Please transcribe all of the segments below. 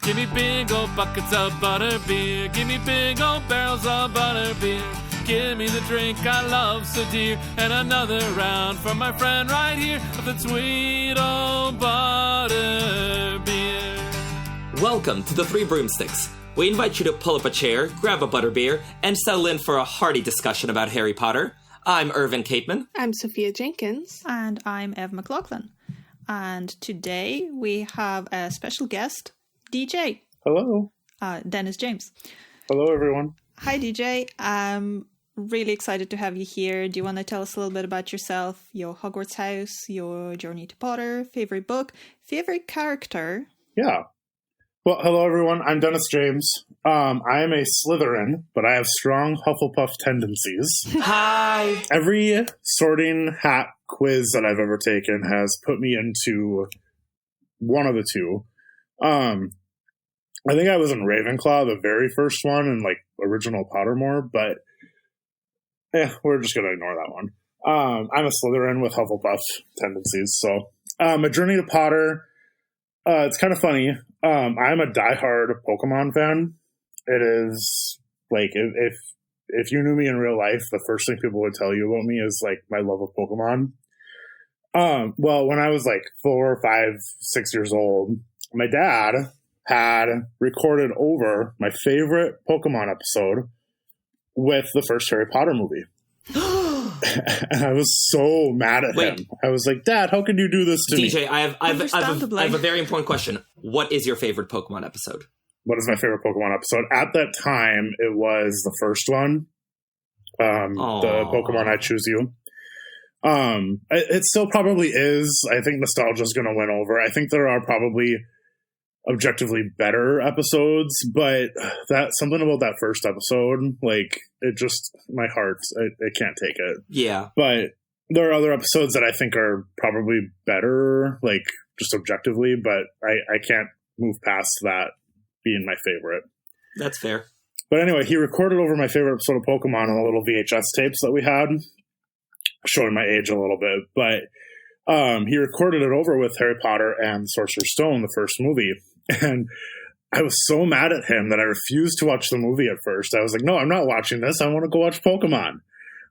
Give me big old buckets of butter beer. Give me big old barrels of butter beer. Give me the drink I love so dear. And another round for my friend right here of the sweet old butter beer. Welcome to the Three Broomsticks. We invite you to pull up a chair, grab a butterbeer, and settle in for a hearty discussion about Harry Potter. I'm Irvin Cateman. I'm Sophia Jenkins. And I'm Ev McLaughlin. And today we have a special guest, DJ. Hello. Dennis James. Hello, everyone. Hi, DJ. I'm really excited to have you here. Do you want to tell us a little bit about yourself, your Hogwarts house, your journey to Potter, favorite book, favorite character? Yeah. Well, hello, everyone. I'm Dennis James. I am a Slytherin, but I have strong Hufflepuff tendencies. Hi. Every sorting hat quiz that I've ever taken has put me into one of the two. I think I was in Ravenclaw, the very first one, in like original Pottermore, but we're just going to ignore that one. I'm a Slytherin with Hufflepuff tendencies. So a journey to Potter, it's kind of funny. I'm a diehard Pokemon fan. It is like, if you knew me in real life, the first thing people would tell you about me is like my love of Pokemon. Well, when I was like 4, 5, 6 years old, my dad had recorded over my favorite Pokemon episode with the first Harry Potter movie. And I was so mad at him. I was like, Dad, how could you do this to me? DJ, I have a very important question. What is your favorite Pokemon episode? What is my favorite Pokemon episode? At that time, it was the first one. The Pokemon I Choose You. It still probably is. I think nostalgia is going to win over. I think there are probably objectively better episodes, but that something about that first episode, like it just, my heart, I can't take it. Yeah. But there are other episodes that I think are probably better, like just objectively, but I can't move past that being my favorite. That's fair. But anyway, he recorded over my favorite episode of Pokemon on the little VHS tapes that we had, showing my age a little bit, but he recorded it over with Harry Potter and Sorcerer's Stone, the first movie. And I was so mad at him that I refused to watch the movie at first. I was like, no, I'm not watching this. I want to go watch Pokemon.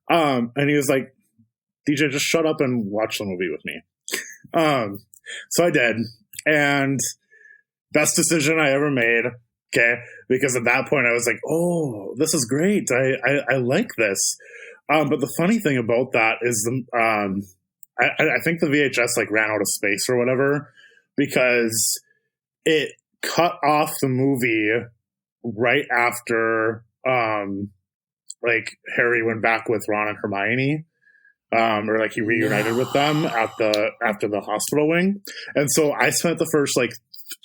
And he was like, DJ, just shut up and watch the movie with me. So I did. And best decision I ever made. Okay. Because at that point I was like, oh, this is great. I like this. But the funny thing about that is I think the VHS like ran out of space or whatever, because it cut off the movie right after like Harry went back with Ron and Hermione, or like he reunited with them after the hospital wing. And so I spent the first like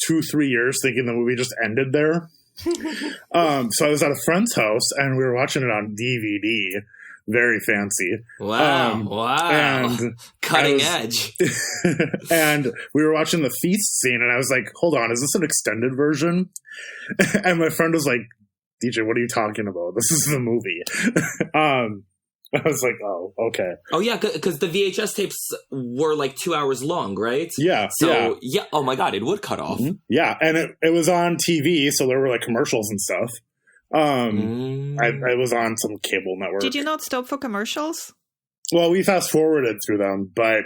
2-3 years thinking the movie just ended there. So I was at a friend's house and we were watching it on DVD. Very fancy. Wow. And cutting edge. And we were watching the feast scene and I was like, hold on, is this an extended version? And my friend was like, DJ, what are you talking about? This is the movie. I was like, oh, okay. Oh, yeah, because the VHS tapes were like 2 hours long, right? Yeah. So, yeah. Oh, my God, it would cut off. Mm-hmm. Yeah, and it was on TV, so there were like commercials and stuff. I was on some cable network. Did you not stop for commercials? Well, we fast forwarded through them, but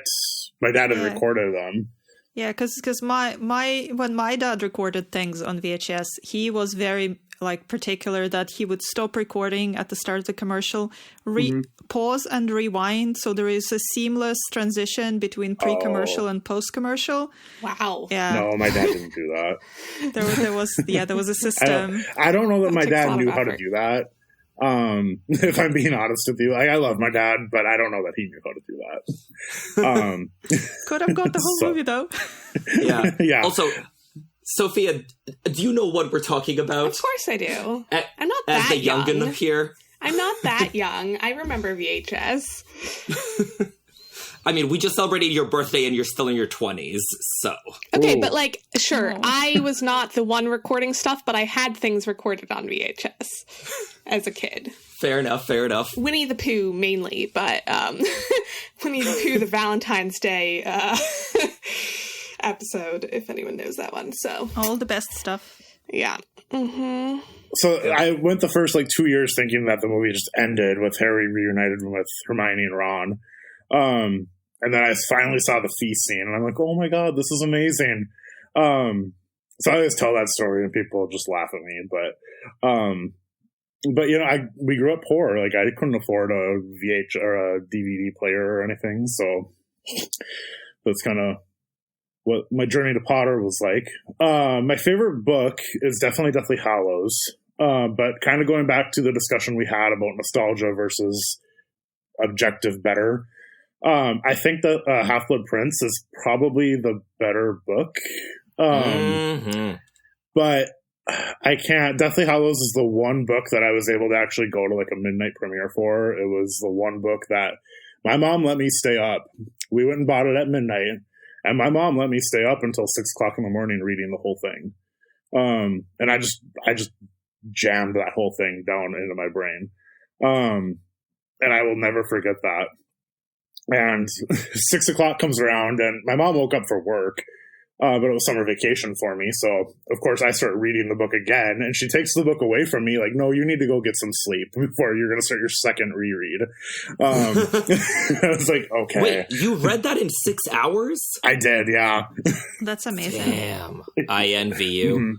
my dad had recorded them. Yeah, because when my dad recorded things on VHS, he was very like particular that he would stop recording at the start of the commercial, pause and rewind, so there is a seamless transition between pre-commercial and post-commercial. Wow. Yeah. No, my dad didn't do that. there was a system. I don't know that my dad knew how effort. to do that. If I'm being honest with you, I love my dad, but I don't know that he knew how to do that. Could have got the whole movie though. Yeah. Yeah. Also, Sophia, do you know what we're talking about? Of course I do. I'm not as that the young. young'un here. I'm not that young. I remember VHS. I mean, we just celebrated your birthday and you're still in your 20s, so. Okay, Ooh. but like, sure, Oh. I was not the one recording stuff, but I had things recorded on VHS as a kid. Fair enough. Winnie the Pooh mainly, but Winnie the Pooh, the Valentine's Day episode, if anyone knows that one. So All the best stuff. Yeah. Mm-hmm. So I went the first 2 years thinking that the movie just ended with Harry reunited with Hermione and Ron. And then I finally saw the feast scene, and I'm like, oh my god, this is amazing. So I always tell that story, and people just laugh at me. But we grew up poor. I couldn't afford a VH or a DVD player or anything. So that's kind of what my journey to Potter was like. My favorite book is definitely Deathly Hallows. But kind of going back to the discussion we had about nostalgia versus objective better. I think that Half-Blood Prince is probably the better book. But I can't. Deathly Hallows is the one book that I was able to actually go to a midnight premiere for. It was the one book that my mom let me stay up. We went and bought it at midnight, and my mom let me stay up until 6 o'clock in the morning reading the whole thing. And I just jammed that whole thing down into my brain. And I will never forget that. And 6 o'clock comes around, and my mom woke up for work, but it was summer vacation for me. So, of course, I start reading the book again, and she takes the book away from me, no, you need to go get some sleep before you're going to start your second reread. I was like, okay. Wait, you read that in 6 hours? I did, yeah. That's amazing. Damn. I envy you. Mm-hmm.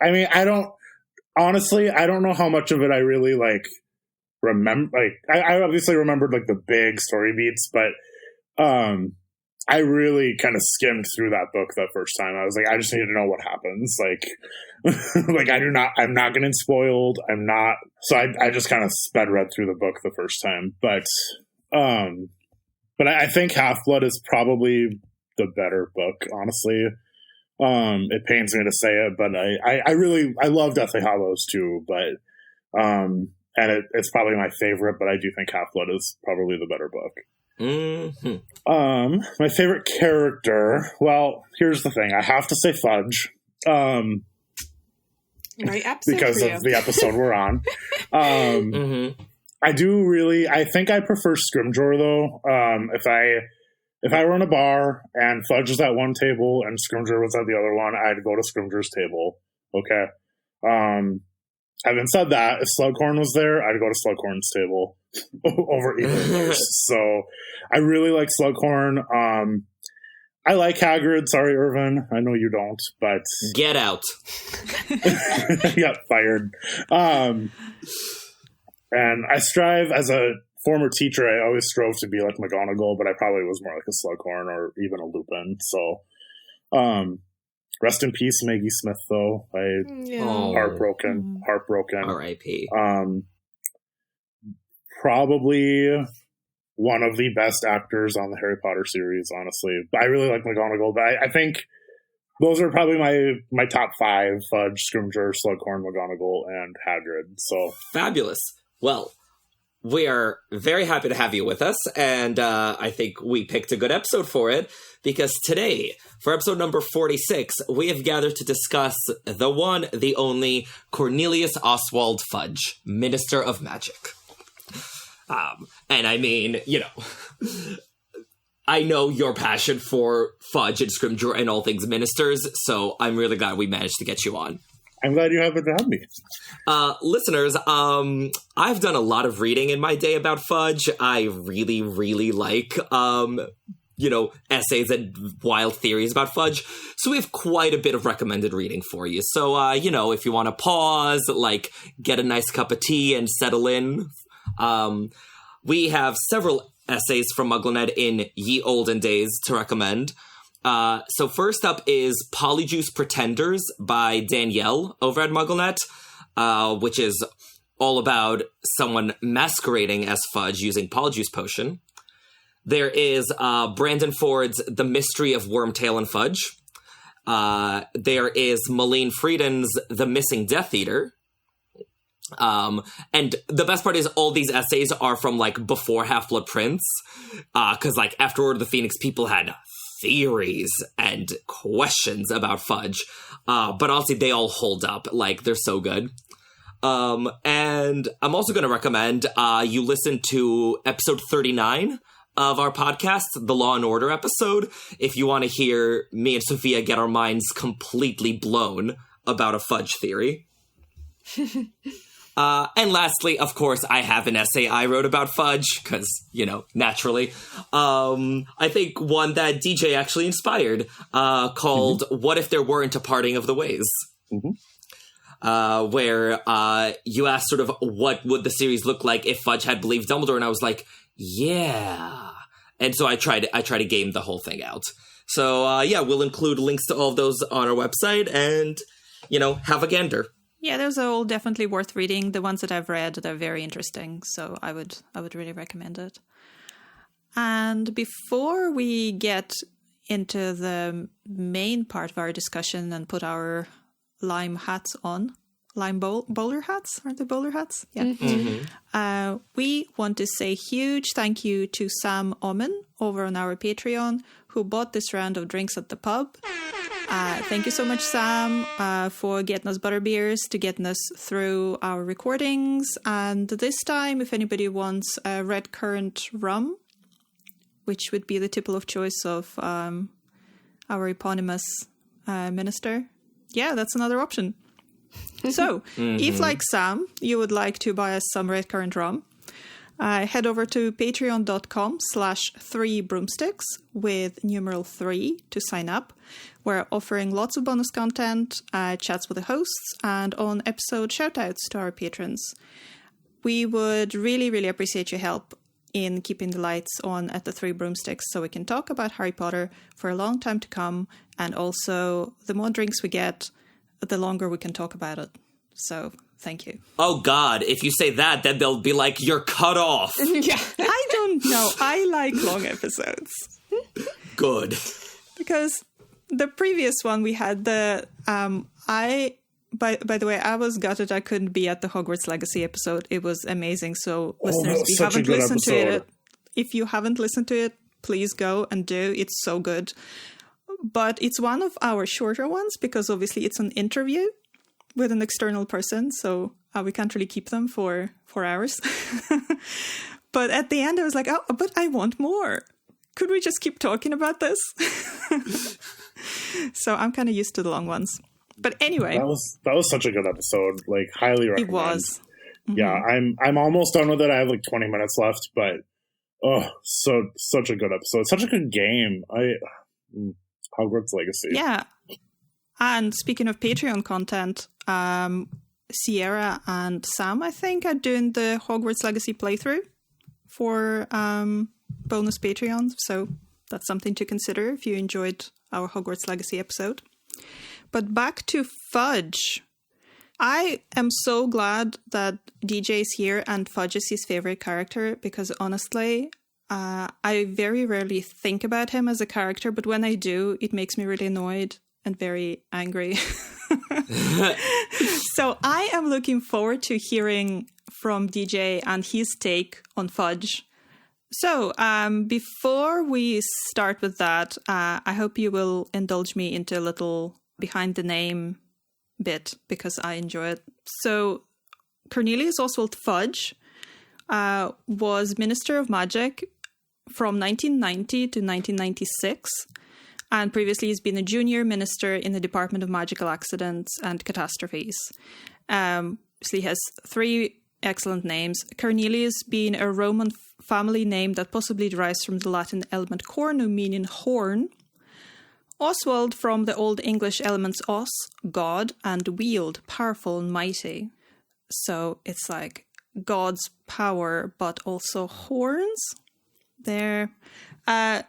I mean, honestly, I don't know how much of it I really, remember. I obviously remembered, the big story beats, but I really kind of skimmed through that book that first time. I was like, I just need to know what happens. I'm not getting spoiled. I'm not. So I just kind of sped read through the book the first time. But I think Half-Blood is probably the better book, honestly. It pains me to say it, but I love Deathly Hallows too, but, and it's probably my favorite, but I do think Half-Blood is probably the better book. Mm-hmm. My favorite character, well, here's the thing. I have to say Fudge, Right, because of the episode we're on. Mm-hmm. I think I prefer Scrimgeour though. If I were in a bar and Fudge was at one table and Scrimgeour was at the other one, I'd go to Scrimgeour's table. Okay. Having said that, if Slughorn was there, I'd go to Slughorn's table over either of theirs. So I really like Slughorn. I like Hagrid. Sorry, Irvin. I know you don't, but get out. Yeah, fired. And I strive as a former teacher. I always strove to be like McGonagall, but I probably was more like a Slughorn or even a Lupin. So, rest in peace, Maggie Smith. Though heartbroken. R.I.P. Probably one of the best actors on the Harry Potter series, honestly. I really like McGonagall, but I think those are probably my top 5: Fudge, Scrimgeour, Slughorn, McGonagall, and Hagrid. So fabulous. Well, we are very happy to have you with us, and I think we picked a good episode for it, because today, for episode number 46, we have gathered to discuss the one, the only, Cornelius Oswald Fudge, Minister of Magic. And I mean, I know your passion for Fudge and Scrimgeour and all things ministers, so I'm really glad we managed to get you on. I'm glad you happen to have me. Listeners, I've done a lot of reading in my day about Fudge. I really, really like, essays and wild theories about Fudge. So we have quite a bit of recommended reading for you. So, if you want to pause, get a nice cup of tea and settle in, we have several essays from MuggleNet in Ye Olden Days to recommend. So first up is Polyjuice Pretenders by Danielle over at MuggleNet, which is all about someone masquerading as Fudge using Polyjuice Potion. There is Brandon Ford's The Mystery of Wormtail and Fudge. There is Malene Frieden's The Missing Death Eater. And the best part is all these essays are from before Half-Blood Prince, because after Order of the Phoenix, people had theories and questions about Fudge, but honestly, they all hold up. They're so good. And I'm also going to recommend you listen to episode 39 of our podcast, the Law and Order episode, if you want to hear me and Sophia get our minds completely blown about a fudge theory. And lastly, of course, I have an essay I wrote about fudge, because, naturally. I think one that DJ actually inspired, called What If There Weren't a Parting of the Ways? Where you asked sort of what would the series look like if Fudge had believed Dumbledore, and I was like, yeah. And so I try to game the whole thing out. So, we'll include links to all of those on our website, and, have a gander. Yeah, those are all definitely worth reading. The ones that I've read, they're very interesting, so I would really recommend it. And before we get into the main part of our discussion and put our lime hats on, bowler hats? Aren't they bowler hats? Yeah. We want to say huge thank you to Sam Omen over on our Patreon, who bought this round of drinks at the pub. Thank you so much, Sam, for getting us butterbeers, to getting us through our recordings. And this time, if anybody wants a red currant rum, which would be the tipple of choice of our eponymous minister, yeah, that's another option. So, if like Sam, you would like to buy us some red currant rum, head over to patreon.com/3broomsticks with numeral 3 to sign up. We're offering lots of bonus content, chats with the hosts, and on-episode shoutouts to our patrons. We would really, really appreciate your help in keeping the lights on at the 3 Broomsticks so we can talk about Harry Potter for a long time to come, and also the more drinks we get, the longer we can talk about it. So, thank you. Oh God, if you say that, then they'll be like, you're cut off. Yeah. I don't know. I like long episodes. Good. Because the previous one we had by the way, I was gutted I couldn't be at the Hogwarts Legacy episode. It was amazing. So listeners, if you haven't listened to it, if you haven't listened to it, please go and do. It's so good. But it's one of our shorter ones because obviously it's an interview with an external person. So we can't really keep them for 4 hours. But at the end I was like, oh, but I want more. Could we just keep talking about this? So I'm kind of used to the long ones. But anyway, that was such a good episode. Like, highly recommend. It was. Mm-hmm. Yeah, I'm almost done with it. I have like 20 minutes left, but such a good episode. Such a good game. Hogwarts Legacy. Yeah. And speaking of Patreon content, Sierra and Sam, I think, are doing the Hogwarts Legacy playthrough for bonus Patreon. So that's something to consider if you enjoyed our Hogwarts Legacy episode. But back to Fudge. I am so glad that DJ is here and Fudge is his favorite character because honestly, I very rarely think about him as a character, but when I do, it makes me really annoyed and very angry. So I am looking forward to hearing from DJ and his take on Fudge. So before we start with that, I hope you will indulge me into a little behind the name bit because I enjoy it. So Cornelius Oswald Fudge was Minister of Magic from 1990 to 1996, and previously he's been a junior minister in the Department of Magical Accidents and Catastrophes. So he has 3 excellent names. Cornelius being a Roman family name that possibly derives from the Latin element cornu, meaning horn. Oswald from the Old English elements os, God, and wield, powerful and mighty. So it's like God's power, but also horns. There. I'm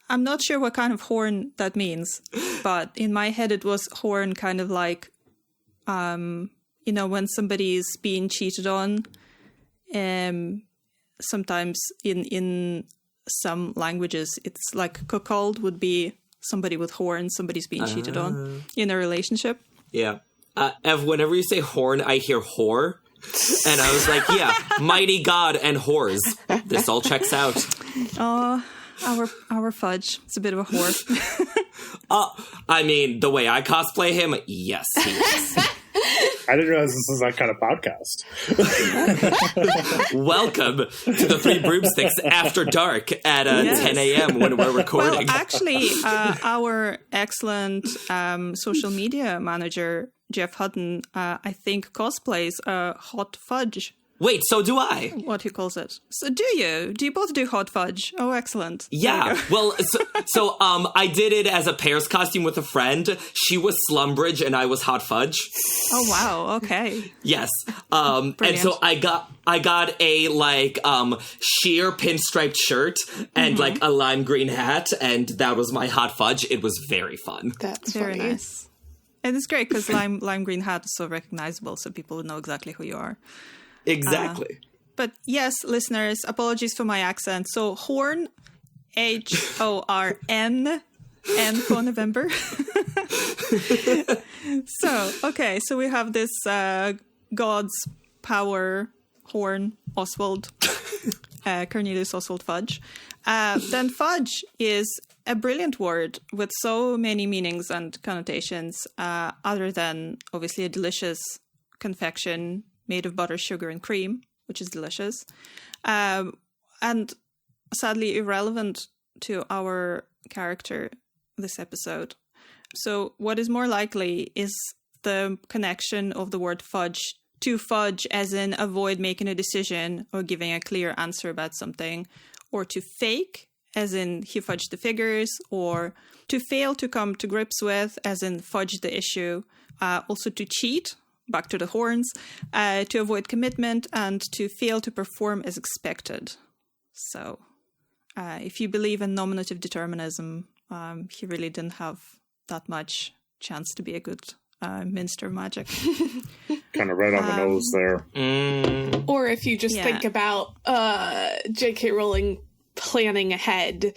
not sure what kind of horn that means, but in my head it was horn kind of like, when somebody is being cheated on. Sometimes in some languages, it's like cuckold would be somebody with horns, somebody's being cheated on in a relationship. Yeah. Ev, whenever you say horn, I hear whore. And I was like, yeah, mighty God and whores. This all checks out. Oh, our Fudge. It's a bit of a whore. I mean, the way I cosplay him, yes, he is. I didn't realize this was that kind of podcast. Welcome to the Three Broomsticks After Dark at 10 a.m. when we're recording. Well, actually, our excellent social media manager, Jeff Hutton, I think cosplays Hot Fudge. Wait, so do I. What he calls it. So do you? Do you both do Hot Fudge? Oh, excellent. Yeah. Well, so I did it as a pairs costume with a friend. She was Slumbridge and I was Hot Fudge. Oh, wow. Okay. Yes. And so I got a sheer pinstriped shirt and like a lime green hat, and that was my Hot Fudge. It was very fun. That's Very funny. nice. And it's great because lime green hat is so recognizable, so people would know exactly who you are. Exactly. But yes, listeners, apologies for my accent. So Horn, Horn, N for November. So we have this God's power horn, Oswald, Cornelius Oswald Fudge. Then Fudge is a brilliant word with so many meanings and connotations, other than obviously a delicious confection made of butter, sugar, and cream, which is delicious, and sadly irrelevant to our character this episode. So what is more likely is the connection of the word fudge to fudge, as in avoid making a decision or giving a clear answer about something, or to fake, as in he fudged the figures, or to fail to come to grips with, as in fudge the issue, also to cheat, back to the horns, to avoid commitment, and to fail to perform as expected. So, if you believe in nominative determinism, he really didn't have that much chance to be a good minister of magic. Kind of right on the nose there. Or if you just think about J.K. Rowling planning ahead,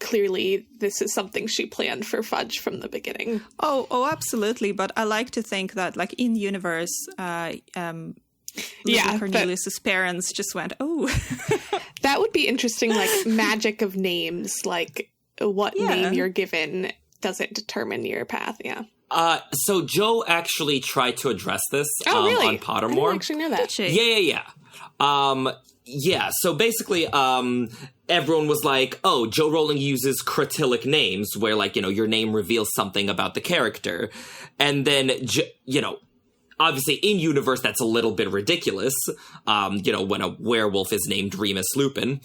clearly this is something she planned for Fudge from the beginning. Oh, absolutely. But I like to think that, like, in universe, Cornelius's parents just went, oh. That would be interesting, like, magic of names, like, what name you're given doesn't determine your path, So Joe actually tried to address this really? on Pottermore. I didn't actually know that. Did she? Yeah. So basically, everyone was like, oh, Joe Rowling uses cratyllic names where, like, your name reveals something about the character. And then, obviously in universe, that's a little bit ridiculous, when a werewolf is named Remus Lupin.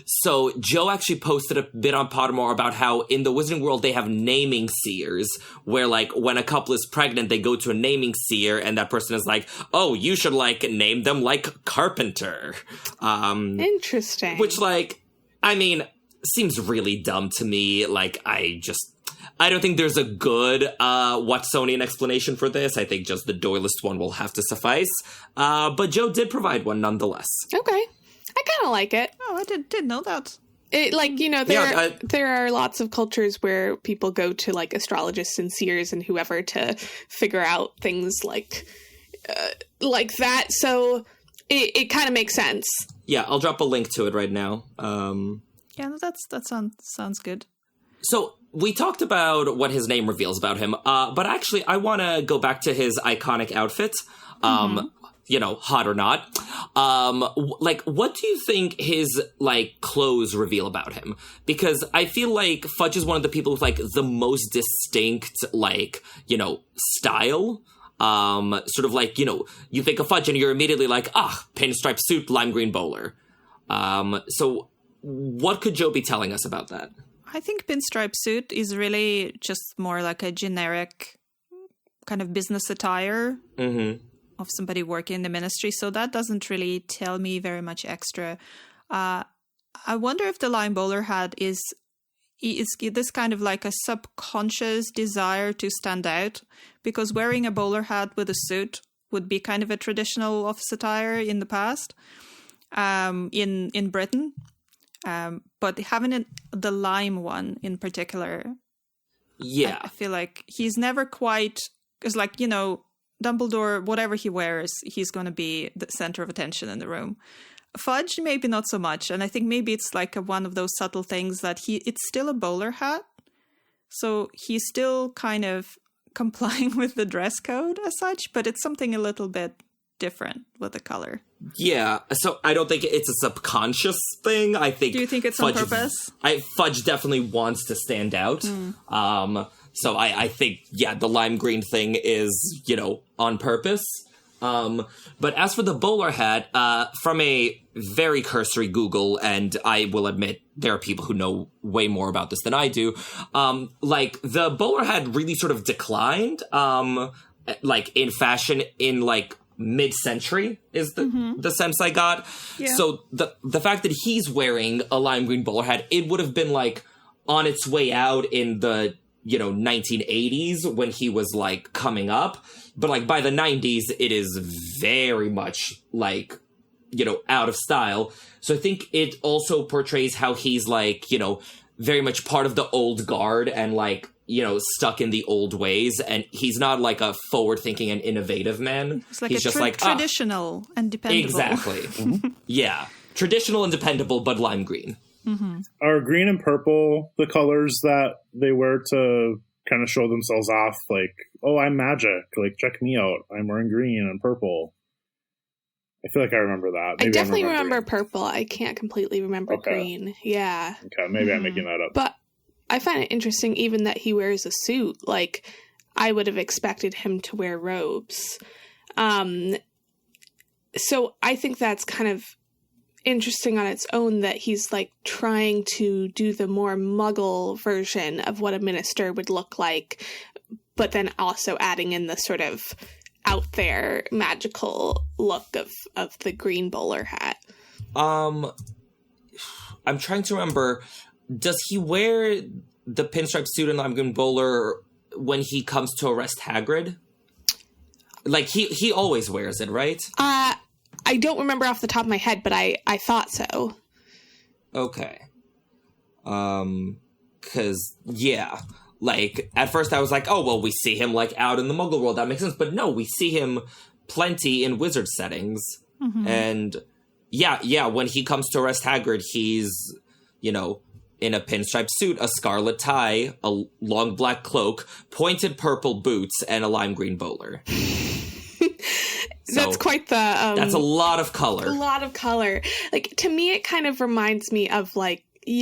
So Joe actually posted a bit on Pottermore about how in the Wizarding world, they have naming seers where, like, when a couple is pregnant, they go to a naming seer and that person is like, oh, you should, like, name them like Carpenter. Interesting. Which, like, I mean, seems really dumb to me. Like, I don't think there's a good Watsonian explanation for this. I think just the Doylist one will have to suffice. But Joe did provide one nonetheless. Okay. I kind of like it. Oh, I didn't know that. It, like, there are lots of cultures where people go to, like, astrologists and seers and whoever to figure out things like that. So it kind of makes sense. Yeah, I'll drop a link to it right now. Yeah, that sounds good. So we talked about what his name reveals about him, but actually I want to go back to his iconic outfit, hot or not. What do you think his, like, clothes reveal about him? Because I feel like Fudge is one of the people with, like, the most distinct, like, style. Sort of like, you think of Fudge and you're immediately like, pinstripe suit, lime green bowler. So what could Joe be telling us about that? I think pinstripe suit is really just more like a generic kind of business attire of somebody working in the ministry. So that doesn't really tell me very much extra. I wonder if the lime bowler hat is this kind of like a subconscious desire to stand out, because wearing a bowler hat with a suit would be kind of a traditional office attire in the past in Britain. But having the lime one in particular, I feel like he's never quite, because, like, Dumbledore, whatever he wears, he's going to be the center of attention in the room. Fudge, maybe not so much, and I think maybe it's like one of those subtle things that it's still a bowler hat, so he's still kind of complying with the dress code as such, but it's something a little bit different with the color. Yeah, so I don't think it's a subconscious thing. I think. Do you think it's on purpose? Fudge definitely wants to stand out. So I think, the lime green thing is, on purpose. But as for the bowler hat, from a very cursory Google, and I will admit there are people who know way more about this than I do, the bowler hat really sort of declined, in fashion in, mid-century is the sense I got. Yeah. So the fact that he's wearing a lime green bowler hat, it would have been, on its way out in the 1980s when he was coming up, but by the 90s it is very much out of style. So I think it also portrays how he's very much part of the old guard and stuck in the old ways, and he's not a forward thinking and innovative man. He's just traditional and dependable. Exactly. Yeah, traditional and dependable, but lime green. Are green and purple the colors that they wear to kind of show themselves off? I'm magic. Check me out. I'm wearing green and purple. I feel like I remember that. Maybe I definitely remember purple. I can't completely remember green. Yeah. Okay, maybe I'm making that up. But I find it interesting even that he wears a suit. I would have expected him to wear robes. So I think that's kind of interesting on its own that he's trying to do the more muggle version of what a minister would look like, but then also adding in the sort of out there magical look of the green bowler hat. I'm trying to remember, does he wear the pinstripe suit and lime green bowler when he comes to arrest Hagrid? He always wears it, right? I don't remember off the top of my head, but I thought so. Okay. 'Cause, at first I was we see him, out in the Muggle world, that makes sense. But no, we see him plenty in wizard settings. And, when he comes to arrest Hagrid, he's, in a pinstripe suit, a scarlet tie, a long black cloak, pointed purple boots, and a lime green bowler. That's quite the... that's a lot of color. A lot of color. To me, it kind of reminds me of,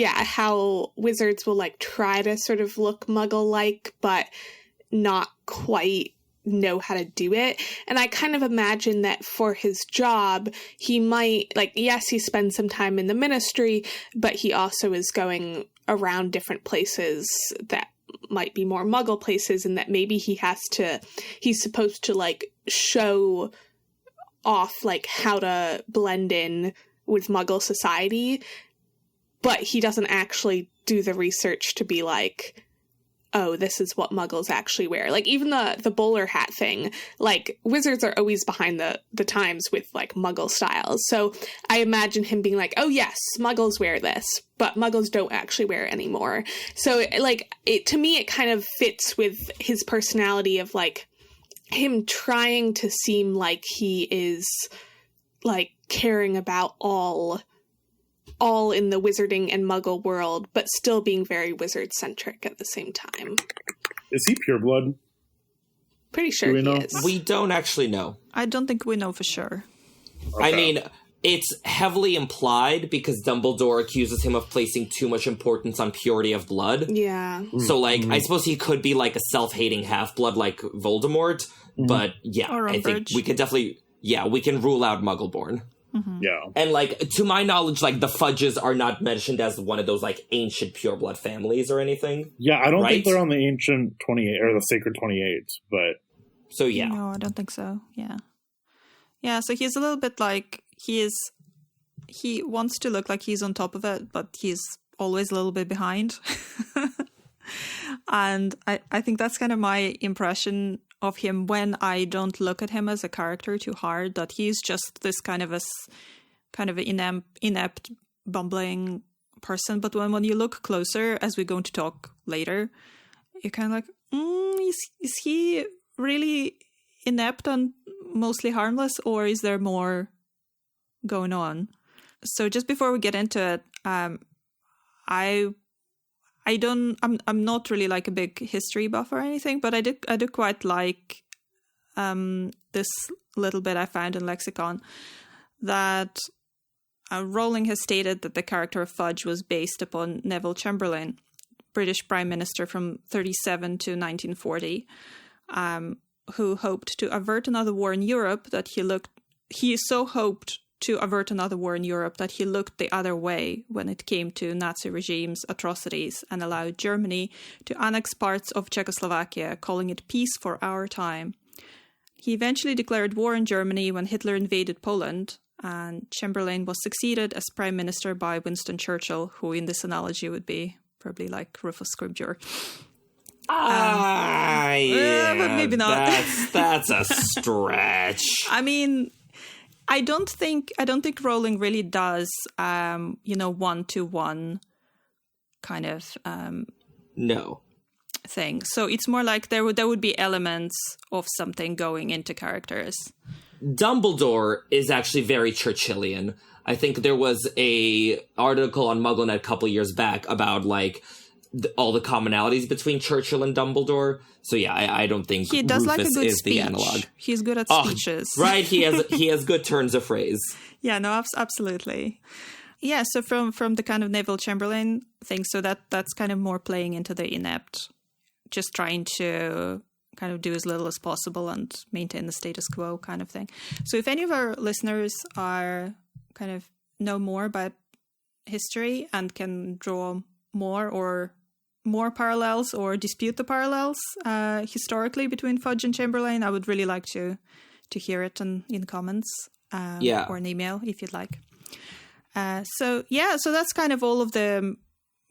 how wizards will, try to sort of look Muggle-like, but not quite know how to do it. And I kind of imagine that for his job, he might, yes, he spends some time in the ministry, but he also is going around different places that might be more Muggle places, and that maybe he's supposed to, show off how to blend in with Muggle society, but he doesn't actually do the research to be oh, this is what Muggles actually wear. Even the bowler hat thing, wizards are always behind the times with Muggle styles. So I imagine him being oh yes, Muggles wear this, but Muggles don't actually wear it anymore. So to me, it kind of fits with his personality of him trying to seem like he is caring about all in the wizarding and Muggle world, but still being very wizard-centric at the same time. Is he pureblood? Pretty sure he is. We don't actually know. I don't think we know for sure. Okay. I mean, it's heavily implied because Dumbledore accuses him of placing too much importance on purity of blood. Yeah. So, I suppose he could be a self-hating half-blood like Voldemort, but I think we could definitely... Yeah, we can rule out Muggle-born. Yeah. And, to my knowledge, the Fudges are not mentioned as one of those, ancient pureblood families or anything. Yeah, I don't think they're on the ancient 28, or the sacred 28, but... So, yeah. No, I don't think so, yeah. Yeah, so he's a little bit he wants to look like he's on top of it, but he's always a little bit behind. And I think that's kind of my impression of him when I don't look at him as a character too hard, that he's just this kind of inept, bumbling person. But when you look closer, as we're going to talk later, you're kind of is he really inept and mostly harmless, or is there more going on? So just before we get into it, I I'm not really like a big history buff or anything, but I do quite like this little bit I found in Lexicon that Rowling has stated that the character of Fudge was based upon Neville Chamberlain, British Prime Minister from 1937 to 1940, who hoped to avert another war in Europe he so hoped to avert another war in Europe that he looked the other way when it came to Nazi regime's atrocities and allowed Germany to annex parts of Czechoslovakia, calling it peace for our time. He eventually declared war on Germany when Hitler invaded Poland, and Chamberlain was succeeded as Prime Minister by Winston Churchill, who in this analogy would be probably like Rufus Scribner. Yeah, but maybe not. That's a stretch. I mean, I don't think Rowling really does, 1-to-1 kind of no thing. So it's more like there would be elements of something going into characters. Dumbledore is actually very Churchillian. I think there was a article on MuggleNet a couple years back about like all the commonalities between Churchill and Dumbledore. So yeah, I don't think he does Rufus like a good is speech. The analog. He's good at speeches. Right, he has good turns of phrase. Yeah, no, absolutely. Yeah, so from the kind of Neville Chamberlain thing, so that's kind of more playing into the inept, just trying to kind of do as little as possible and maintain the status quo kind of thing. So if any of our listeners are kind of know more about history and can draw more parallels or dispute the parallels historically between Fudge and Chamberlain, I would really like to hear it in comments or an email if you'd like. So that's kind of all of the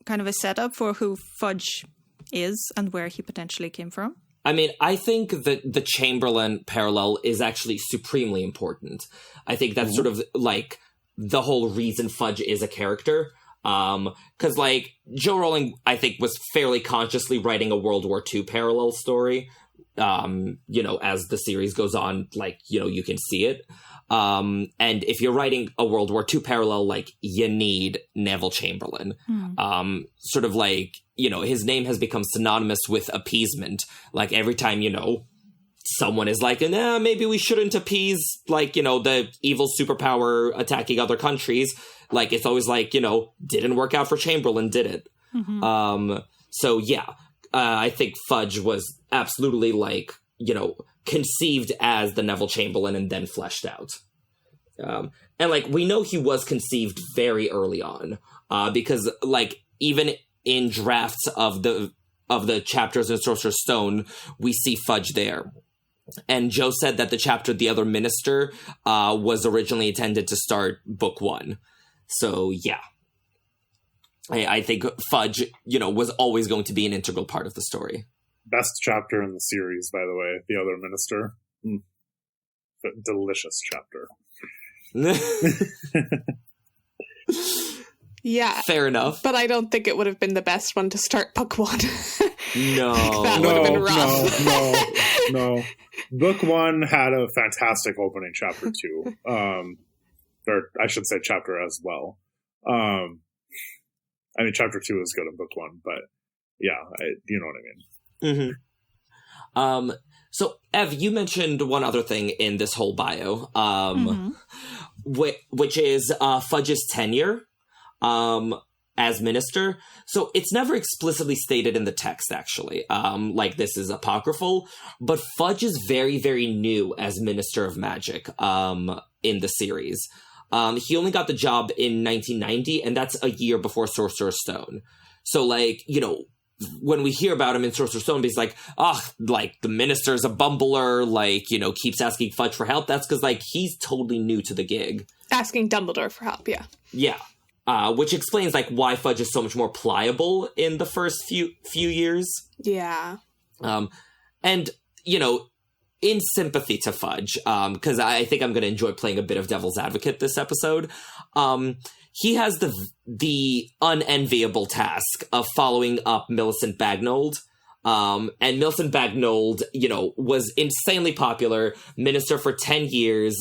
kind of a setup for who Fudge is and where he potentially came from. I mean, I think that the Chamberlain parallel is actually supremely important. I think that's sort of like the whole reason Fudge is a character. Because like Joe Rowling, I think, was fairly consciously writing a World War II parallel story. As the series goes on, like, you can see it. And if you're writing a World War II parallel, like, you need Neville Chamberlain. Sort of like, his name has become synonymous with appeasement. Like, every time, someone is like, nah, maybe we shouldn't appease, like, the evil superpower attacking other countries. Like, it's always like, didn't work out for Chamberlain, did it? So, yeah, I think Fudge was absolutely, like, conceived as the Neville Chamberlain and then fleshed out. And, like, we know he was conceived very early on, because, like, even in drafts of the chapters in Sorcerer's Stone, we see Fudge there. And Joe said that the chapter The Other Minister was originally intended to start book 1. So, yeah. I think Fudge, was always going to be an integral part of the story. Best chapter in the series, by the way, The Other Minister. Delicious chapter. Yeah. Fair enough. But I don't think it would have been the best one to start book 1. No. That would have been rough. No. Book 1 had a fantastic opening, chapter 2. Or I should say chapter as well. I mean, chapter 2 is good in book 1, but yeah, you know what I mean. Mm-hmm. So, Ev, you mentioned one other thing in this whole bio, which is Fudge's tenure as minister. So it's never explicitly stated in the text, actually. Like, this is apocryphal, but Fudge is very, very new as Minister of Magic in the series. He only got the job in 1990, and that's a year before Sorcerer's Stone. So, like, when we hear about him in Sorcerer's Stone, he's like, like, the minister's a bumbler, like, keeps asking Fudge for help. That's because, like, he's totally new to the gig. Asking Dumbledore for help, yeah. Yeah. Which explains, like, why Fudge is so much more pliable in the first few years. Yeah. And, in sympathy to Fudge, because I think I'm going to enjoy playing a bit of devil's advocate this episode, he has the unenviable task of following up Millicent Bagnold. And Millicent Bagnold, was insanely popular, minister for 10 years.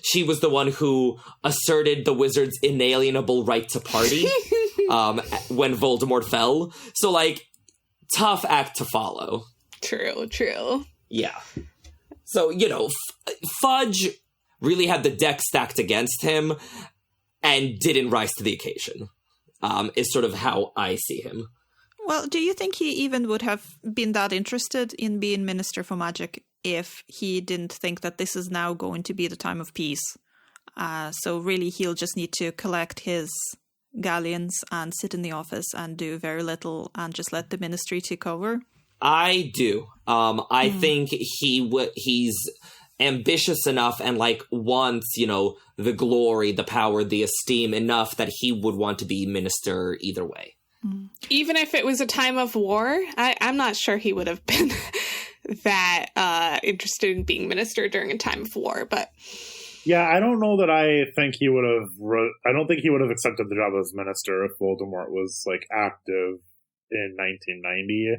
She was the one who asserted the wizard's inalienable right to party. when Voldemort fell. So, like, tough act to follow. True. Yeah. So, you know, Fudge really had the deck stacked against him and didn't rise to the occasion, is sort of how I see him. Well, do you think he even would have been that interested in being Minister for Magic if he didn't think that this is now going to be the time of peace? So really, he'll just need to collect his galleons and sit in the office and do very little and just let the ministry take over? I do. I think he's ambitious enough and, like, wants, you know, the glory, the power, the esteem enough that he would want to be minister either way. Even if it was a time of war, I'm not sure he would have been that interested in being minister during a time of war, but... Yeah, I don't know that I think he would have... I don't think he would have accepted the job as minister if Voldemort was, like, active in 1990.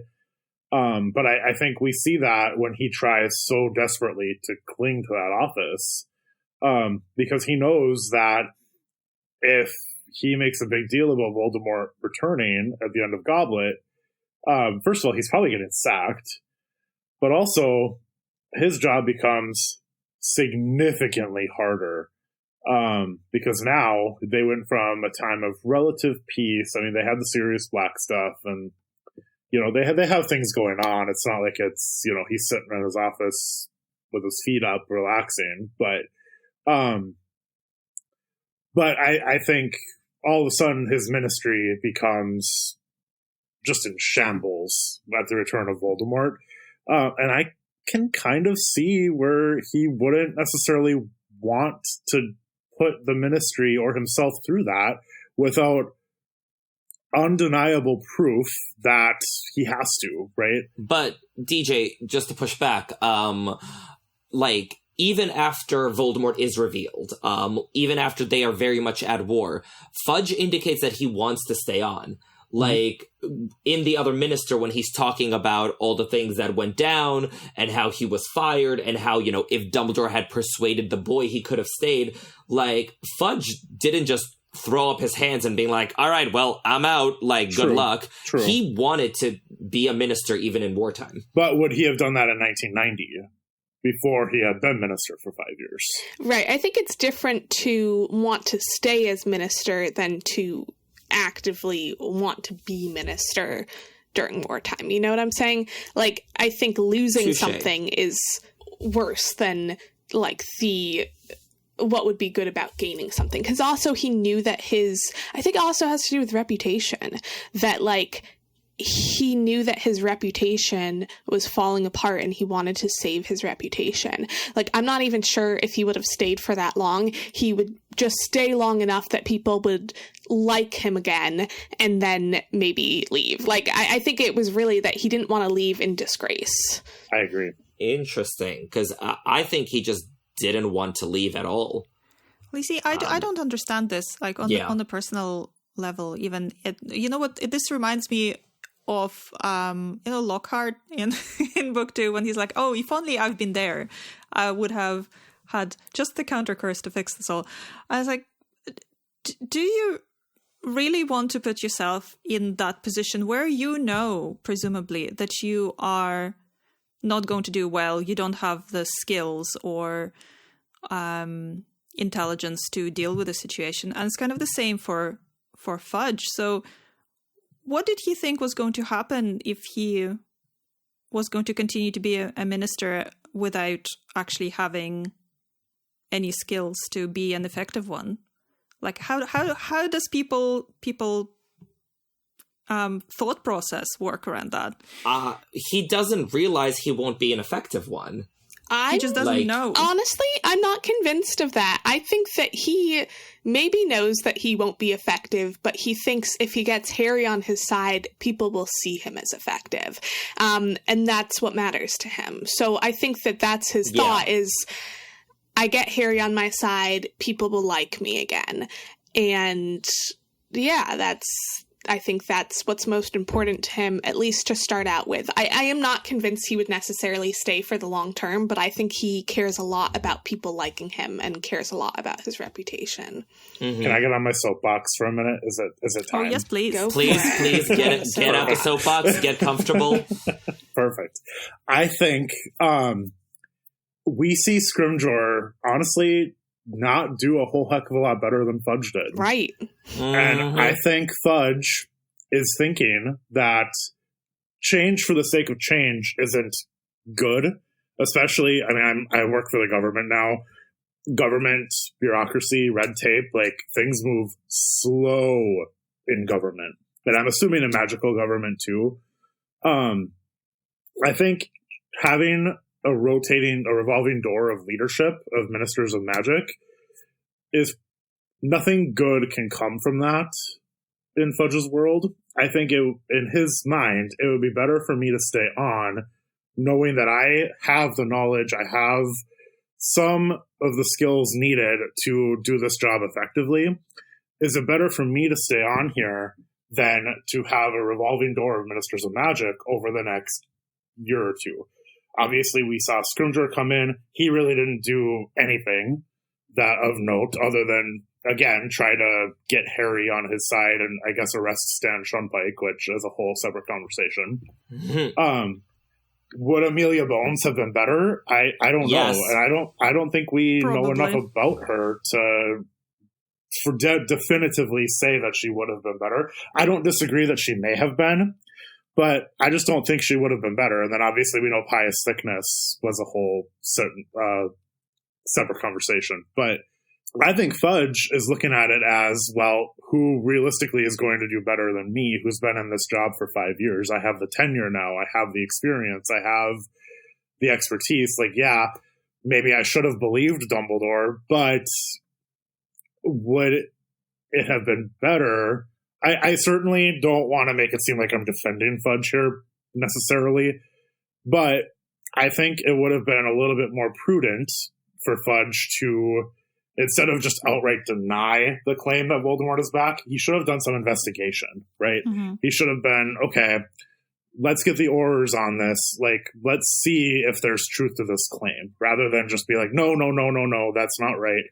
But I think we see that when he tries so desperately to cling to that office, because he knows that if he makes a big deal about Voldemort returning at the end of Goblet, first of all, he's probably getting sacked, but also his job becomes significantly harder, because now they went from a time of relative peace. I mean, they had the Sirius Black stuff, and you know, they have things going on. It's not like it's, you know, he's sitting in his office with his feet up relaxing, but I think all of a sudden his ministry becomes just in shambles at the return of Voldemort. And I can kind of see where he wouldn't necessarily want to put the ministry or himself through that without undeniable proof that he has to, right? But DJ, just to push back, like, even after Voldemort is revealed, even after they are very much at war, Fudge indicates that he wants to stay on. Like, in The Other Minister, when he's talking about all the things that went down and how he was fired and how, you know, if Dumbledore had persuaded the boy, he could have stayed. Like, Fudge didn't just throw up his hands and being like, all right, well, I'm out, like, good luck. True. He wanted to be a minister even in wartime. But would he have done that in 1990 before he had been minister for 5 years? Right. I think it's different to want to stay as minister than to actively want to be minister during wartime. You know what I'm saying? Like, I think losing something is worse than, like, what would be good about gaining something. Because also he knew that I think it also has to do with reputation. That, like, he knew that his reputation was falling apart and he wanted to save his reputation. Like, I'm not even sure if he would have stayed for that long. He would just stay long enough that people would like him again and then maybe leave. Like, I think it was really that he didn't want to leave in disgrace. I agree. Interesting, because I think he just didn't want to leave at all. Well, you see, I don't understand this, like, on the personal level, even. You know what? This reminds me of, Lockhart in book 2, when he's like, oh, if only I've been there, I would have had just the counter curse to fix this all. I was like, do you really want to put yourself in that position where you know, presumably, that you are not going to do well, you don't have the skills or intelligence to deal with the situation? And it's kind of the same for Fudge. So what did he think was going to happen if he was going to continue to be a minister without actually having any skills to be an effective one? Like, how does people thought process work around that? He doesn't realize he won't be an effective one. He just doesn't know. Honestly, I'm not convinced of that. I think that he maybe knows that he won't be effective, but he thinks if he gets Harry on his side, people will see him as effective. And that's what matters to him. So I think that that's his thought is, I get Harry on my side, people will like me again. And yeah, I think that's what's most important to him, at least to start out with. I am not convinced he would necessarily stay for the long term, but I think he cares a lot about people liking him and cares a lot about his reputation. Mm-hmm. Can I get on my soapbox for a minute? Is it time? Oh, yes, please. Please get out the soapbox, get comfortable. Perfect. I think we see Scrimgeour, honestly, not do a whole heck of a lot better than Fudge did. Right. Mm-hmm. And I think Fudge is thinking that change for the sake of change isn't good. Especially, I mean, I work for the government now. Government, bureaucracy, red tape, like things move slow in government. But I'm assuming in magical government too. I think having a revolving door of leadership of ministers of magic is nothing good can come from that in Fudge's world. I think in his mind, it would be better for me to stay on knowing that I have the knowledge, I have some of the skills needed to do this job effectively. Is it better for me to stay on here than to have a revolving door of ministers of magic over the next year or two? Obviously, we saw Scrimgeour come in. He really didn't do anything that of note other than, again, try to get Harry on his side and, I guess, arrest Stan Shunpike, which is a whole separate conversation. Mm-hmm. Would Amelia Bones have been better? I don't know. And I don't think we know enough about her to definitively say that she would have been better. I don't disagree that she may have been, but I just don't think she would have been better. And then obviously we know Pious Thickness was a whole separate conversation. But I think Fudge is looking at it as, well, who realistically is going to do better than me, who's been in this job for 5 years? I have the tenure now. I have the experience. I have the expertise. Like, yeah, maybe I should have believed Dumbledore, but would it have been better? I certainly don't want to make it seem like I'm defending Fudge here necessarily, but I think it would have been a little bit more prudent for Fudge to, instead of just outright deny the claim that Voldemort is back, he should have done some investigation, right? Mm-hmm. He should have been, okay, let's get the Aurors on this. Like, let's see if there's truth to this claim, rather than just be like, no, that's not right.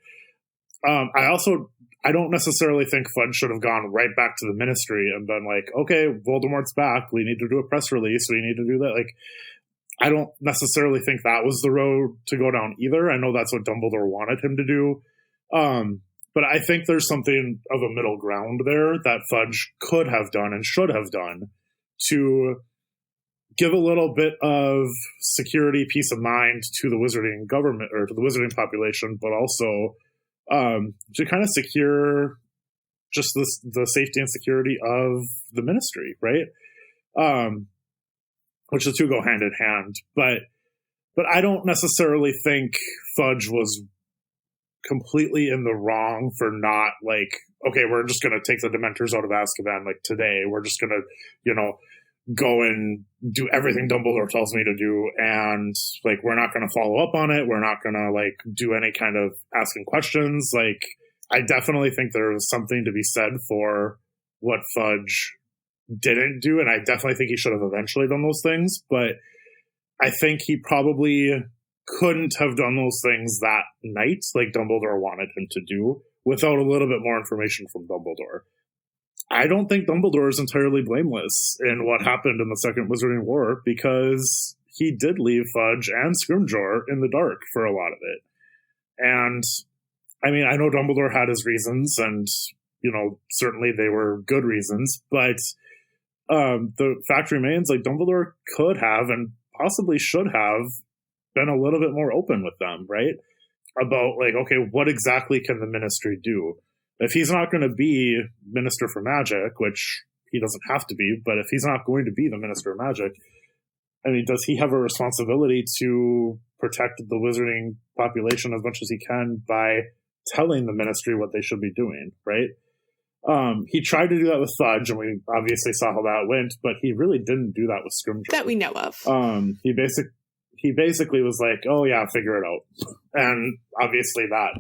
I don't necessarily think Fudge should have gone right back to the Ministry and been like, okay, Voldemort's back. We need to do a press release. We need to do that. Like, I don't necessarily think that was the road to go down either. I know that's what Dumbledore wanted him to do. But I think there's something of a middle ground there that Fudge could have done and should have done to give a little bit of security, peace of mind to the wizarding government or to the wizarding population, but also to kind of secure just the safety and security of the Ministry, right? Which the two go hand in hand. But I don't necessarily think Fudge was completely in the wrong for not, like, okay, we're just going to take the Dementors out of Azkaban, like, today. We're just going to, go and do everything Dumbledore tells me to do, and, like, we're not going to follow up on it. We're not going to, like, do any kind of asking questions. Like, I definitely think there was something to be said for what Fudge didn't do, and I definitely think he should have eventually done those things, but I think he probably couldn't have done those things that night like Dumbledore wanted him to do without a little bit more information from Dumbledore. I don't think Dumbledore is entirely blameless in what happened in the Second Wizarding War, because he did leave Fudge and Scrimgeour in the dark for a lot of it. And, I mean, I know Dumbledore had his reasons, and, certainly they were good reasons, but the fact remains, like, Dumbledore could have and possibly should have been a little bit more open with them, right? About, like, okay, what exactly can the Ministry do? If he's not going to be Minister for Magic, which he doesn't have to be, but if he's not going to be the Minister of Magic, I mean, does he have a responsibility to protect the wizarding population as much as he can by telling the Ministry what they should be doing, right? He tried to do that with Fudge, and we obviously saw how that went, but he really didn't do that with Scrimgeour. That we know of. He basically was like, oh yeah, figure it out. And obviously that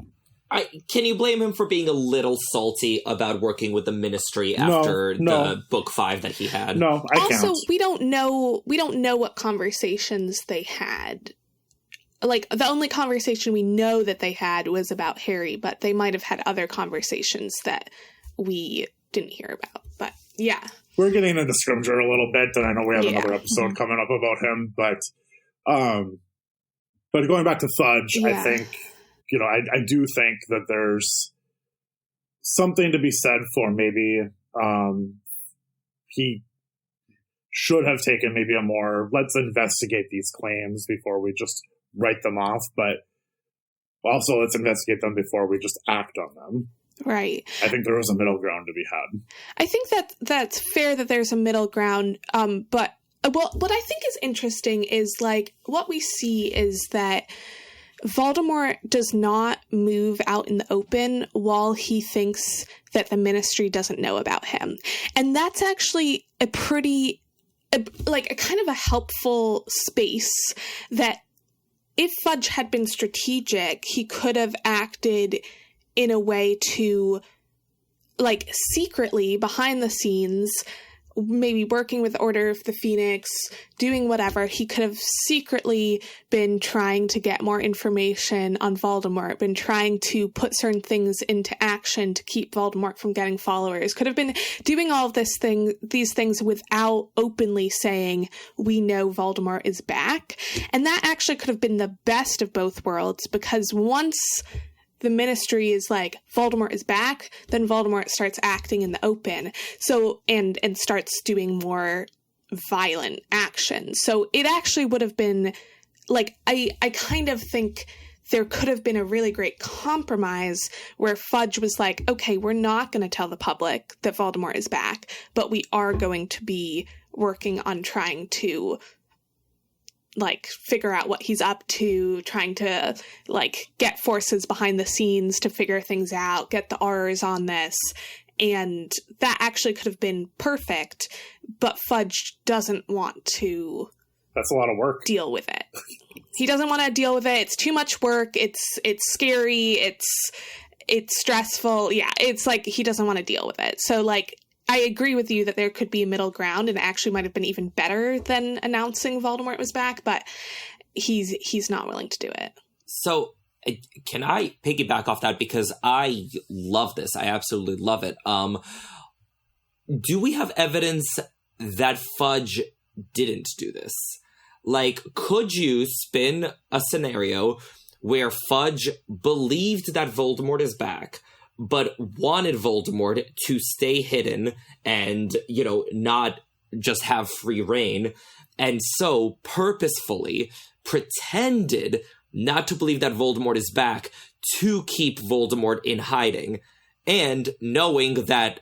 Can you blame him for being a little salty about working with the Ministry after the book 5 that he had? No, I can't. Also, we don't know what conversations they had. Like, the only conversation we know that they had was about Harry, but they might have had other conversations that we didn't hear about. But, yeah. We're getting into Scrimgeour a little bit, and I know we have another episode coming up about him, but going back to Fudge, I think, I do think that there's something to be said for maybe he should have taken maybe a more, let's investigate these claims before we just write them off, but also let's investigate them before we just act on them. Right. I think there was a middle ground to be had. I think that's fair that there's a middle ground, but what I think is interesting is, like, what we see is that Voldemort does not move out in the open while he thinks that the Ministry doesn't know about him. And that's actually a kind of a helpful space that if Fudge had been strategic, he could have acted in a way to, like, secretly, behind the scenes, maybe working with Order of the Phoenix, doing whatever. He could have secretly been trying to get more information on Voldemort, been trying to put certain things into action to keep Voldemort from getting followers, could have been doing all of these things without openly saying, we know Voldemort is back. And that actually could have been the best of both worlds, because once the Ministry is like, Voldemort is back, then Voldemort starts acting in the open. So, and starts doing more violent action. So it actually would have been, like, I kind of think there could have been a really great compromise where Fudge was like, okay, we're not going to tell the public that Voldemort is back, but we are going to be working on trying to, like, figure out what he's up to, trying to, like, get forces behind the scenes to figure things out, get the R's on this. And that actually could have been perfect, but Fudge doesn't want to... That's a lot of work. ...deal with it. He doesn't want to deal with it. It's too much work. It's scary. It's stressful. Yeah, it's like he doesn't want to deal with it. So, like, I agree with you that there could be a middle ground, and it actually might have been even better than announcing Voldemort was back, but he's not willing to do it. So, can I piggyback off that? Because I love this. I absolutely love it. Do we have evidence that Fudge didn't do this? Like, could you spin a scenario where Fudge believed that Voldemort is back, but wanted Voldemort to stay hidden and, not just have free reign, and so purposefully pretended not to believe that Voldemort is back to keep Voldemort in hiding, and knowing that,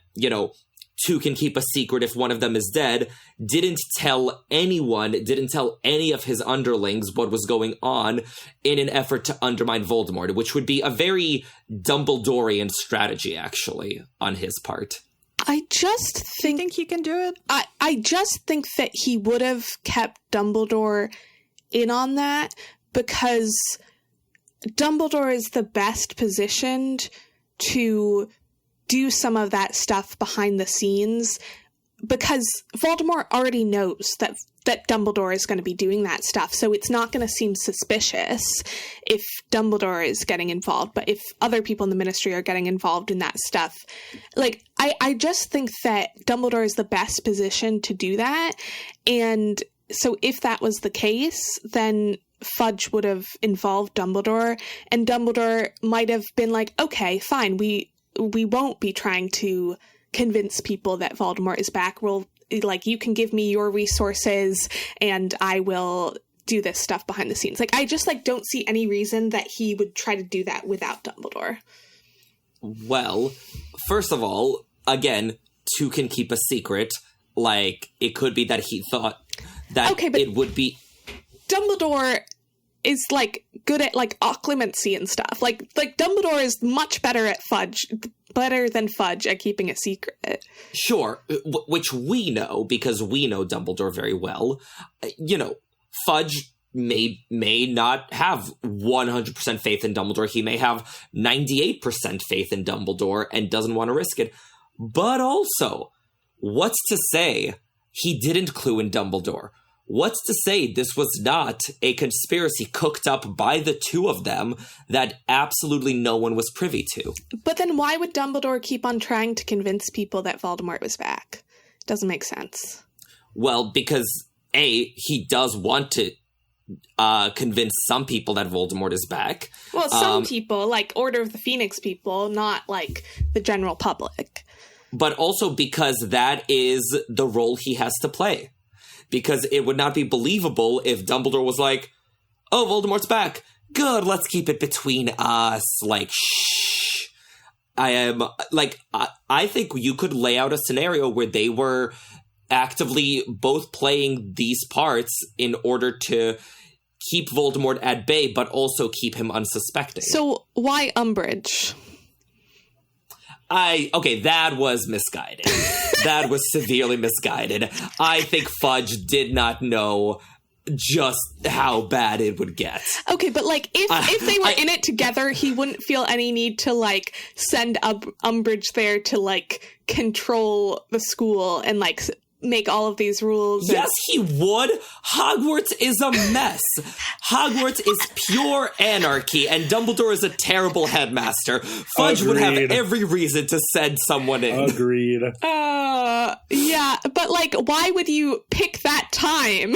two can keep a secret if one of them is dead, didn't tell anyone, didn't tell any of his underlings what was going on in an effort to undermine Voldemort, which would be a very Dumbledorian strategy, actually, on his part. I just think... Do you think he can do it? I just think that he would have kept Dumbledore in on that, because Dumbledore is the best positioned to do some of that stuff behind the scenes, because Voldemort already knows that Dumbledore is going to be doing that stuff, so it's not going to seem suspicious if Dumbledore is getting involved, but if other people in the Ministry are getting involved in that stuff, like, I just think that Dumbledore is the best position to do that, and so if that was the case, then Fudge would have involved Dumbledore, and Dumbledore might have been like, okay, fine, we won't be trying to convince people that Voldemort is back. We'll, like, you can give me your resources and I will do this stuff behind the scenes. Like, I just, like, don't see any reason that he would try to do that without Dumbledore. Well, first of all, again, two can keep a secret. Like, it could be that he thought that it would be... Dumbledore is, like, good at, like, occlumency and stuff. Like Dumbledore is much better than Fudge at keeping a secret. Sure, which we know, because we know Dumbledore very well. Fudge may not have 100% faith in Dumbledore. He may have 98% faith in Dumbledore and doesn't want to risk it. But also, what's to say he didn't clue in Dumbledore? What's to say this was not a conspiracy cooked up by the two of them that absolutely no one was privy to? But then why would Dumbledore keep on trying to convince people that Voldemort was back? Doesn't make sense. Well, because A, he does want to convince some people that Voldemort is back. Well, some people, like Order of the Phoenix people, not like the general public. But also because that is the role he has to play. Because it would not be believable if Dumbledore was like, oh, Voldemort's back. Good, let's keep it between us. Like, shh. I think you could lay out a scenario where they were actively both playing these parts in order to keep Voldemort at bay, but also keep him unsuspecting. So why Umbridge? That was misguided. That was severely misguided. I think Fudge did not know just how bad it would get. Okay, but like if they were in it together, he wouldn't feel any need to like send Umbridge there to like control the school and like make all of these rules. Yes, he would. Hogwarts is a mess. Hogwarts is pure anarchy, and Dumbledore is a terrible headmaster. Fudge would have every reason to send someone in. Agreed. Yeah, but like, why would you pick that time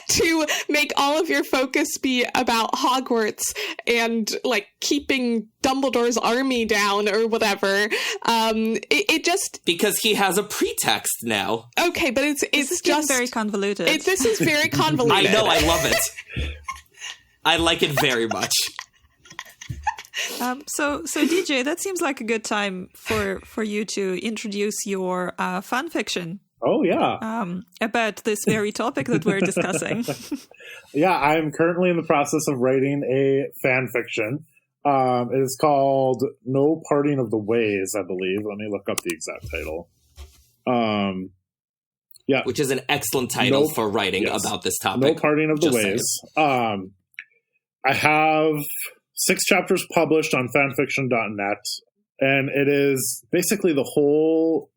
to make all of your focus be about Hogwarts and like keeping Dumbledore's army down or whatever? It just because he has a pretext now. Okay, but it's just very convoluted. This is very convoluted. I know, I love it. I like it very much. So DJ, that seems like a good time for you to introduce your fan fiction. Oh, yeah. About this very topic that we're discussing. Yeah, I'm currently in the process of writing a fan fiction. It is called No Parting of the Ways, I believe. Let me look up the exact title. Yeah, which is an excellent title for writing about this topic. No Parting of the Ways. I have 6 chapters published on fanfiction.net, and it is basically the whole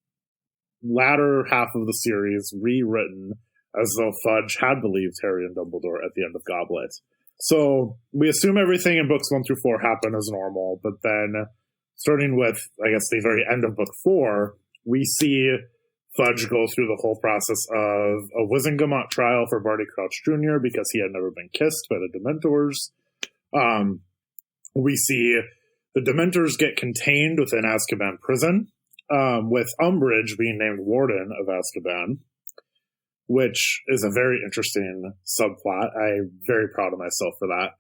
latter half of the series rewritten as though Fudge had believed Harry and Dumbledore at the end of Goblet. So we assume everything in books 1 through 4 happen as normal, but then starting with, I guess, the very end of book 4, we see Fudge go through the whole process of a Wizengamot trial for Barty Crouch Jr. because he had never been kissed by the Dementors. We see the Dementors get contained within Azkaban prison, with Umbridge being named Warden of Azkaban, which is a very interesting subplot. I'm very proud of myself for that.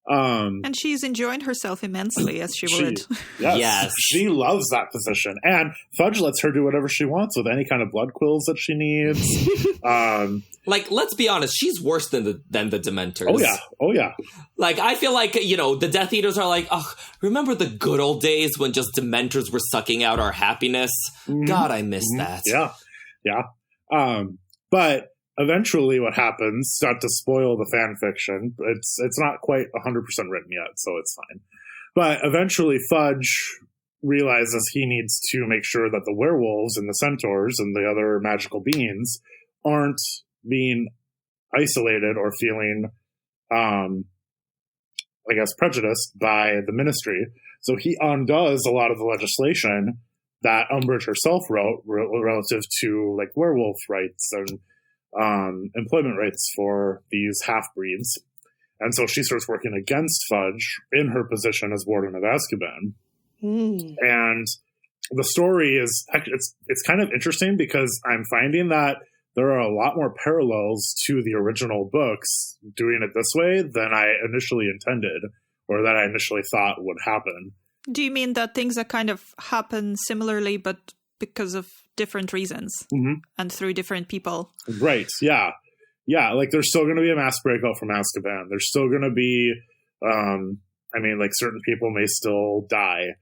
And she's enjoying herself immensely, as she would. Yes, she loves that position. And Fudge lets her do whatever she wants with any kind of blood quills that she needs. Like, let's be honest, she's worse than the Dementors. Oh, yeah. Like, I feel like, the Death Eaters are like, oh, remember the good old days when just Dementors were sucking out our happiness? Mm-hmm. God, I miss that. Yeah. But eventually what happens, not to spoil the fan fiction, it's not quite 100% written yet, so it's fine. But eventually Fudge realizes he needs to make sure that the werewolves and the centaurs and the other magical beings aren't being isolated or feeling, prejudiced by the ministry. So he undoes a lot of the legislation that Umbridge herself wrote relative to like werewolf rights and employment rights for these half-breeds. And so she starts working against Fudge in her position as Warden of Azkaban. And the story is, it's kind of interesting because I'm finding that there are a lot more parallels to the original books doing it this way than I initially intended or that I initially thought would happen. Do you mean that things that kind of happen similarly, but because of different reasons and through different people? Right, yeah. Yeah, like there's still going to be a mass breakout from Azkaban. There's still going to be, certain people may still die.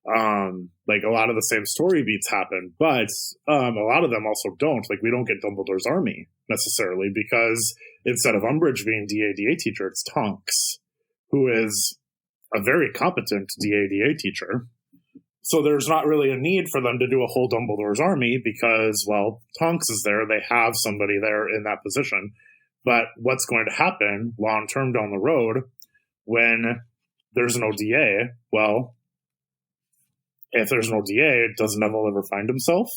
Like, a lot of the same story beats happen, but a lot of them also don't. Like, we don't get Dumbledore's army necessarily, because instead of Umbridge being DADA teacher, it's Tonks, who is a very competent DADA teacher. So there's not really a need for them to do a whole Dumbledore's army because, well, Tonks is there. They have somebody there in that position. But what's going to happen long term down the road when there's no DA? Well, if there's no DA, does Neville ever find himself?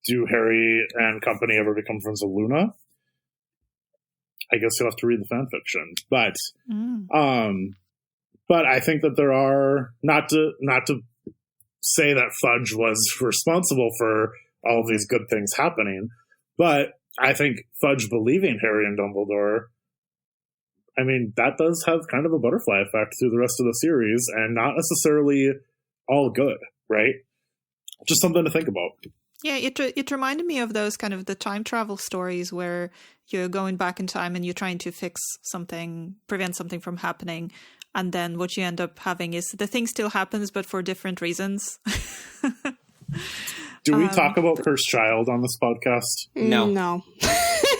Do Harry and company ever become friends with Luna? I guess you'll have to read the fan fiction. But I think that there are, not to say that Fudge was responsible for all of these good things happening, but I think Fudge believing Harry and Dumbledore, I mean, that does have kind of a butterfly effect through the rest of the series, and not necessarily all good, right? Just something to think about. Yeah, it reminded me of those kind of the time travel stories where you're going back in time and you're trying to fix something, prevent something from happening. And then what you end up having is the thing still happens, but for different reasons. Do we talk about Cursed Child on this podcast? No. No.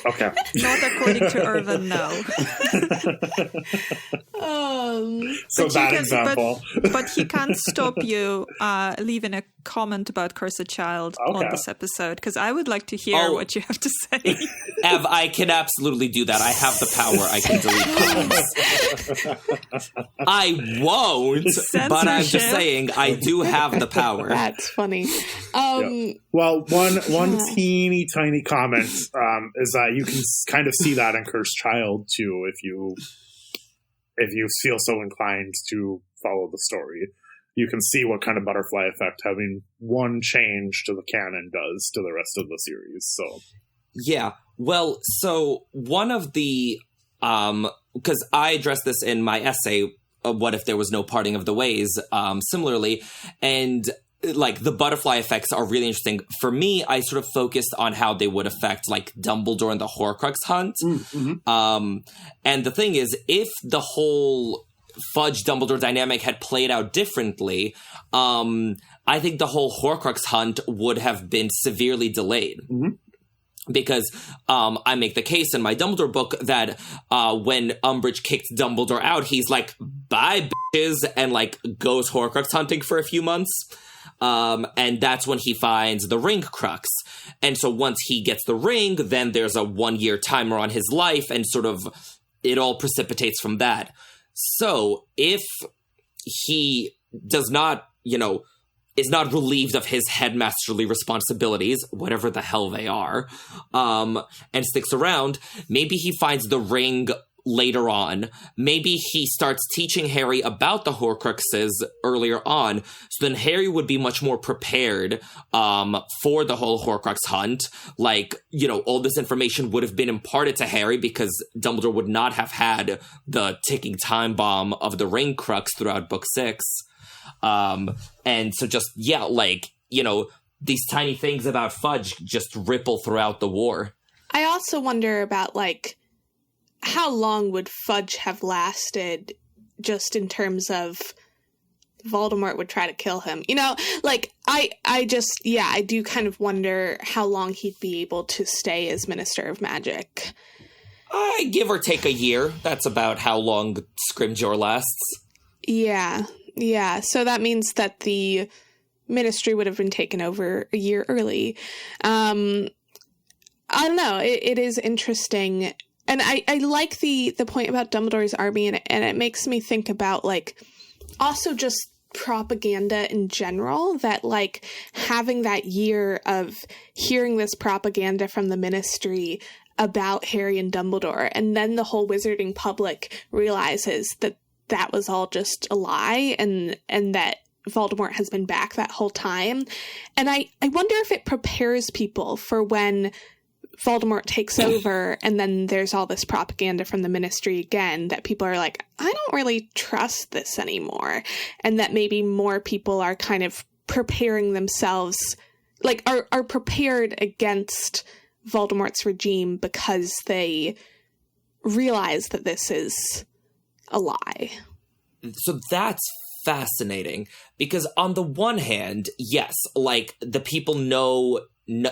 Okay. Not according to Irvin, no. So that example. But he can't stop you leaving a comment about Cursed Child on this episode, because I would like to hear what you have to say. Ev, I can absolutely do that. I have the power. I can delete comments. I won't, but I'm just saying I do have the power. That's funny. Well, one teeny tiny comment is that you can kind of see that in Cursed Child too, if you feel so inclined to follow the story. You can see what kind of butterfly effect having one change to the canon does to the rest of the series. So yeah, well, so one of the because I addressed this in my essay, What If There Was No Parting of the Ways, similarly, and like the butterfly effects are really interesting. For me, I sort of focused on how they would affect like Dumbledore and the Horcrux hunt. Mm-hmm. And the thing is, if the whole Fudge Dumbledore dynamic had played out differently, I think the whole Horcrux hunt would have been severely delayed. Mm-hmm. Because I make the case in my Dumbledore book that when Umbridge kicked Dumbledore out, he's like, bye, bitches, and like goes Horcrux hunting for a few months. And that's when he finds the ring crux. And so once he gets the ring, then there's a 1-year timer on his life, and sort of it all precipitates from that. So if he does not, is not relieved of his headmasterly responsibilities, whatever the hell they are, and sticks around, maybe he finds the ring later on. Maybe he starts teaching Harry about the Horcruxes earlier on, so then Harry would be much more prepared for the whole Horcrux hunt. Like, all this information would have been imparted to Harry because Dumbledore would not have had the ticking time bomb of the ring crux throughout book 6. And so just, these tiny things about Fudge just ripple throughout the war. I also wonder about, how long would Fudge have lasted just in terms of Voldemort would try to kill him? I do kind of wonder how long he'd be able to stay as Minister of Magic. Give or take a year. That's about how long Scrimgeour lasts. Yeah. So that means that the ministry would have been taken over a year early. I don't know. It is interesting. And I like the point about Dumbledore's army, and it makes me think about, also just propaganda in general, that, having that year of hearing this propaganda from the ministry about Harry and Dumbledore, and then the whole wizarding public realizes that that was all just a lie, and that Voldemort has been back that whole time. And I wonder if it prepares people for when Voldemort takes over and then there's all this propaganda from the ministry again, that people are like, I don't really trust this anymore. And that maybe more people are kind of preparing themselves, are prepared against Voldemort's regime because they realize that this is a lie. So that's fascinating because on the one hand, yes, like the people know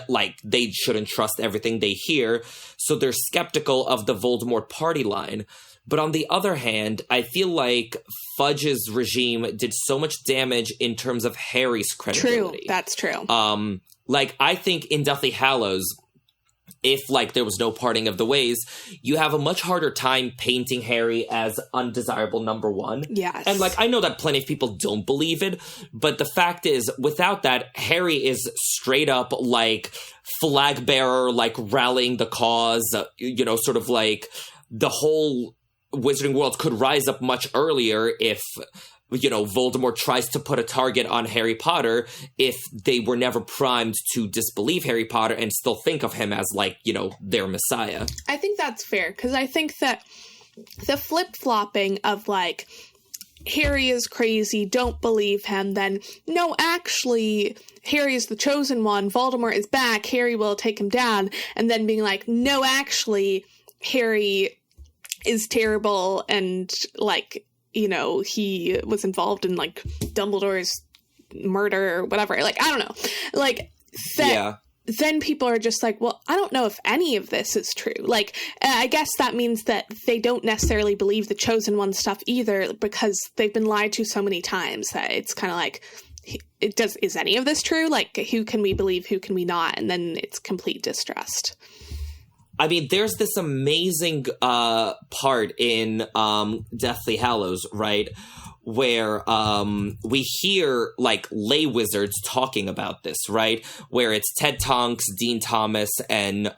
like they shouldn't trust everything they hear, so they're skeptical of the Voldemort party line. But on the other hand, I feel like Fudge's regime did so much damage in terms of Harry's credibility. True, that's true. Like I think in Deathly Hallows, if like there was no parting of the ways, you have a much harder time painting Harry as undesirable number one. Yes. And like I know that plenty of people don't believe it, but the fact is without that, Harry is straight up like flag bearer, like rallying the cause, you know, sort of like the whole Wizarding world could rise up much earlier if, you know, Voldemort tries to put a target on Harry Potter if they were never primed to disbelieve Harry Potter and still think of him as, like, you know, their messiah. I think that's fair, because I think that the flip-flopping of, like, Harry is crazy, don't believe him, then, no, actually, Harry is the chosen one, Voldemort is back, Harry will take him down, and then being like, no, actually, Harry is terrible, and, like, you know, he was involved in, like, Dumbledore's murder or whatever. Like, I don't know. Like, then people are just like, well, I don't know if any of this is true. Like, I guess that means that they don't necessarily believe the Chosen One stuff either, because they've been lied to so many times that it's kind of like, is any of this true? Like, who can we believe, who can we not? And then it's complete distrust. I mean, there's this amazing part in Deathly Hallows, right, where we hear, like, lay wizards talking about this, right, where it's Ted Tonks, Dean Thomas, and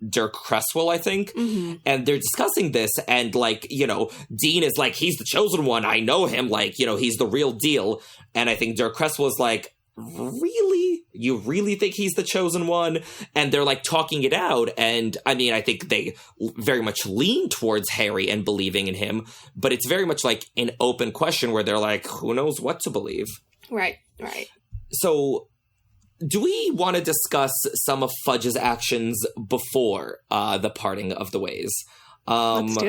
Dirk Cresswell, I think, and they're discussing this, and, like, you know, Dean is like, he's the chosen one, I know him, like, you know, he's the real deal, and I think Dirk Cresswell's like, really? You really think he's the chosen one? And they're like talking it out. And I mean, I think they very much lean towards Harry and believing in him, but it's very much like an open question where they're like, who knows what to believe? Right, right. So do we want to discuss some of Fudge's actions before the parting of the ways? Let's do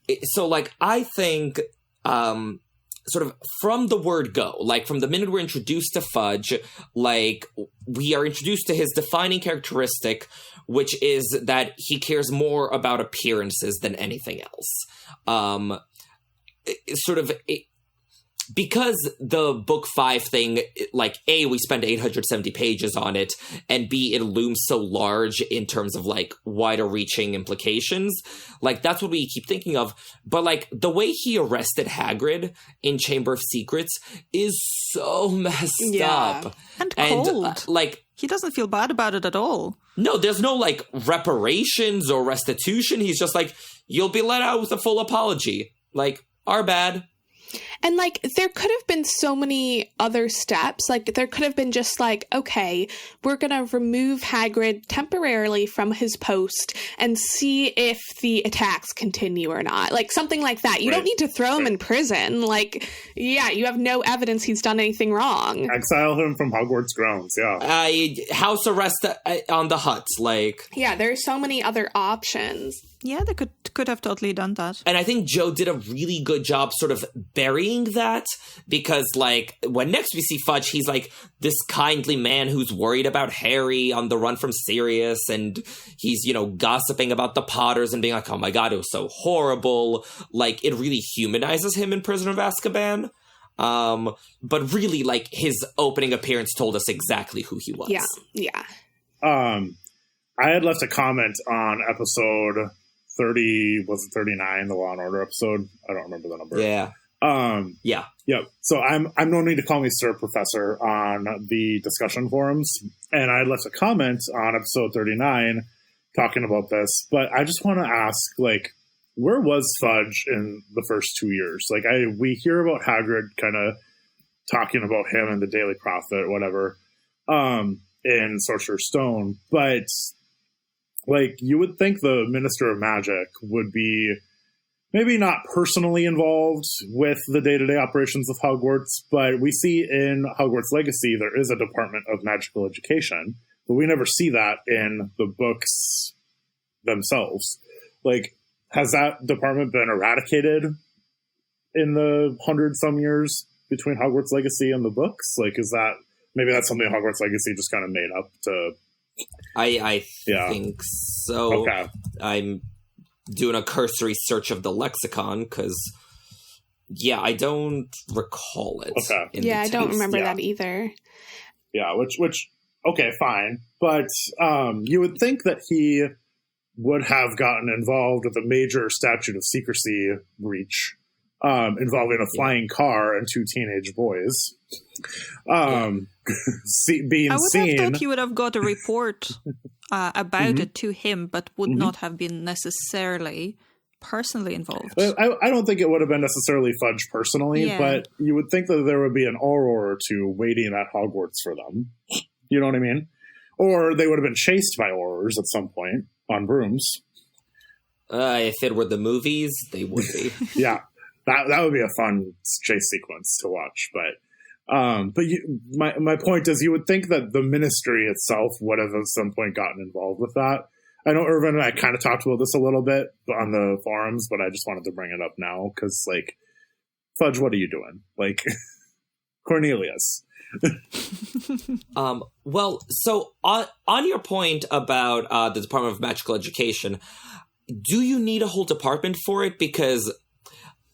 it. So like, I think, sort of from the word go, like from the minute we're introduced to Fudge, like we are introduced to his defining characteristic, which is that he cares more about appearances than anything else. Because the book 5 thing, like, A, we spend 870 pages on it, and B, it looms so large in terms of, like, wider-reaching implications. Like, that's what we keep thinking of. But, like, the way he arrested Hagrid in Chamber of Secrets is so messed up. And cold. Like, he doesn't feel bad about it at all. No, there's no, like, reparations or restitution. He's just like, you'll be let out with a full apology. Like, our bad. And, like, there could have been so many other steps. Like, there could have been just like, okay, we're going to remove Hagrid temporarily from his post and see if the attacks continue or not. Like, something like that. You don't need to throw him in prison. Like, yeah, you have no evidence he's done anything wrong. Exile him from Hogwarts grounds, yeah. House arrest on the hut, like... Yeah, there are so many other options. Yeah, they could have totally done that. And I think Joe did a really good job sort of burying that, because, like, when next we see Fudge, he's, like, this kindly man who's worried about Harry on the run from Sirius, and he's, you know, gossiping about the Potters and being like, oh my god, it was so horrible. Like, it really humanizes him in Prisoner of Azkaban. But really, like, his opening appearance told us exactly who he was. Yeah. I had left a comment on episode 30, was it 39, the Law and Order episode? I don't remember the number. Yeah. Yep. So I'm no need to call me Sir Professor on the discussion forums. And I left a comment on episode 39 talking about this. But I just want to ask, like, where was Fudge in the first 2 years? Like, we hear about Hagrid kind of talking about him in the Daily Prophet, whatever, in Sorcerer's Stone. But... like, you would think the Minister of Magic would be maybe not personally involved with the day-to-day operations of Hogwarts, but we see in Hogwarts Legacy there is a Department of Magical Education, but we never see that in the books themselves. Like, has that department been eradicated in the 100-some years between Hogwarts Legacy and the books? Like, is that maybe that's something Hogwarts Legacy just kind of made up to? I think so. Okay. I'm doing a cursory search of the lexicon because, I don't recall it. Okay. Yeah, I don't remember that either. Yeah, which okay, fine, but you would think that he would have gotten involved with a major statute of secrecy breach involving a flying car and 2 teenage boys. Being I would seen, have thought he would have got a report about it to him, but would not have been necessarily personally involved. I don't think it would have been necessarily Fudge personally, but you would think that there would be an Auror or 2 waiting at Hogwarts for them. You know what I mean? Or they would have been chased by Aurors at some point on brooms. If it were the movies, they would be. Yeah, that would be a fun chase sequence to watch. But my point is, you would think that the Ministry itself would have at some point gotten involved with that. I know Irvin and I kind of talked about this a little bit on the forums, but I just wanted to bring it up now because, like, Fudge, what are you doing? Like, Cornelius. Well, so on your point about the Department of Magical Education, do you need a whole department for it? Because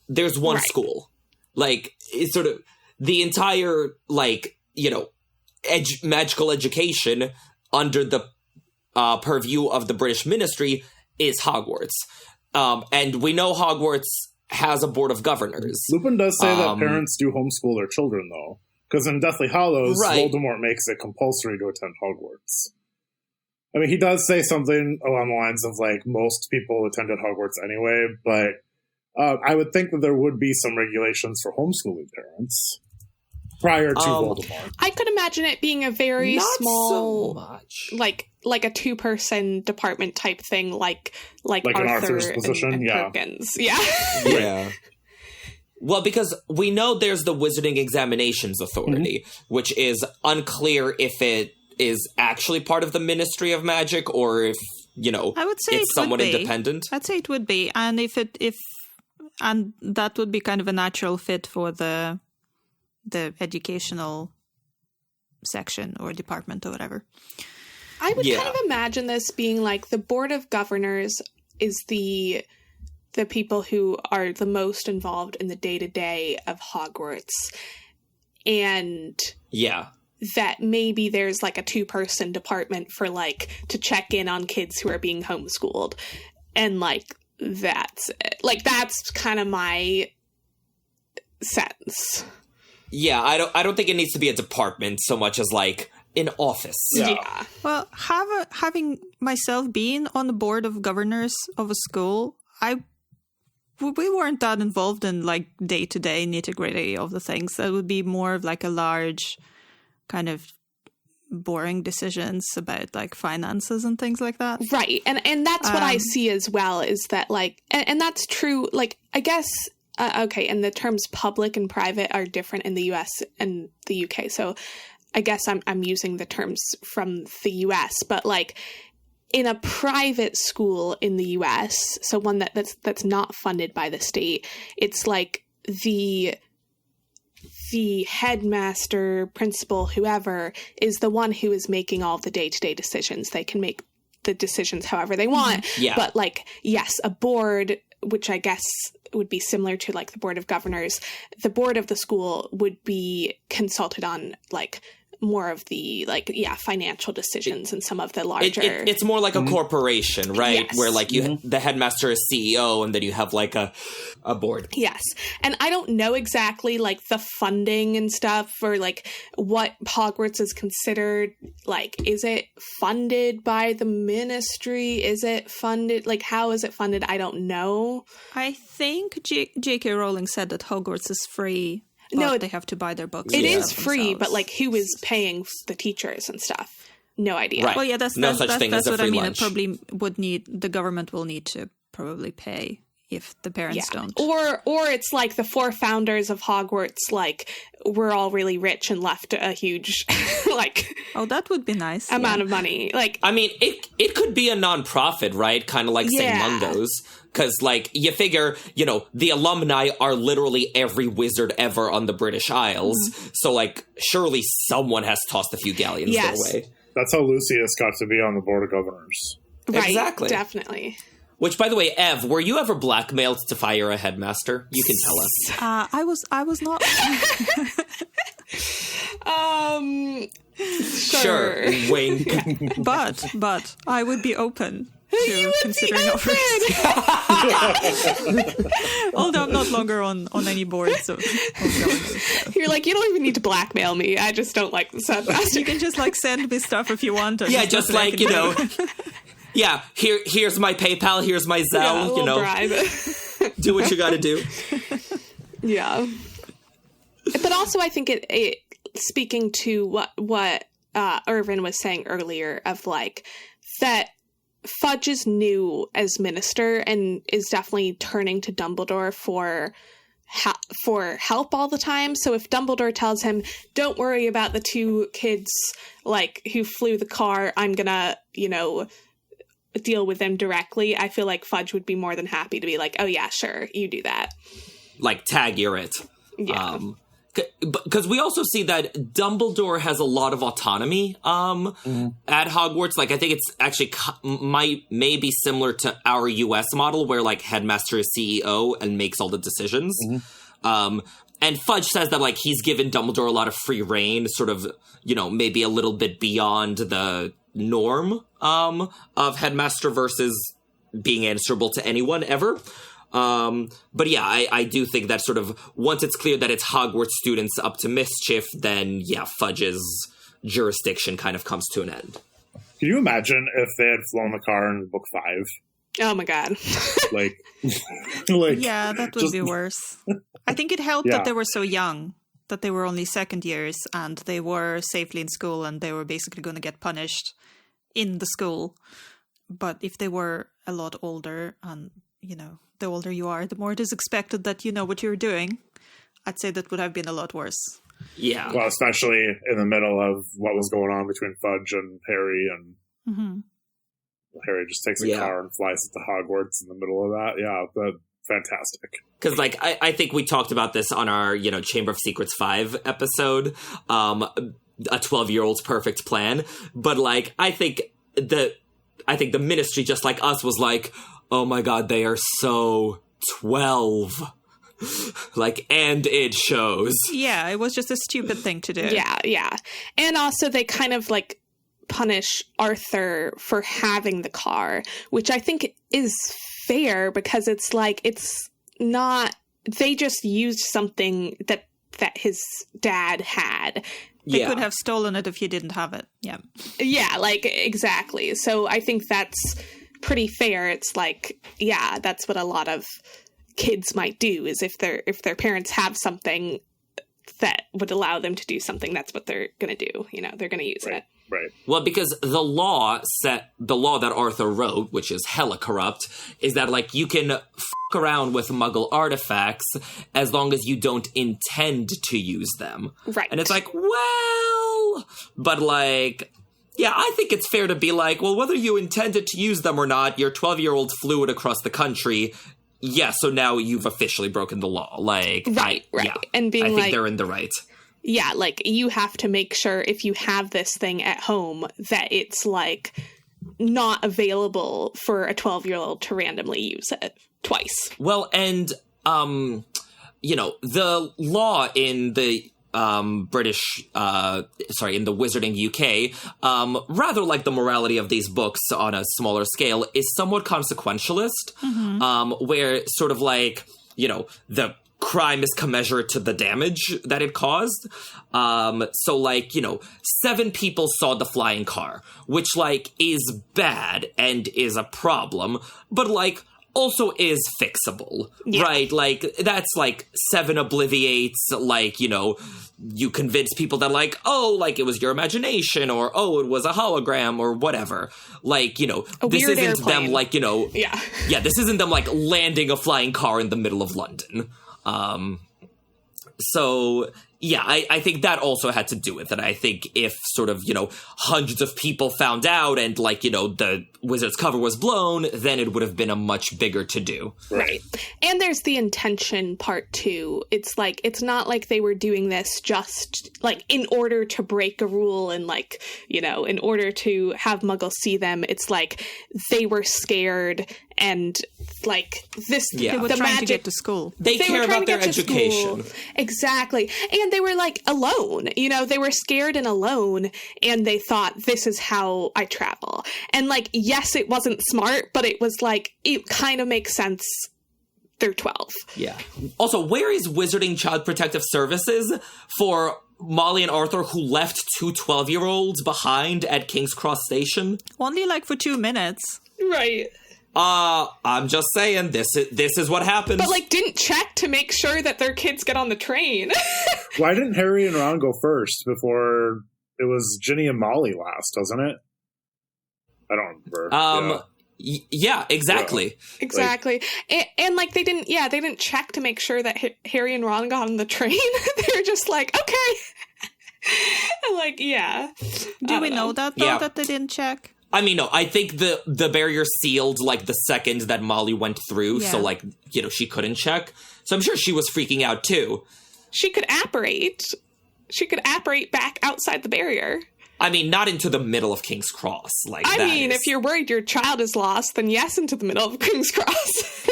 there's one school. Like, it's sort of the entire, like, magical education under the purview of the British Ministry is Hogwarts. And we know Hogwarts has a board of governors. Lupin does say that parents do homeschool their children, though. Because in Deathly Hallows, Voldemort makes it compulsory to attend Hogwarts. I mean, he does say something along the lines of, like, most people attended Hogwarts anyway, but I would think that there would be some regulations for homeschooling parents prior to Voldemort. I could imagine it being a very Not small, so much. like a 2-person department type thing, like an Arthur's position, and yeah. Perkins. Yeah. Yeah. Well, because we know there's the Wizarding Examinations Authority, which is unclear if it is actually part of the Ministry of Magic or if, I would say it's somewhat independent. I'd say it would be. And and that would be kind of a natural fit for the educational section or department or whatever. I would kind of imagine this being like the Board of Governors is the people who are the most involved in the day-to-day of Hogwarts. And that maybe there's like a 2-person department for like to check in on kids who are being homeschooled. And like that's it. Like that's kind of my sense. Yeah, I don't think it needs to be a department so much as like an office. Yeah. Well, having myself been on the board of governors of a school, we weren't that involved in like day-to-day nitty-gritty of the things. That would be more of like a large kind of boring decisions about like finances and things like that. Right. And that's what I see as well, is that like, and that's true. Like, I guess, okay. And the terms public and private are different in the US and the UK. So I guess I'm using the terms from the US, but like, in a private school in the US, so one that's not funded by the state, it's like the headmaster, principal, whoever is the one who is making all the day-to-day decisions. They can make the decisions however they want. Yeah. But like, yes, a board, which I guess would be similar to like the Board of Governors, the board of the school would be consulted on like more of the like financial decisions and some of the larger it's more like a corporation, right? Yes. Where like you the headmaster is CEO and then you have like a board. Yes. And I don't know exactly like the funding and stuff or like what Hogwarts is considered. Like, is it funded by the ministry? Is it funded? Like, how is it funded? I don't know. I think J.K. Rowling said that Hogwarts is free. No, they have to buy their books. It is free, but like, who is paying the teachers and stuff? No idea. Right. Well, yeah, that's such thing as what a free I mean. lunch. It probably would need, the government will need to probably pay if the parents don't. Or it's like the 4 founders of Hogwarts, like, were all really rich and left a huge, like... Oh, that would be nice. Amount of money. Like, I mean, it could be a non-profit, right? Kind of like St. Mungo's. Because, like, you figure, you know, the alumni are literally every wizard ever on the British Isles. So, like, surely someone has tossed a few galleons their way. That's how Lucius got to be on the Board of Governors. Right, exactly. Definitely. Which, by the way, Ev, were you ever blackmailed to fire a headmaster? You can tell us. I was not. Sure. Wink. But I would be open to considering offers. Although I'm not longer on any boards of governors. So. You're like, you don't even need to blackmail me. I just don't like the headmaster. You can just like send me stuff if you want. Yeah, just like, you know. Yeah, here's my PayPal, here's my Zelle, you know. Bribe. Do what you gotta do. Yeah. But also I think it speaking to what Irvin was saying earlier of like that Fudge is new as minister and is definitely turning to Dumbledore for help all the time. So if Dumbledore tells him, don't worry about the 2 kids like who flew the car, I'm gonna, you know, deal with them directly, I feel like Fudge would be more than happy to be like, oh yeah, sure, you do that. Like, tag you're it. Yeah. Because we also see that Dumbledore has a lot of autonomy at Hogwarts. Like, I think it's actually maybe similar to our US model where, like, headmaster is CEO and makes all the decisions. And Fudge says that, like, he's given Dumbledore a lot of free reign, sort of, you know, maybe a little bit beyond the norm of headmaster versus being answerable to anyone ever. But yeah, I do think that sort of once it's clear that it's Hogwarts students up to mischief, then yeah, Fudge's jurisdiction kind of comes to an end. Can you imagine if they had flown the car in book 5? Oh my god. like yeah, that would be worse. I think it helped that they were so young, that they were only second years and they were safely in school and they were basically going to get punished in the school. But if they were a lot older and, you know, the older you are, the more it is expected that you know what you're doing. I'd say that would have been a lot worse. Yeah. Well, especially in the middle of what was going on between Fudge and Harry, and Harry just takes a car and flies it to Hogwarts in the middle of that. Yeah, but fantastic. Because, like, I think we talked about this on our, you know, Chamber of Secrets 5 episode, a 12-year-old's perfect plan. But, like, I think the Ministry, just like us, was like, oh my god, they are so 12. Like, and it shows. Yeah, it was just a stupid thing to do. Yeah. And also they kind of, like, punish Arthur for having the car, which I think is fair because it's like, it's not, they just used something that his dad had. They could have stolen it if he didn't have it. Yeah. Yeah, like, exactly. So I think that's pretty fair. It's like, yeah, that's what a lot of kids might do, is if their parents have something that would allow them to do something, that's what they're going to do. You know, they're going to use it. Right. Well, because the law that Arthur wrote, which is hella corrupt, is that, like, you can f*** around with Muggle artifacts as long as you don't intend to use them. Right. And it's like, well, but, like, yeah, I think it's fair to be like, well, whether you intended to use them or not, your 12-year-old flew it across the country. Yeah, so now you've officially broken the law. Like, right. Yeah, and being I think like, they're in the right. Yeah, like, you have to make sure if you have this thing at home that it's, like, not available for a 12-year-old to randomly use it twice. Well, and, you know, the law in the in the Wizarding UK, rather like the morality of these books on a smaller scale, is somewhat consequentialist, where sort of like, you know, the crime is commensurate to the damage that it caused. So, like, you know, 7 people saw the flying car, which, like, is bad and is a problem, but, like, also is fixable, right? Like, that's like 7 obliviates, like, you know, you convince people that, like, oh, like, it was your imagination, or, oh, it was a hologram, or whatever. Like, you know, this isn't airplane. Them, like, you know... Yeah, this isn't them, like, landing a flying car in the middle of London. So... Yeah, I think that also had to do with it. I think if sort of, you know, hundreds of people found out and, like, you know, the Wizard's cover was blown, then it would have been a much bigger to-do. Right. And there's the intention part, too. It's like, it's not like they were doing this just, like, in order to break a rule and, like, you know, in order to have Muggles see them. It's like they were scared and, like, this... Yeah. They were trying to get to school. They care about their education. Exactly. And they were, like, alone. You know, they were scared and alone, and they thought, this is how I travel. And, like, yes, it wasn't smart, but it was, like, it kind of makes sense. They're 12. Yeah. Also, where is Wizarding Child Protective Services for Molly and Arthur, who left 2 12-year-olds behind at King's Cross Station? Only, like, for 2 minutes. Right. I'm just saying, this is what happens. But, like, didn't check to make sure that their kids get on the train. Why didn't Harry and Ron go first before it was Ginny and Molly last, wasn't it? I don't remember. Yeah, exactly. Yeah. Exactly. And like, they didn't check to make sure that Harry and Ron got on the train. They were just like, okay. Like, yeah. Do we know that, though, that they didn't check? I mean, no, I think the barrier sealed, like, the second that Molly went through, so, like, you know, she couldn't check. So I'm sure she was freaking out, too. She could apparate. She could apparate back outside the barrier. I mean, not into the middle of King's Cross. Like, I mean, if you're worried your child is lost, then yes, into the middle of King's Cross.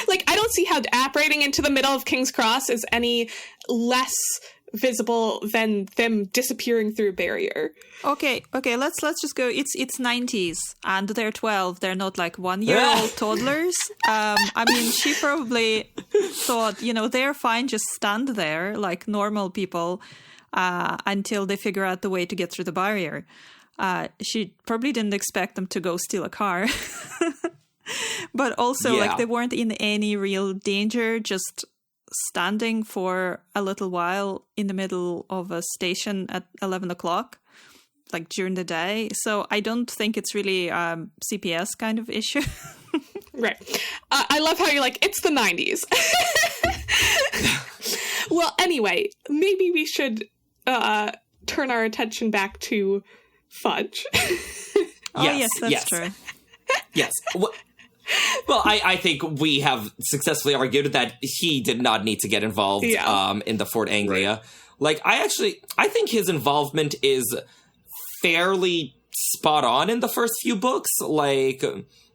Like, I don't see how apparating into the middle of King's Cross is any less visible than them disappearing through a barrier. Okay, let's just go. It's 90s and they're 12. They're not like 1-year-old toddlers. I mean, she probably thought, you know, they're fine, just stand there like normal people until they figure out the way to get through the barrier. She probably didn't expect them to go steal a car. But also, like, they weren't in any real danger, just standing for a little while in the middle of a station at 11 o'clock, like during the day. So I don't think it's really CPS kind of issue. Right. I love how you're like, it's the 90s. Well, anyway, maybe we should turn our attention back to Fudge. Yes, that's true. Yes. Well, I think we have successfully argued that he did not need to get involved in the Fort Anglia. Right. Like, I think his involvement is fairly spot on in the first few books. Like,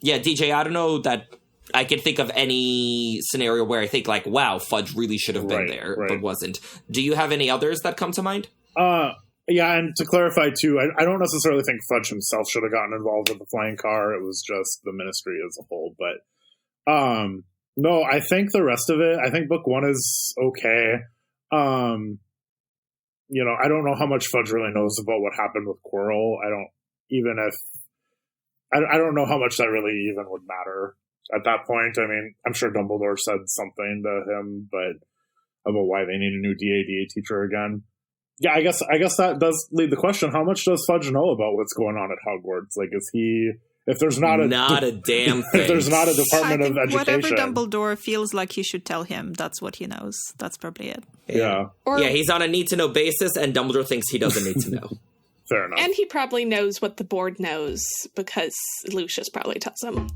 yeah, DJ, I don't know that I can think of any scenario where I think, like, wow, Fudge really should have been there, but wasn't. Do you have any others that come to mind? Yeah, and to clarify, too, I don't necessarily think Fudge himself should have gotten involved with the flying car. It was just the Ministry as a whole. But, no, I think the rest of it, I think book 1 is okay. You know, I don't know how much Fudge really knows about what happened with Quirrell. I don't know how much that really even would matter at that point. I mean, I'm sure Dumbledore said something to him, but about why they need a new DADA teacher again. Yeah, I guess that does lead the question: how much does Fudge know about what's going on at Hogwarts? Like, is he? If there's not a damn thing. If there's not a Department of Education, whatever Dumbledore feels like he should tell him, that's what he knows. That's probably it. Yeah. He's on a need-to-know basis, and Dumbledore thinks he doesn't need to know. Fair enough. And he probably knows what the board knows, because Lucius probably tells him.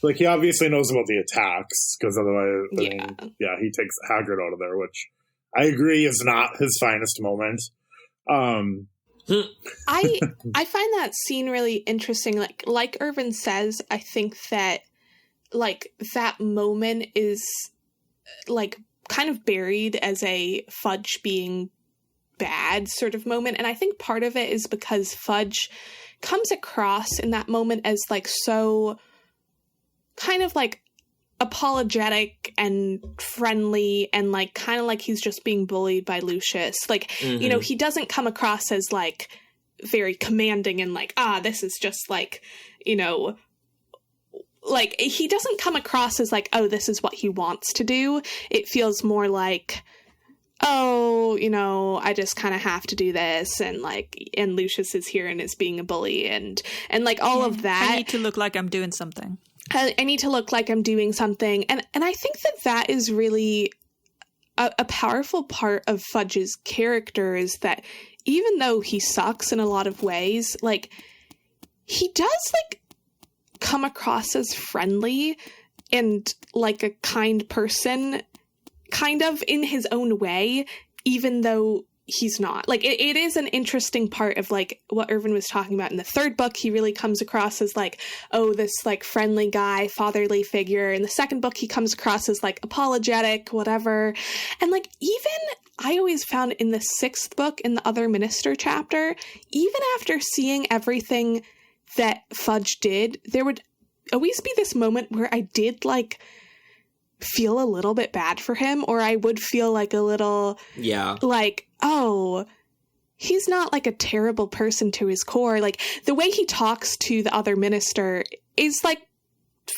Like, he obviously knows about the attacks, because otherwise, he takes Hagrid out of there, which I agree is not his finest moment. I find that scene really interesting. Like Irvin says, I think that, like, that moment is, like, kind of buried as a Fudge being bad sort of moment. And I think part of it is because Fudge comes across in that moment as, like, so kind of, like, apologetic and friendly and, like, kind of like he's just being bullied by Lucius. Like, you know, he doesn't come across as, like, very commanding and, like, this is just, like, you know, like, he doesn't come across as like, oh, this is what he wants to do. It feels more like, oh, you know, I just kind of have to do this, and like, and Lucius is here and is being a bully, and like all of that. I need to look like I'm doing something. I need to look like I'm doing something, and I think that is really a powerful part of Fudge's character, is that even though he sucks in a lot of ways, like, he does like come across as friendly and like a kind person, kind of in his own way, even though he's not. Like, it is an interesting part of like what Irvin was talking about in the third book. He really comes across as like, oh, this like friendly guy, fatherly figure. In the second book, he comes across as like apologetic, whatever. And like, even I always found in the sixth book, in the Other Minister chapter, even after seeing everything that Fudge did, there would always be this moment where I did like feel a little bit bad for him, or I would feel like a little like, oh, he's not like a terrible person to his core. Like, the way he talks to the Other Minister is like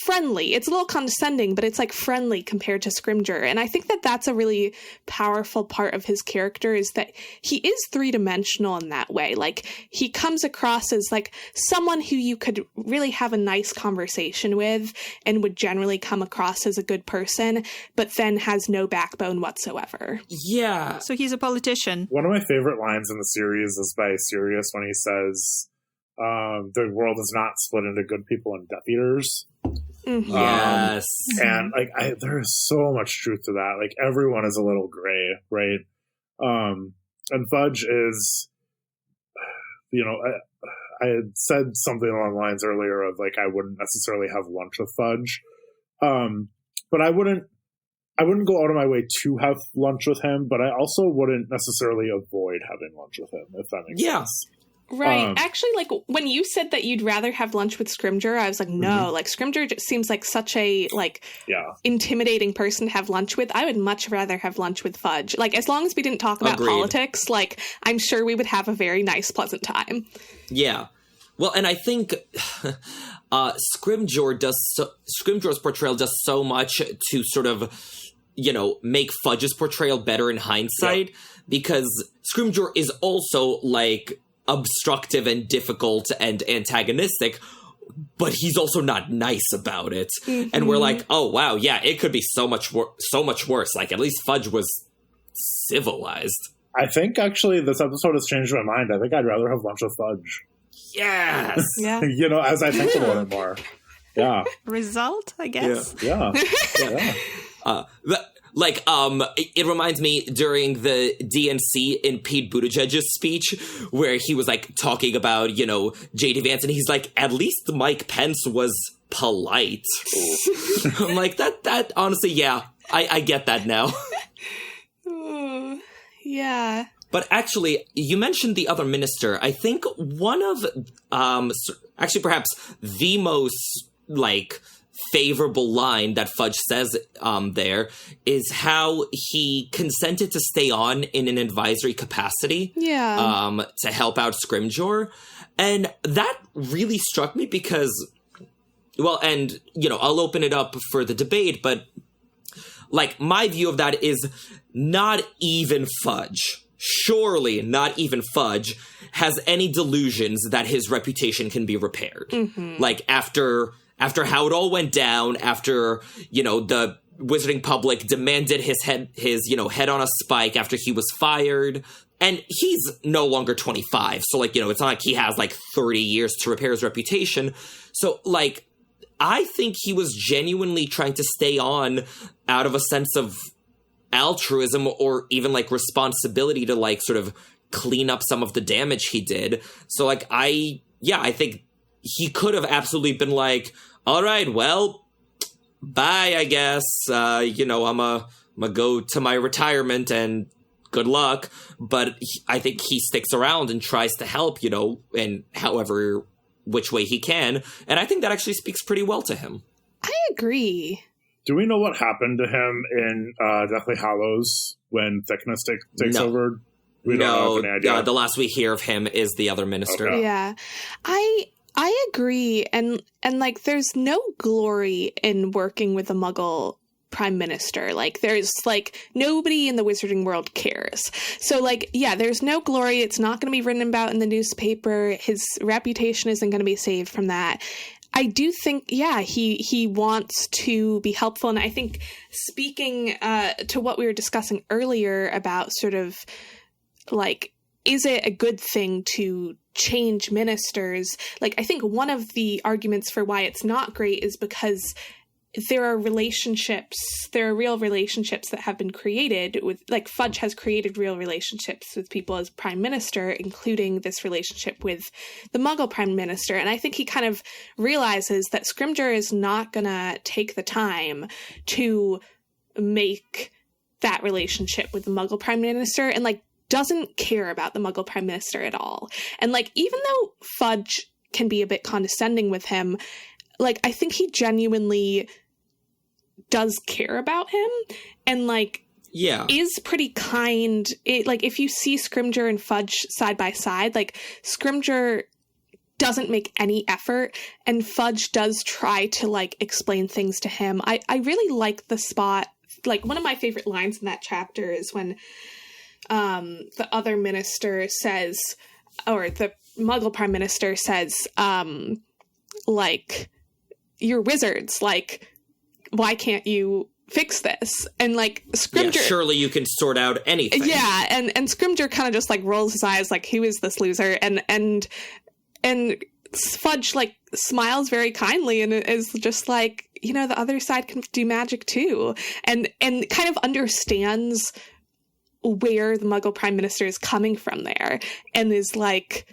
friendly. It's a little condescending, but it's like friendly compared to Scrimgeour. And I think that that's a really powerful part of his character, is that he is three-dimensional in that way. Like, he comes across as like someone who you could really have a nice conversation with and would generally come across as a good person, but then has no backbone whatsoever. Yeah. So he's a politician. One of my favorite lines in the series is by Sirius when he says, the world is not split into good people and Death Eaters. Mm-hmm. Yes. And like, there is so much truth to that. Like, everyone is a little gray, right? And Fudge is, you know, I had said something along the lines earlier of like, I wouldn't necessarily have lunch with Fudge, but I wouldn't go out of my way to have lunch with him, but I also wouldn't necessarily avoid having lunch with him, if that makes sense. Right. Actually, like, when you said that you'd rather have lunch with Scrimgeour, I was like, no, like, Scrimgeour just seems like such a, like, intimidating person to have lunch with. I would much rather have lunch with Fudge. Like, as long as we didn't talk about politics, like, I'm sure we would have a very nice, pleasant time. Yeah. Well, and I think Scrimgeour's portrayal does so much to sort of, you know, make Fudge's portrayal better in hindsight, because Scrimgeour is also, like, obstructive and difficult and antagonistic, but he's also not nice about it. Mm-hmm. And we're like, oh wow, yeah, it could be so much worse. Like, at least Fudge was civilized. I think actually this episode has changed my mind. I think I'd rather have lunch with Fudge. Yes. Yeah. You know, as I think about it more. Yeah. Result, I guess. Yeah. It reminds me during the DNC in Pete Buttigieg's speech, where he was like talking about, you know, J.D. Vance, and he's like, at least Mike Pence was polite. I'm like, that honestly, yeah, I get that now. Yeah. But actually, you mentioned the Other Minister. I think one of, actually perhaps the most, like, favorable line that Fudge says there is how he consented to stay on in an advisory capacity to help out Scrimgeour. And that really struck me because, well, and, you know, I'll open it up for the debate, but, like, my view of that is not even Fudge, surely not even Fudge, has any delusions that his reputation can be repaired. Mm-hmm. Like, after how it all went down, after, you know, the wizarding public demanded his head on a spike after he was fired. And he's no longer 25. So, like, you know, it's not like he has, like, 30 years to repair his reputation. So, like, I think he was genuinely trying to stay on out of a sense of altruism or even, like, responsibility to, like, sort of clean up some of the damage he did. So, like, I think he could have absolutely been like, all right, well, bye, I guess. You know, I'm gonna go to my retirement and good luck. But I think he sticks around and tries to help, you know, in however which way he can. And I think that actually speaks pretty well to him. I agree. Do we know what happened to him in Deathly Hallows when Thickness takes over? We don't have any idea. The last we hear of him is the Other Minister. Okay. Yeah. I agree. And like, there's no glory in working with a Muggle prime minister. Like, there's like nobody in the wizarding world cares. So like, yeah, there's no glory. It's not going to be written about in the newspaper. His reputation isn't going to be saved from that. I do think, yeah, he wants to be helpful. And I think speaking to what we were discussing earlier about sort of like, is it a good thing to change ministers? Like, I think one of the arguments for why it's not great is because there are real relationships that have been created with, like, Fudge has created real relationships with people as prime minister, including this relationship with the Muggle prime minister. And I think he kind of realizes that Scrimgeour is not going to take the time to make that relationship with the Muggle prime minister, and like doesn't care about the Muggle prime minister at all. And like, even though Fudge can be a bit condescending with him, like, I think he genuinely does care about him, and like, yeah, is pretty kind. Like, if you see Scrimgeour and Fudge side by side, like, Scrimgeour doesn't make any effort, and Fudge does try to like explain things to him. I really like the spot. Like, one of my favorite lines in that chapter is when the other minister says, or the Muggle prime minister says, like, you're wizards, like, why can't you fix this? And like, Scrimgeour, surely you can sort out anything. Yeah, and Scrimgeour kind of just like rolls his eyes, like, who is this loser? And Fudge like smiles very kindly and is just like, you know, the other side can do magic too, and kind of understands where the Muggle prime minister is coming from there, and is like,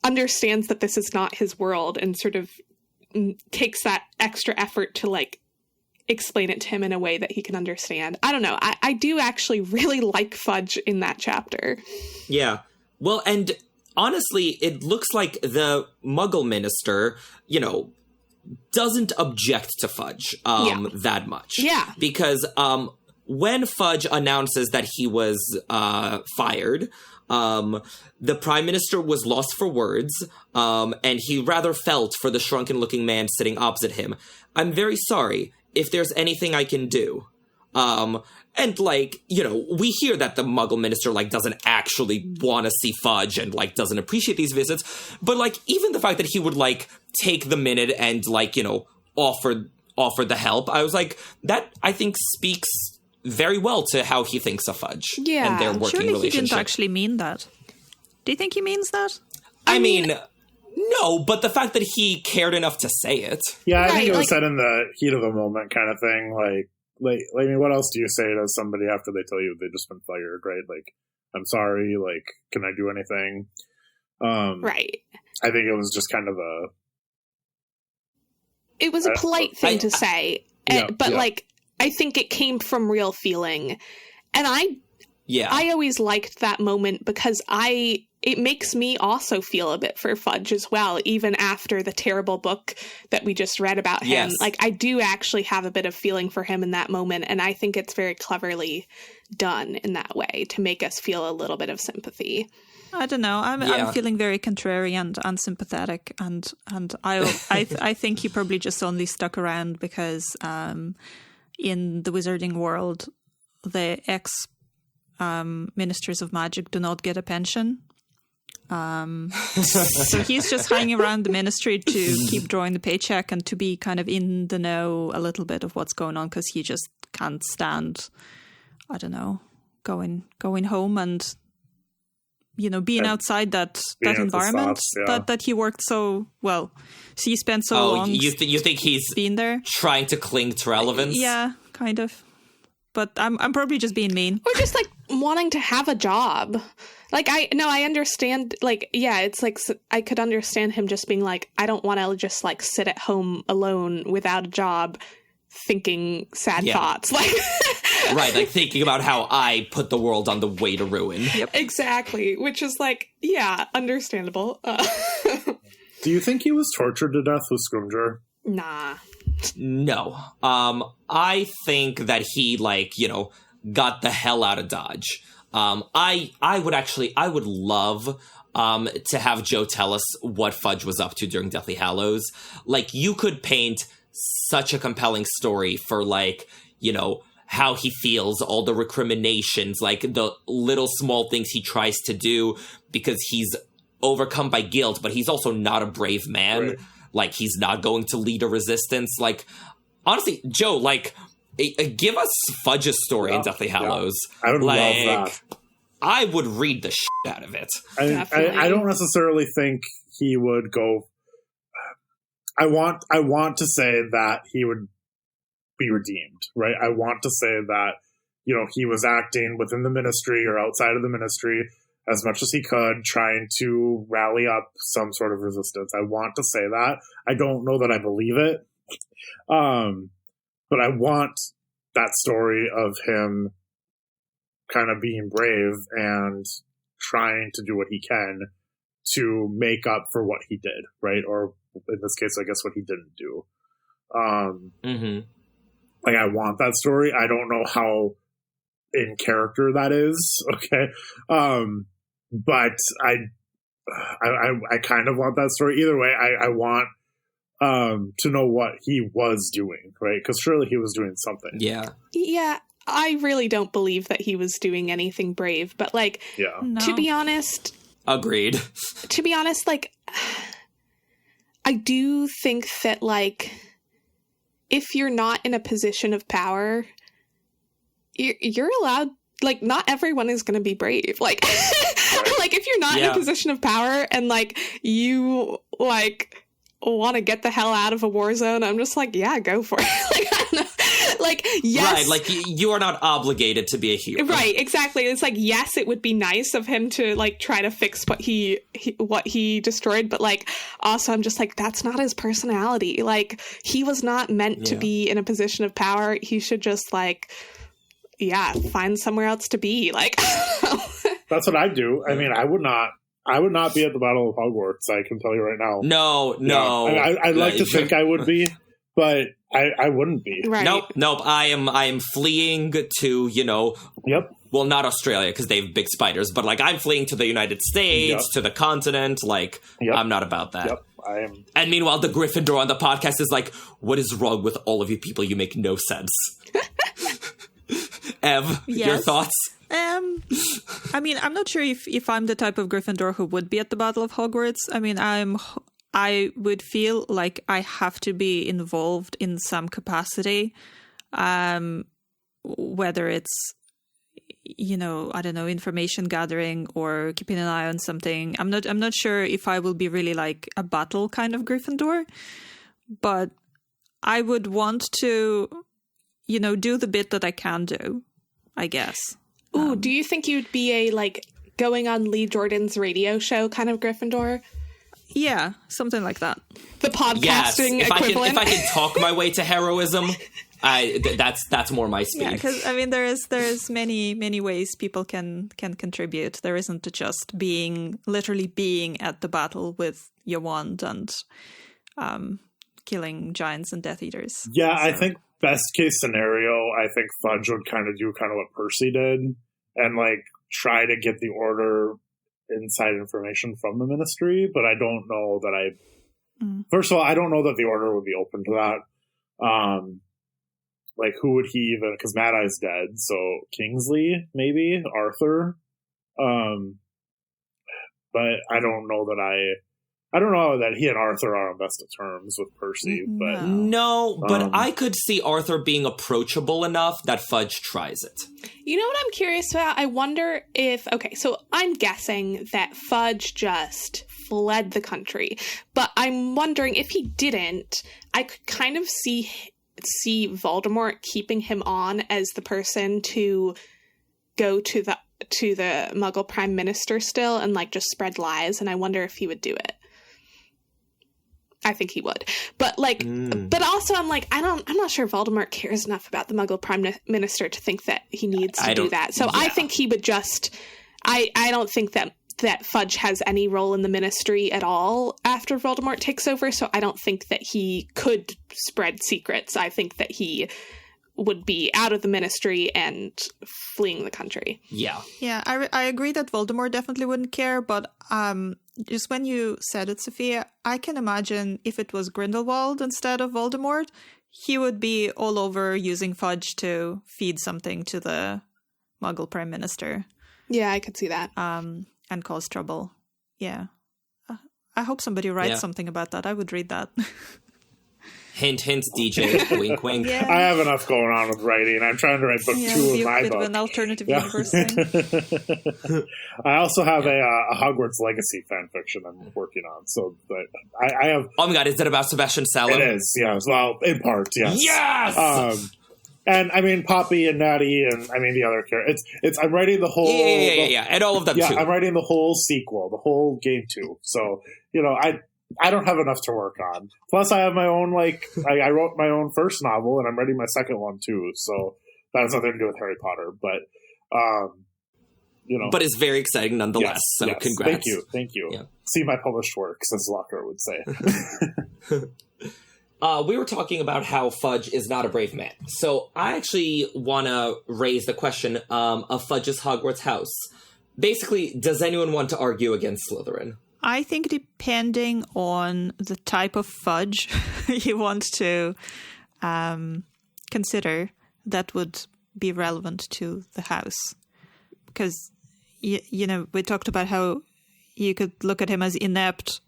understands that this is not his world, and sort of takes that extra effort to like explain it to him in a way that he can understand. I don't know. I do actually really like Fudge in that chapter. Yeah. Well, and honestly, it looks like the Muggle minister, you know, doesn't object to Fudge that much. Yeah. Because when Fudge announces that he was fired, the prime minister was lost for words, and he rather felt for the shrunken-looking man sitting opposite him. I'm very sorry. If there's anything I can do. And, like, you know, we hear that the Muggle minister, like, doesn't actually want to see Fudge and, like, doesn't appreciate these visits. But, like, even the fact that he would, like, take the minute and, like, you know, offer the help, I was like, that, I think, speaks very well to how he thinks of Fudge and their working surely relationship. He didn't actually mean that. Do you think he means that? I mean, no, but the fact that he cared enough to say it. Yeah, I think it was said in the heat of the moment kind of thing. Like, I mean, what else do you say to somebody after they tell you they've just been fired, right? Like, I'm sorry, like, can I do anything? Right. I think it was just kind of it was a polite thing to say, but like, I think it came from real feeling. And I always liked that moment because it makes me also feel a bit for Fudge as well, even after the terrible book that we just read about him. Yes. Like, I do actually have a bit of feeling for him in that moment, and I think it's very cleverly done in that way to make us feel a little bit of sympathy. I don't know. I'm feeling very contrary and unsympathetic, and I think he probably just only stuck around because in the wizarding world, the ministers of magic do not get a pension. So he's just hanging around the ministry to keep drawing the paycheck and to be kind of in the know a little bit of what's going on, because he just can't stand, I don't know, going home and, you know, being outside that environment that he worked so well. So he spent so long. You think he's been there, trying to cling to relevance? Yeah, kind of. But I'm probably just being mean. Or just like wanting to have a job. Like, I understand, like, yeah, it's like, I could understand him just being like, I don't want to just like sit at home alone without a job thinking sad thoughts. Like, right, like thinking about how I put the world on the way to ruin. Yep. Exactly, which is like, yeah, understandable. Do you think he was tortured to death with Scrimgeour? Nah. No. I think that he, like, you know, got the hell out of Dodge. I would love to have Joe tell us what Fudge was up to during Deathly Hallows. Like, you could paint such a compelling story for, like, you know, how he feels, all the recriminations, like the little small things he tries to do because he's overcome by guilt, but he's also not a brave man. Right. Like, he's not going to lead a resistance. Like, honestly, Joe, like, give us Fudge's story in Deathly Hallows. I would love that. I would read the shit out of it. I don't necessarily think he would go. I want to say that he would be redeemed, right? I want to say that, you know, he was acting within the ministry or outside of the ministry as much as he could, trying to rally up some sort of resistance. I want to say that. I don't know that I believe it. But I want that story of him kind of being brave and trying to do what he can to make up for what he did, right? Or in this case, I guess what he didn't do. Like, I want that story. I don't know how in character that is, okay? But I kind of want that story. Either way, I want to know what he was doing, right? Because surely he was doing something. Yeah. Yeah, I really don't believe that he was doing anything brave. But, like, to be honest... Agreed. To be honest, like, I do think that, like, if you're not in a position of power, you're allowed... Like, not everyone is going to be brave. Like, like, if you're not in a position of power and, like, you, like, want to get the hell out of a war zone, I'm just like, yeah, go for it. Like, I don't know. Like, yes. Right, like, you are not obligated to be a hero. Right, exactly. It's like, yes, it would be nice of him to, like, try to fix what he destroyed, but, like, also I'm just like, that's not his personality. Like, he was not meant to be in a position of power. He should just, like... find somewhere else to be. Like, that's what I do. I mean, I would not be at the Battle of Hogwarts. I can tell you right now. No. I'd like to think I would be, but I wouldn't be. Right. Nope. I am fleeing to, you know. Yep. Well, not Australia because they have big spiders, but like I'm fleeing to the United States, to the continent. Like, I'm not about that. Yep. I am. And meanwhile, the Gryffindor on the podcast is like, "What is wrong with all of you people? You make no sense." Ev, your thoughts? I mean, I'm not sure if I'm the type of Gryffindor who would be at the Battle of Hogwarts. I mean, I would feel like I have to be involved in some capacity, whether it's, you know, I don't know, information gathering or keeping an eye on something. I'm not sure if I will be really like a battle kind of Gryffindor, but I would want to, you know, do the bit that I can do, I guess. Ooh, do you think you'd be a, like, going on Lee Jordan's radio show kind of Gryffindor? Yeah, something like that. The podcasting equivalent? If I can talk my way to heroism, that's more my speed. Yeah, because, I mean, there is many ways people can contribute. There isn't just literally being at the battle with your wand and killing giants and Death Eaters. Yeah, so. I think best case scenario, I think Fudge would kind of do kind of what Percy did and like try to get the order inside information from the ministry, but I don't know that first of all, I don't know that the order would be open to that. Like, who would he even, because Mad Eye's dead, so Kingsley, maybe, Arthur. But I don't know that he and Arthur are on best of terms with Percy. But no, but I could see Arthur being approachable enough that Fudge tries it. You know what I'm curious about? I wonder if, okay, so I'm guessing that Fudge just fled the country, but I'm wondering if he didn't, I could kind of see Voldemort keeping him on as the person to go to the Muggle Prime Minister still and like just spread lies, and I wonder if he would do it. I think he would. But like but also I'm like I'm not sure Voldemort cares enough about the Muggle Prime Minister to think that he needs to do that. So I think he would just I don't think that Fudge has any role in the ministry at all after Voldemort takes over, so I don't think that he could spread secrets. I think that he would be out of the ministry and fleeing the country. Yeah. Yeah, I agree that Voldemort definitely wouldn't care, but just when you said it, Sophia, I can imagine if it was Grindelwald instead of Voldemort, he would be all over using Fudge to feed something to the Muggle Prime Minister. Yeah, I could see that. And cause trouble. Yeah. I hope somebody writes something about that. I would read that. Hint, hint, DJ. Wink, wink. Yeah. I have enough going on with writing. I'm trying to write book 2 of my bit book. of an alternative universe thing. I also have a Hogwarts Legacy fan fiction I'm working on. So I have. Oh my god, is it about Sebastian Sallow? It is, yes. Well, in part, yes. Yes! And I mean Poppy and Natty and I mean the other characters. It's I'm writing the whole Yeah, and all of them too. I'm writing the whole sequel, the whole game 2. So, I don't have enough to work on. Plus I have my own I wrote my own first novel and I'm writing my second one too. So that has nothing to do with Harry Potter, but But it's very exciting nonetheless. Yes, congrats. Thank you. Yeah. See my published works, as Locker would say. We were talking about how Fudge is not a brave man. So I actually want to raise the question of Fudge's Hogwarts house. Basically, does anyone want to argue against Slytherin? I think depending on the type of fudge you want to consider, that would be relevant to the house. Because, we talked about how you could look at him as inept.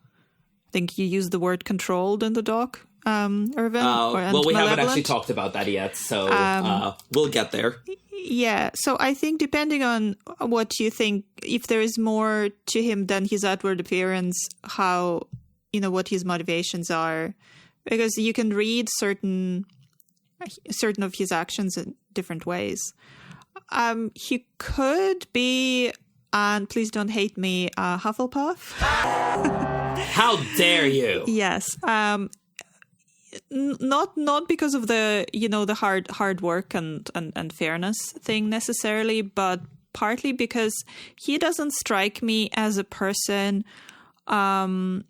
I think you used the word controlled in the doc, Irvin. Well, we haven't actually talked about that yet, so we'll get there. Yeah, so I think depending on what you think, if there is more to him than his outward appearance, how, what his motivations are, because you can read certain of his actions in different ways. He could be, and please don't hate me, Hufflepuff. How dare you? Yes. Not because of the the hard work and fairness thing necessarily, but partly because he doesn't strike me as a person of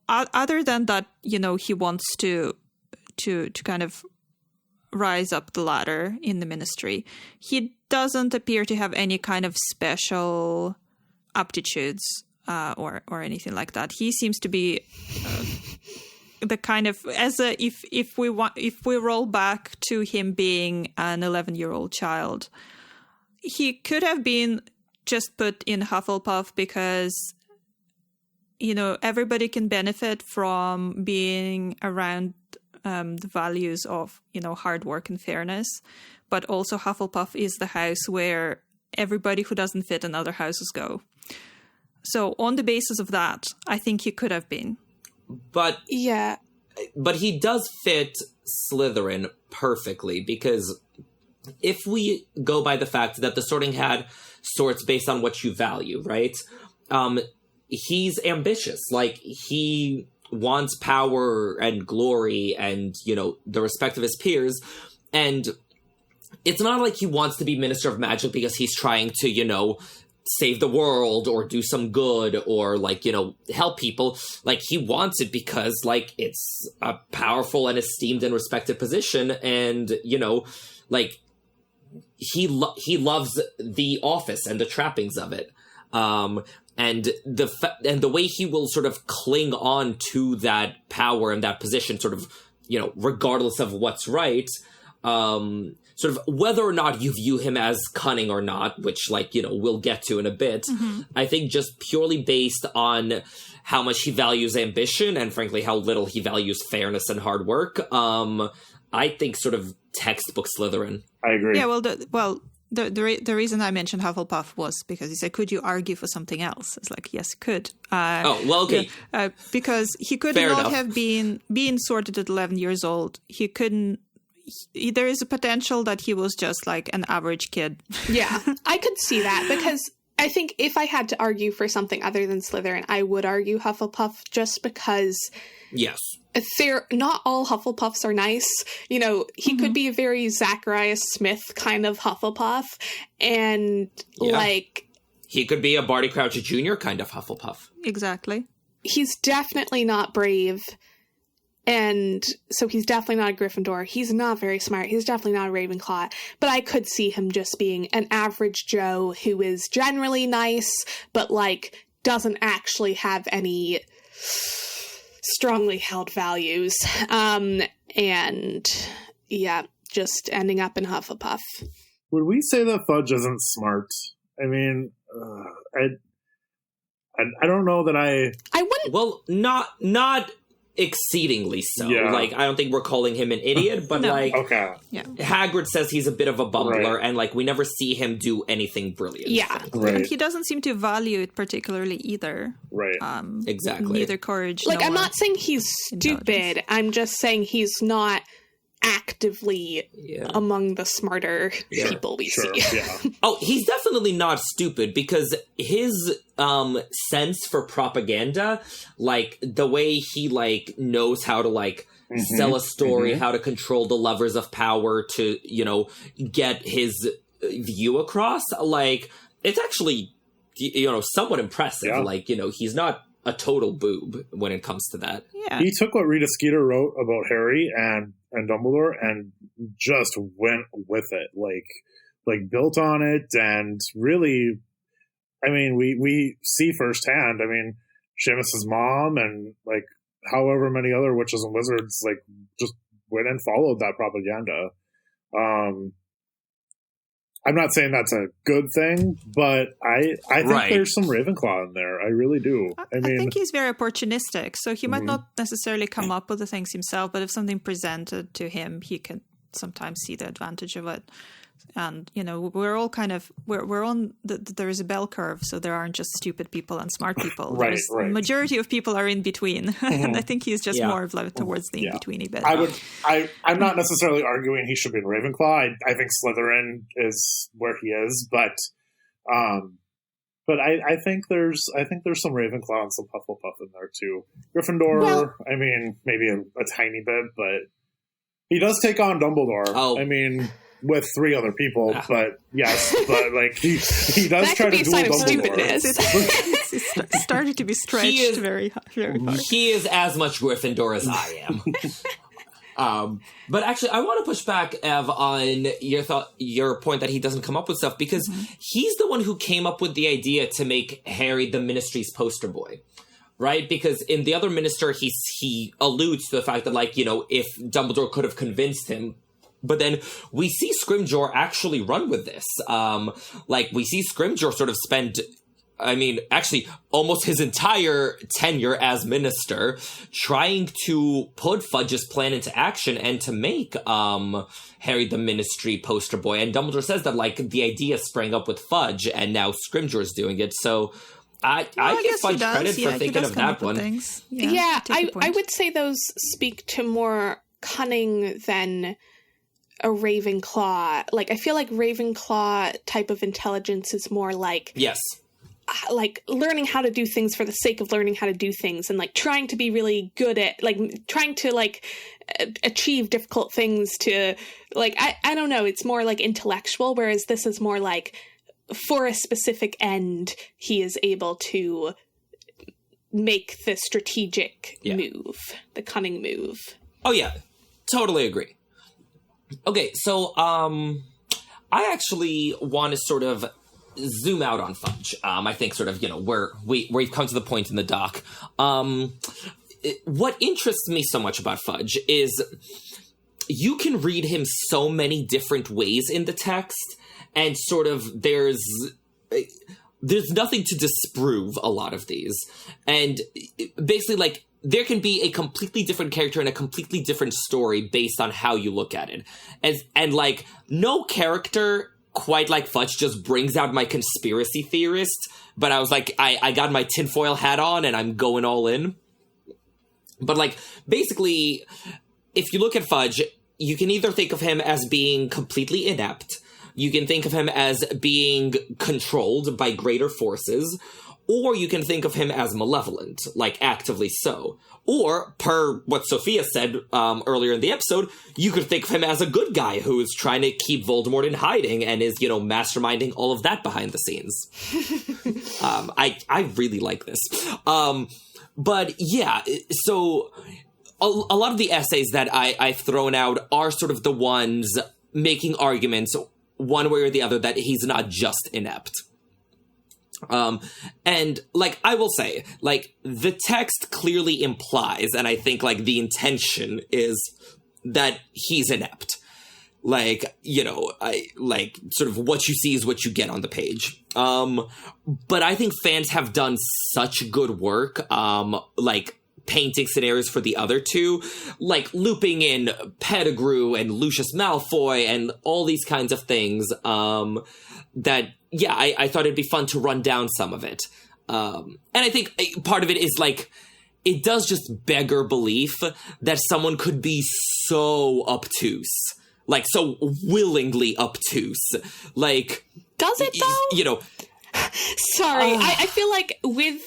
other than that he wants to kind of rise up the ladder in the ministry. He doesn't appear to have any kind of special aptitudes or anything like that. He seems to be the kind of if we roll back to him being an 11-year-old child, he could have been just put in Hufflepuff because everybody can benefit from being around the values of hard work and fairness, but also Hufflepuff is the house where everybody who doesn't fit in other houses go. So on the basis of that, I think he could have been. But yeah, but he does fit Slytherin perfectly, because if we go by the fact that the Sorting Hat sorts based on what you value, right? He's ambitious. He wants power and glory and, the respect of his peers. And it's not like he wants to be Minister of Magic because he's trying to, save the world or do some good or help people. He wants it because it's a powerful and esteemed and respected position, and he loves the office and the trappings of it, and the way he will sort of cling on to that power and that position, sort of regardless of what's right. Sort of whether or not you view him as cunning or not, which, we'll get to in a bit, I think just purely based on how much he values ambition and, frankly, how little he values fairness and hard work, I think sort of textbook Slytherin. I agree. Yeah, the reason I mentioned Hufflepuff was because he said, could you argue for something else? It's yes, could. Okay. Yeah, because he could Fair not enough. have been sorted at 11 years old. He couldn't. There is a potential that he was just an average kid. Yeah, I could see that, because I think if I had to argue for something other than Slytherin, I would argue Hufflepuff, just because Yes. Not all Hufflepuffs are nice. He could be a very Zacharias Smith kind of Hufflepuff, and he could be a Barty Crouch Jr. kind of Hufflepuff. Exactly. He's definitely not brave. And so he's definitely not a Gryffindor. He's not very smart. He's definitely not a Ravenclaw. But I could see him just being an average Joe who is generally nice, but, like, doesn't actually have any strongly held values. And, yeah, just ending up in Hufflepuff. Would we say that Fudge isn't smart? I mean, I don't know that I wouldn't. Well, not exceedingly so. Yeah. Like, I don't think we're calling him an idiot, but like, okay. Yeah. Hagrid says he's a bit of a bumbler, Right. and like, we never see him do anything brilliant. Yeah. Right. And he doesn't seem to value it particularly either. Right. Exactly. Neither courage. Like, nor I'm not saying he's stupid. intelligence. I'm just saying he's not actively among the smarter people we Sure. see. Yeah. Oh, he's definitely not stupid, because his sense for propaganda, like the way he like knows how to like sell a story, how to control the levers of power to, you know, get his view across, like it's actually, you know, somewhat impressive. Yeah. Like, you know, he's not a total boob when it comes to that. Yeah. He took what Rita Skeeter wrote about Harry and Dumbledore and just went with it, like built on it, and really, I mean, we see firsthand. I mean, Seamus's mom and like however many other witches and wizards like just went and followed that propaganda. I'm not saying that's a good thing, but I think Right. there's some Ravenclaw in there. I really do. I I mean, think he's very opportunistic, so he might not necessarily come up with the things himself, but if something presented to him, he can sometimes see the advantage of it. And, you know, we're all kind of, we're on, there is a bell curve, so there aren't just stupid people and smart people. Right. The majority of people are in between, and I think he's just more of like towards the in-betweeny bit. I'm not necessarily arguing he should be in Ravenclaw. I think Slytherin is where he is, but I think there's some Ravenclaw and some Hufflepuff in there too. Gryffindor, Well, I mean, maybe a tiny bit, but he does take on Dumbledore. Oh. I mean, with 3 other people, but yes, but like he does That try could be to a duel sign of Dumbledore. stupidness. It's started to be stretched very, very hard. He is as much Gryffindor as I am. But actually, I want to push back, Ev, on your point that he doesn't come up with stuff, because he's the one who came up with the idea to make Harry the Ministry's poster boy. Right? Because in the other Minister, he alludes to the fact that, like, you know, if Dumbledore could have convinced him. But then we see Scrimgeour actually run with this. Like, we see Scrimgeour sort of spend, I mean, actually almost his entire tenure as minister trying to put Fudge's plan into action and to make Harry the Ministry poster boy. And Dumbledore says that, like, the idea sprang up with Fudge, and now Scrimgeour's doing it. So I give Fudge credit for thinking of that one. Yeah, I would say those speak to more cunning than a Ravenclaw. Like, I feel like Ravenclaw type of intelligence is more like learning how to do things for the sake of learning how to do things, and like trying to be really good at, like, trying to like achieve difficult things to, like, I don't know, it's more like intellectual, whereas this is more like for a specific end he is able to make the strategic move, the cunning move. Oh yeah, totally agree. Okay, so I actually want to sort of zoom out on Fudge. I think sort of, you know, where we've come to the point in the doc. What interests me so much about Fudge is you can read him so many different ways in the text, and sort of there's nothing to disprove a lot of these. And basically, like, there can be a completely different character and a completely different story based on how you look at it. And like, no character quite like Fudge just brings out my conspiracy theorist, but I was like, I got my tinfoil hat on and I'm going all in. But like, basically, if you look at Fudge, you can either think of him as being completely inept, you can think of him as being controlled by greater forces, or you can think of him as malevolent, like actively so. Or, per what Sophia said earlier in the episode, you could think of him as a good guy who is trying to keep Voldemort in hiding and is, you know, masterminding all of that behind the scenes. I really like this. But yeah, so a lot of the essays that I've thrown out are sort of the ones making arguments one way or the other that he's not just inept. And, like, I will say, like, the text clearly implies, and I think, like, the intention is that he's inept. Like, you know, sort of what you see is what you get on the page. But I think fans have done such good work, like, painting scenarios for the other two, like looping in Pettigrew and Lucius Malfoy and all these kinds of things, that, yeah, I thought it'd be fun to run down some of it. And I think part of it is, like, it does just beggar belief that someone could be so obtuse. Like, so willingly obtuse. Like... Does it, though? You know... Sorry, I feel like with...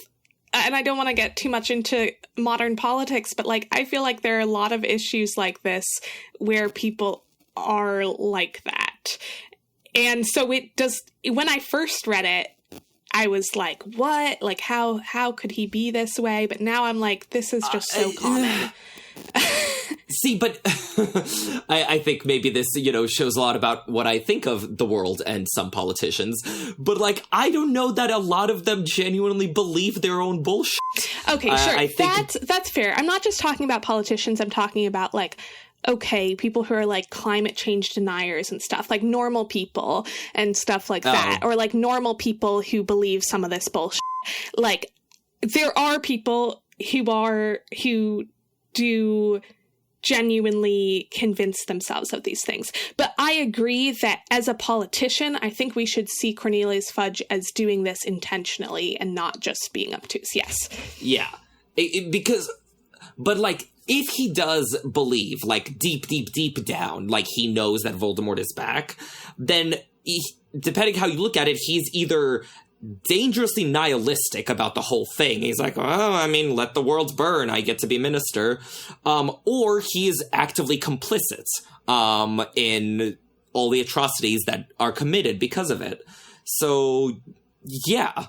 And I don't want to get too much into modern politics, but, like, I feel like there are a lot of issues like this where people are like that. And so it does... When I first read it, I was like, what? Like, how could he be this way? But now I'm like, this is just so common. See, but I think maybe this, you know, shows a lot about what I think of the world and some politicians. But, like, I don't know that a lot of them genuinely believe their own bullshit. Okay, sure. I think that's fair. I'm not just talking about politicians. I'm talking about, like, okay, people who are, like, climate change deniers and stuff, like normal people and stuff like that. Or, like, normal people who believe some of this bullshit. Like, there are people who do genuinely convince themselves of these things. But I agree that as a politician, I think we should see Cornelius Fudge as doing this intentionally and not just being obtuse. Yes. Yeah. But, like, if he does believe, like, deep, deep, deep down, like, he knows that Voldemort is back, then, depending how you look at it, he's either dangerously nihilistic about the whole thing. He's like, oh, I mean, let the world burn. I get to be minister. Or he is actively complicit in all the atrocities that are committed because of it. So, yeah.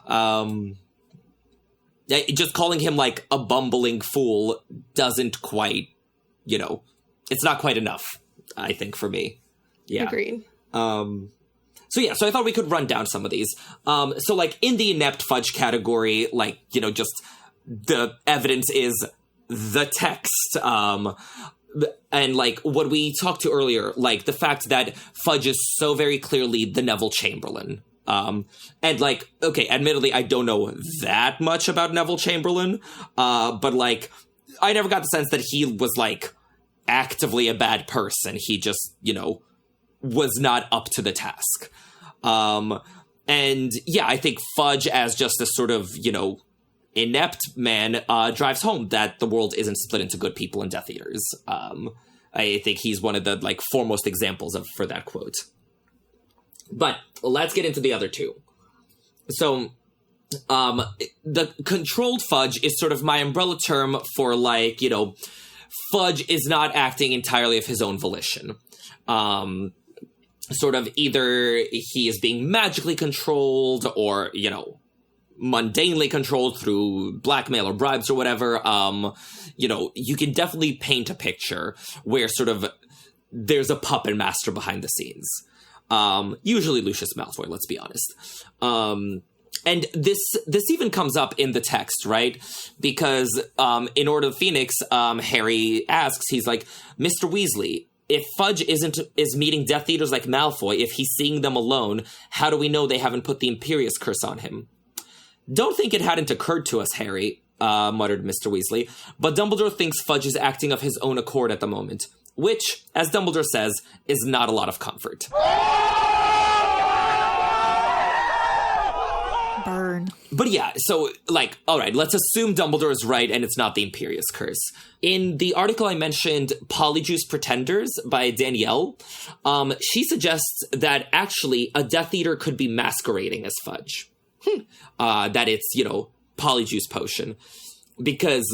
Just calling him, like, a bumbling fool doesn't quite, you know, it's not quite enough, I think, for me. Yeah. Agreed. So I thought we could run down some of these. So, like, in the inept Fudge category, like, you know, just the evidence is the text. And, like, what we talked to earlier, like, the fact that Fudge is so very clearly the Neville Chamberlain. And, like, okay, admittedly, I don't know that much about Neville Chamberlain, but, like, I never got the sense that he was, like, actively a bad person. He just, you know, was not up to the task. And, yeah, I think Fudge, as just a sort of, you know, inept man, drives home that the world isn't split into good people and Death Eaters. I think he's one of the, like, foremost examples for that quote. But let's get into the other two. So, the controlled Fudge is sort of my umbrella term for, like, you know, Fudge is not acting entirely of his own volition. Sort of either he is being magically controlled or, you know, mundanely controlled through blackmail or bribes or whatever. You know, you can definitely paint a picture where sort of there's a puppet master behind the scenes. Usually Lucius Malfoy, let's be honest. And this even comes up in the text, right? Because in Order of the Phoenix, Harry asks, he's like, Mr. Weasley, if Fudge is meeting Death Eaters like Malfoy, if he's seeing them alone, how do we know they haven't put the Imperius Curse on him? Don't think it hadn't occurred to us, Harry, muttered Mr. Weasley, but Dumbledore thinks Fudge is acting of his own accord at the moment, which, as Dumbledore says, is not a lot of comfort. Burn. But yeah, so, like, all right, let's assume Dumbledore is right and it's not the Imperius Curse. In the article I mentioned, Polyjuice Pretenders by Danielle, she suggests that actually a Death Eater could be masquerading as Fudge. That it's, you know, Polyjuice Potion. Because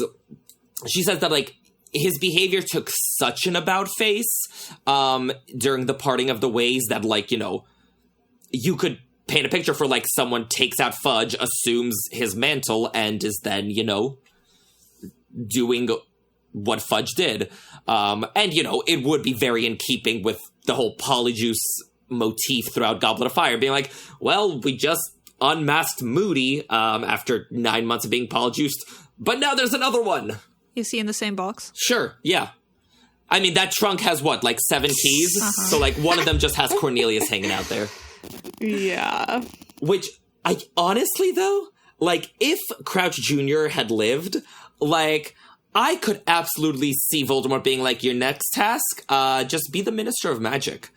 she says that, like, his behavior took such an about-face during the parting of the ways that, like, you know, you could paint a picture for, like, someone takes out Fudge, assumes his mantle, and is then, you know, doing what Fudge did. And, you know, it would be very in keeping with the whole Polyjuice motif throughout Goblet of Fire, being like, well, we just unmasked Moody after 9 months of being Polyjuiced, but now there's another one. Is he in the same box? Sure, yeah. I mean, that trunk has, what, like 7 keys? Uh-huh. So, like, one of them just has Cornelius hanging out there. Yeah. Which, I honestly, though, like, if Crouch Jr. had lived, like, I could absolutely see Voldemort being like, your next task, just be the Minister of Magic.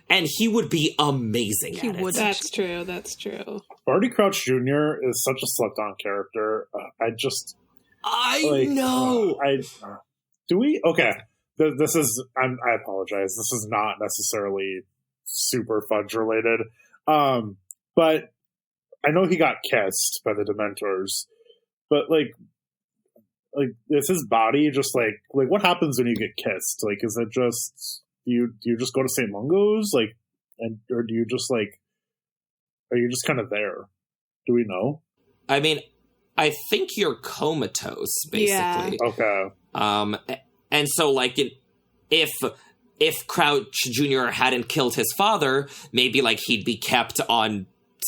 And he would be amazing at it. That's true, that's true. Barty Crouch Jr. is such a slept-on character. I know! Do we? Okay. This is, I apologize. This is not necessarily super Fudge related. But I know he got kissed by the Dementors, but like is his body just like what happens when you get kissed? Like, is it just, do you just go to St. Mungo's? Like, or do you just like, are you just kind of there? Do we know? I mean, I think you're comatose, basically. Yeah. Okay. And so, like, if Crouch Jr. hadn't killed his father, maybe, like, he'd be kept on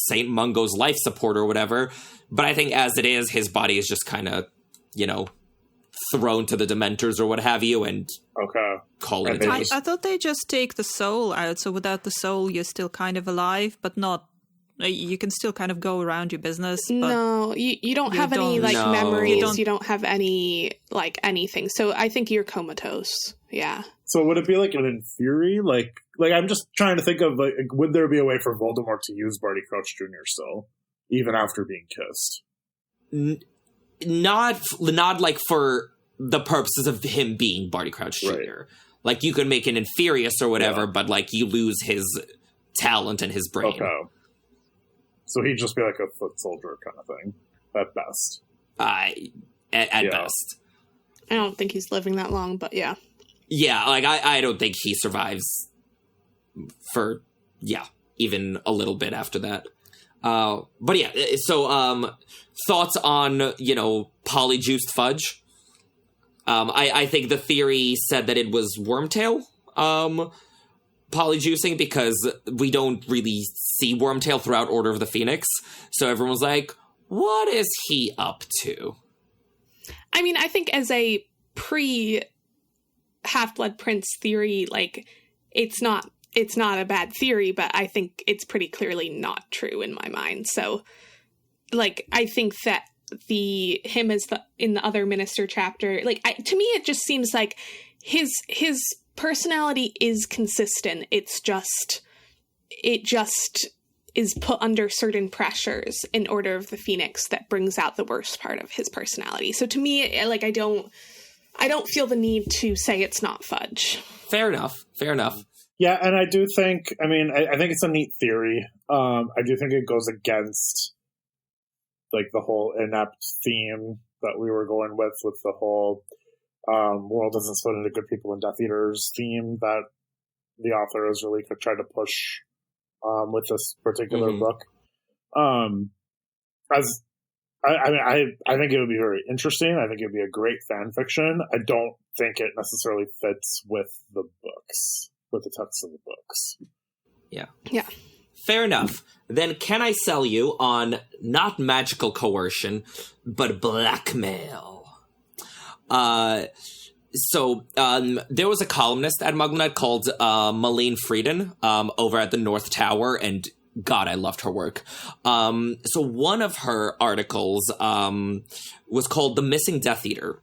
St. Mungo's life support or whatever. But I think as it is, his body is just kind of, you know, thrown to the Dementors or what have you, and call it a day. I thought they just take the soul out, so without the soul, you're still kind of alive, but not... You can still kind of go around your business. But no, you don't have any, like, memories. You don't have any, like, anything. So I think you're comatose. Yeah. So would it be, like, an inferi? Like I'm just trying to think of, like, would there be a way for Voldemort to use Barty Crouch Jr. still, even after being kissed? Not like for the purposes of him being Barty Crouch Jr. Right. Like, you could make an Inferius or whatever, but, like, you lose his talent and his brain. Okay. So he'd just be like a foot soldier kind of thing, at best. At best. I don't think he's living that long, but yeah. Yeah, like, I don't think he survives for, even a little bit after that. But yeah, so, thoughts on, you know, polyjuiced Fudge? I think the theory said that it was Wormtail, polyjuicing, because we don't really see Wormtail throughout Order of the Phoenix. So everyone was like, what is he up to? I mean, I think as a pre-Half-Blood Prince theory, like, it's not a bad theory, but I think it's pretty clearly not true in my mind. So, like, I think that him as in the other minister chapter, like, to me, it just seems like his personality is consistent. It just is put under certain pressures in Order of the Phoenix that brings out the worst part of his personality. So to me, like, I don't feel the need to say it's not Fudge. Fair enough. Yeah, and I do think, I mean, I think it's a neat theory. I do think it goes against, like, the whole inept theme that we were going with the whole world doesn't split into good people and Death Eaters theme that the author has really tried to push with this particular book. I think it would be very interesting. I think it would be a great fan fiction. I don't think it necessarily fits with the books, with the text of the books. Yeah. Fair enough. Then can I sell you on not magical coercion, but blackmail? So there was a columnist at MuggleNet called Malene Frieden over at the North Tower, and God, I loved her work. So one of her articles was called The Missing Death Eater,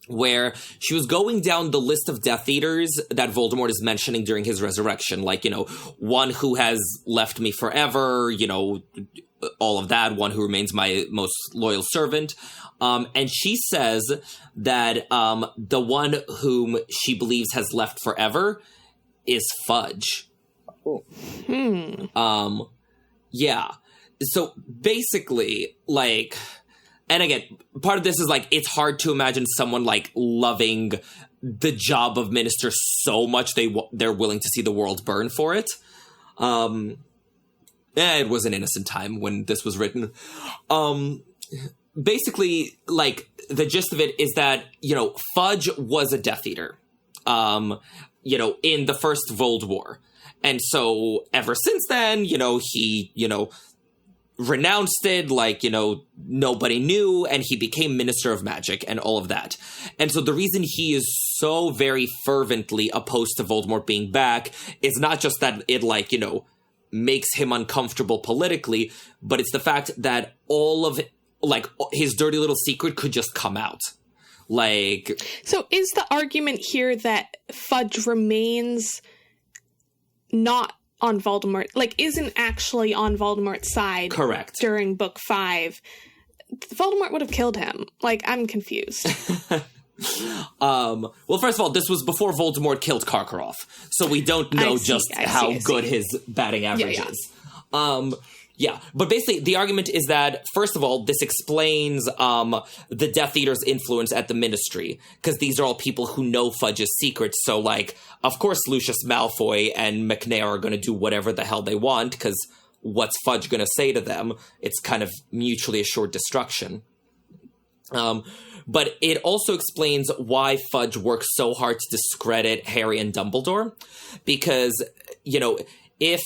where she was going down the list of Death Eaters that Voldemort is mentioning during his resurrection. Like, you know, one who has left me forever, you know, all of that, one who remains my most loyal servant. And she says that the one whom she believes has left forever is Fudge. Oh. Yeah. So basically, like... And again, part of this is, like, it's hard to imagine someone, like, loving the job of minister so much they're willing to see the world burn for it. It was an innocent time when this was written. basically, like, the gist of it is that, you know, Fudge was a Death Eater, you know, in the First Voldemort. And so ever since then, you know, he, you know, renounced it, like, you know, nobody knew, and he became Minister of Magic and all of that. And so the reason he is so very fervently opposed to Voldemort being back is not just that it, like, you know, makes him uncomfortable politically, but it's the fact that all of, like, his dirty little secret could just come out. Like... So is the argument here that Fudge remains not on Voldemort, like, isn't actually on Voldemort's side? Correct. During Book 5, Voldemort would have killed him. Like, I'm confused. Well, first of all, this was before Voldemort killed Karkaroff, so we don't know how good his batting average is. Yeah, but basically the argument is that, first of all, this explains the Death Eater's influence at the Ministry, because these are all people who know Fudge's secrets, so, like, of course Lucius Malfoy and McNair are going to do whatever the hell they want, because what's Fudge going to say to them? It's kind of mutually assured destruction. But it also explains why Fudge works so hard to discredit Harry and Dumbledore, because, you know, if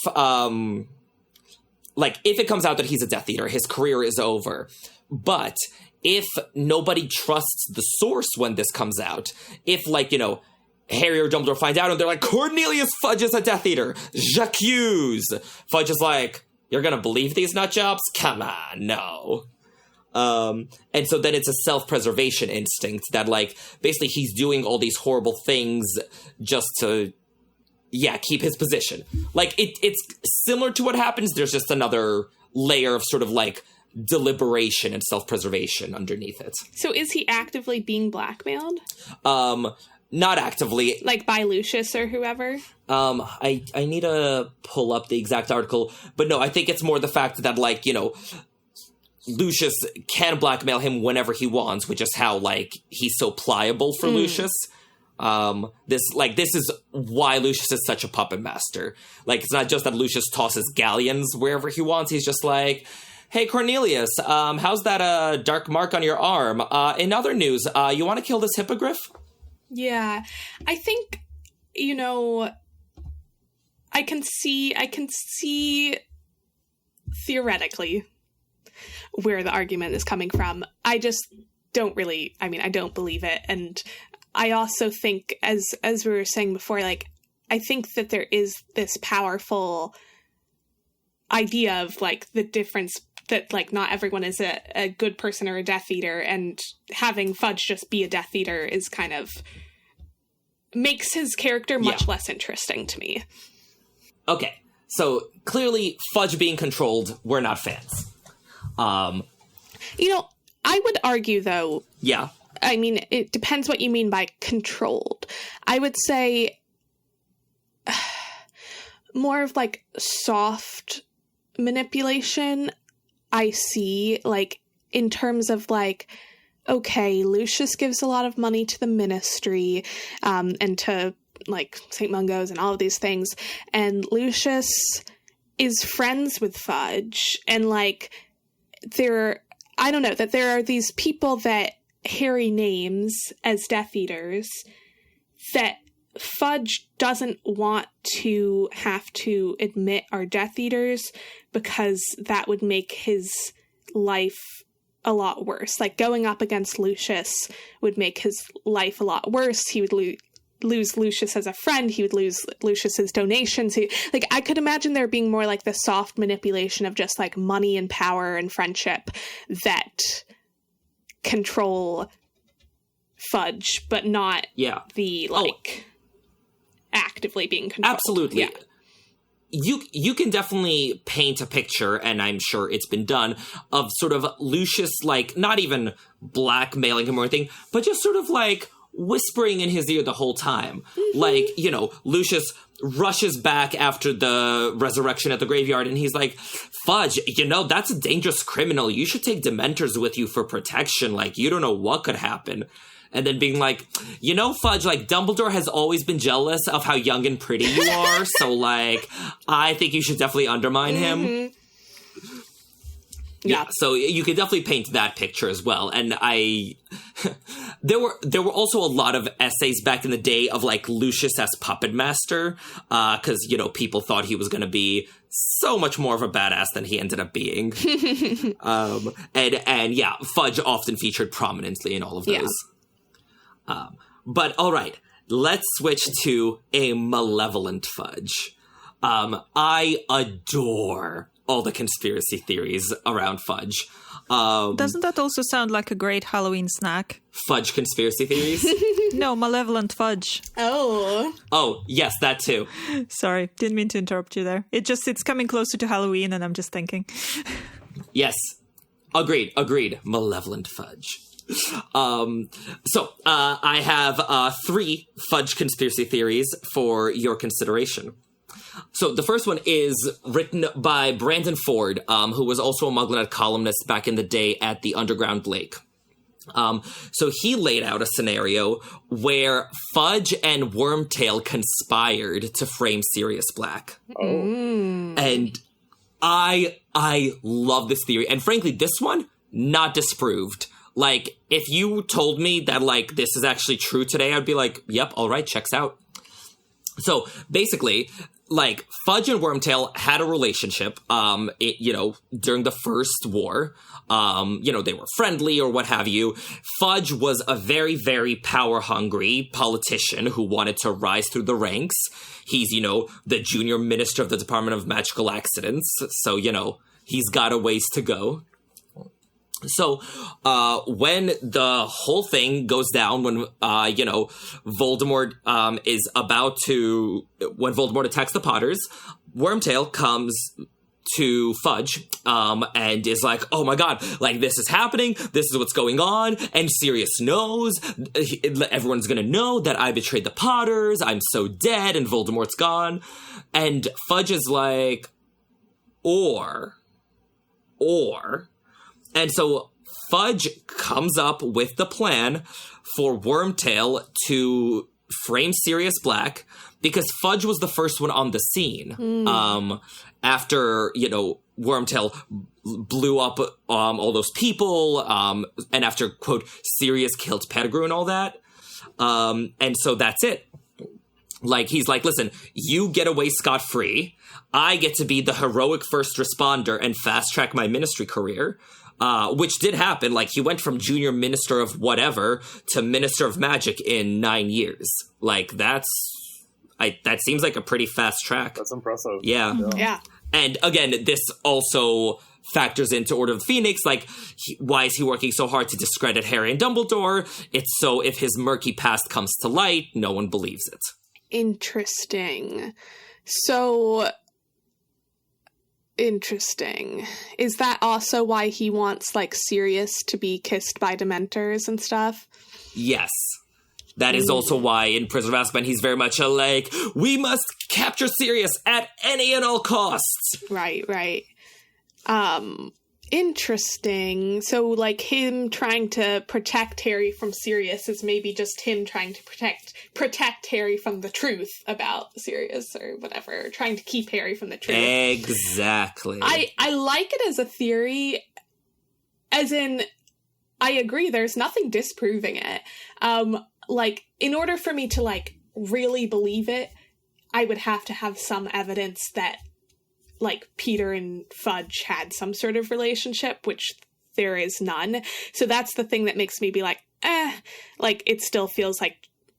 it comes out that he's a Death Eater, his career is over. But if nobody trusts the source when this comes out, if, like, you know, Harry or Dumbledore find out and they're like, Cornelius Fudge is a Death Eater, j'accuse. Fudge is like, you're gonna believe these nutjobs? Come on, no. And so then it's a self-preservation instinct that, like, basically he's doing all these horrible things just to... yeah, keep his position. Like, it's similar to what happens. There's just another layer of sort of, like, deliberation and self-preservation underneath it. So is he actively being blackmailed? Not actively. Like, by Lucius or whoever? I need to pull up the exact article. But no, I think it's more the fact that, like, you know, Lucius can blackmail him whenever he wants, which is how, like, he's so pliable for Lucius. This is why Lucius is such a puppet master. Like, it's not just that Lucius tosses galleons wherever he wants. He's just like, hey, Cornelius, how's that dark mark on your arm? In other news, you want to kill this hippogriff? Yeah, I think, you know, I can see theoretically where the argument is coming from. I just don't really, I don't believe it. And I also think, as we were saying before, like, I think that there is this powerful idea of, like, the difference that, like, not everyone is a good person or a Death Eater, and having Fudge just be a Death Eater is kind of makes his character much less interesting to me. Okay, so clearly Fudge being controlled, we're not fans. You know, I would argue, though... Yeah. I mean, it depends what you mean by controlled. I would say more of, like, soft manipulation. I see, like, in terms of, like, okay, Lucius gives a lot of money to the Ministry, and to, like, St. Mungo's and all of these things, and Lucius is friends with Fudge, and, like, I don't know, that there are these people that Harry names as Death Eaters that Fudge doesn't want to have to admit are Death Eaters, because that would make his life a lot worse. Like, going up against Lucius would make his life a lot worse. He would lose Lucius as a friend. He would lose Lucius's donations. I could imagine there being more like the soft manipulation of just, like, money and power and friendship that control Fudge, but not the, like, actively being controlled. Absolutely. Yeah. You can definitely paint a picture, and I'm sure it's been done, of sort of Lucius, like, not even blackmailing him or anything, but just sort of, like, whispering in his ear the whole time. Mm-hmm. Like, you know, Lucius rushes back after the resurrection at the graveyard, and he's like, Fudge, you know, that's a dangerous criminal. You should take Dementors with you for protection. Like, you don't know what could happen. And then being like, you know, Fudge, like, Dumbledore has always been jealous of how young and pretty you are, so, like, I think you should definitely undermine him. So you could definitely paint that picture as well. And there were also a lot of essays back in the day of like Lucius as puppet master, because people thought he was going to be so much more of a badass than he ended up being. And Fudge often featured prominently in all of those. Yeah. But all right, let's switch to a malevolent Fudge. I adore all the conspiracy theories around Fudge. Doesn't that also sound like a great Halloween snack? Fudge conspiracy theories? No, malevolent fudge. Oh, yes, that too. Sorry, didn't mean to interrupt you there. It's coming closer to Halloween and I'm just thinking. Yes, agreed. Malevolent Fudge. So I have 3 Fudge conspiracy theories for your consideration. So the first one is written by Brandon Ford, who was also a MuggleNet columnist back in the day at the Underground Lake. So he laid out a scenario where Fudge and Wormtail conspired to frame Sirius Black. Oh. And I love this theory. And frankly, this one, not disproved. Like, if you told me that, like, this is actually true today, I'd be like, yep, all right, checks out. So basically, like, Fudge and Wormtail had a relationship, during the First War. They were friendly or what have you. Fudge was a very, very power-hungry politician who wanted to rise through the ranks. He's, the junior minister of the Department of Magical Accidents. So, he's got a ways to go. So, when the whole thing goes down, when, Voldemort, when Voldemort attacks the Potters, Wormtail comes to Fudge, and is like, oh my god, like, this is happening, this is what's going on, and Sirius knows, everyone's gonna know that I betrayed the Potters, I'm so dead, and Voldemort's gone, and Fudge is like, or, and so Fudge comes up with the plan for Wormtail to frame Sirius Black, because Fudge was the first one on the scene. After, Wormtail blew up all those people, and after, quote, Sirius killed Pettigrew and all that. And so that's it. Like, he's like, listen, you get away scot-free. I get to be the heroic first responder and fast-track my ministry career. Which did happen. Like, he went from junior minister of whatever to minister of magic in 9 years. Like, that seems like a pretty fast track. That's impressive. Yeah. And again, this also factors into Order of the Phoenix. Like, why is he working so hard to discredit Harry and Dumbledore? It's so if his murky past comes to light, no one believes it. Interesting. So... Interesting. Is that also why he wants, like, Sirius to be kissed by Dementors and stuff? Yes. That is also why in Prisoner of Azkaban he's very much like, we must capture Sirius at any and all costs. Right. Interesting. So, like, him trying to protect Harry from Sirius is maybe just him trying to protect Harry from the truth about Sirius or whatever, trying to keep Harry from the truth. Exactly. I like it as a theory, as in, I agree, there's nothing disproving it. Like, in order for me to, like, really believe it, I would have to have some evidence that, like, Peter and Fudge had some sort of relationship, which there is none. So that's the thing that makes me be like, like, it still feels like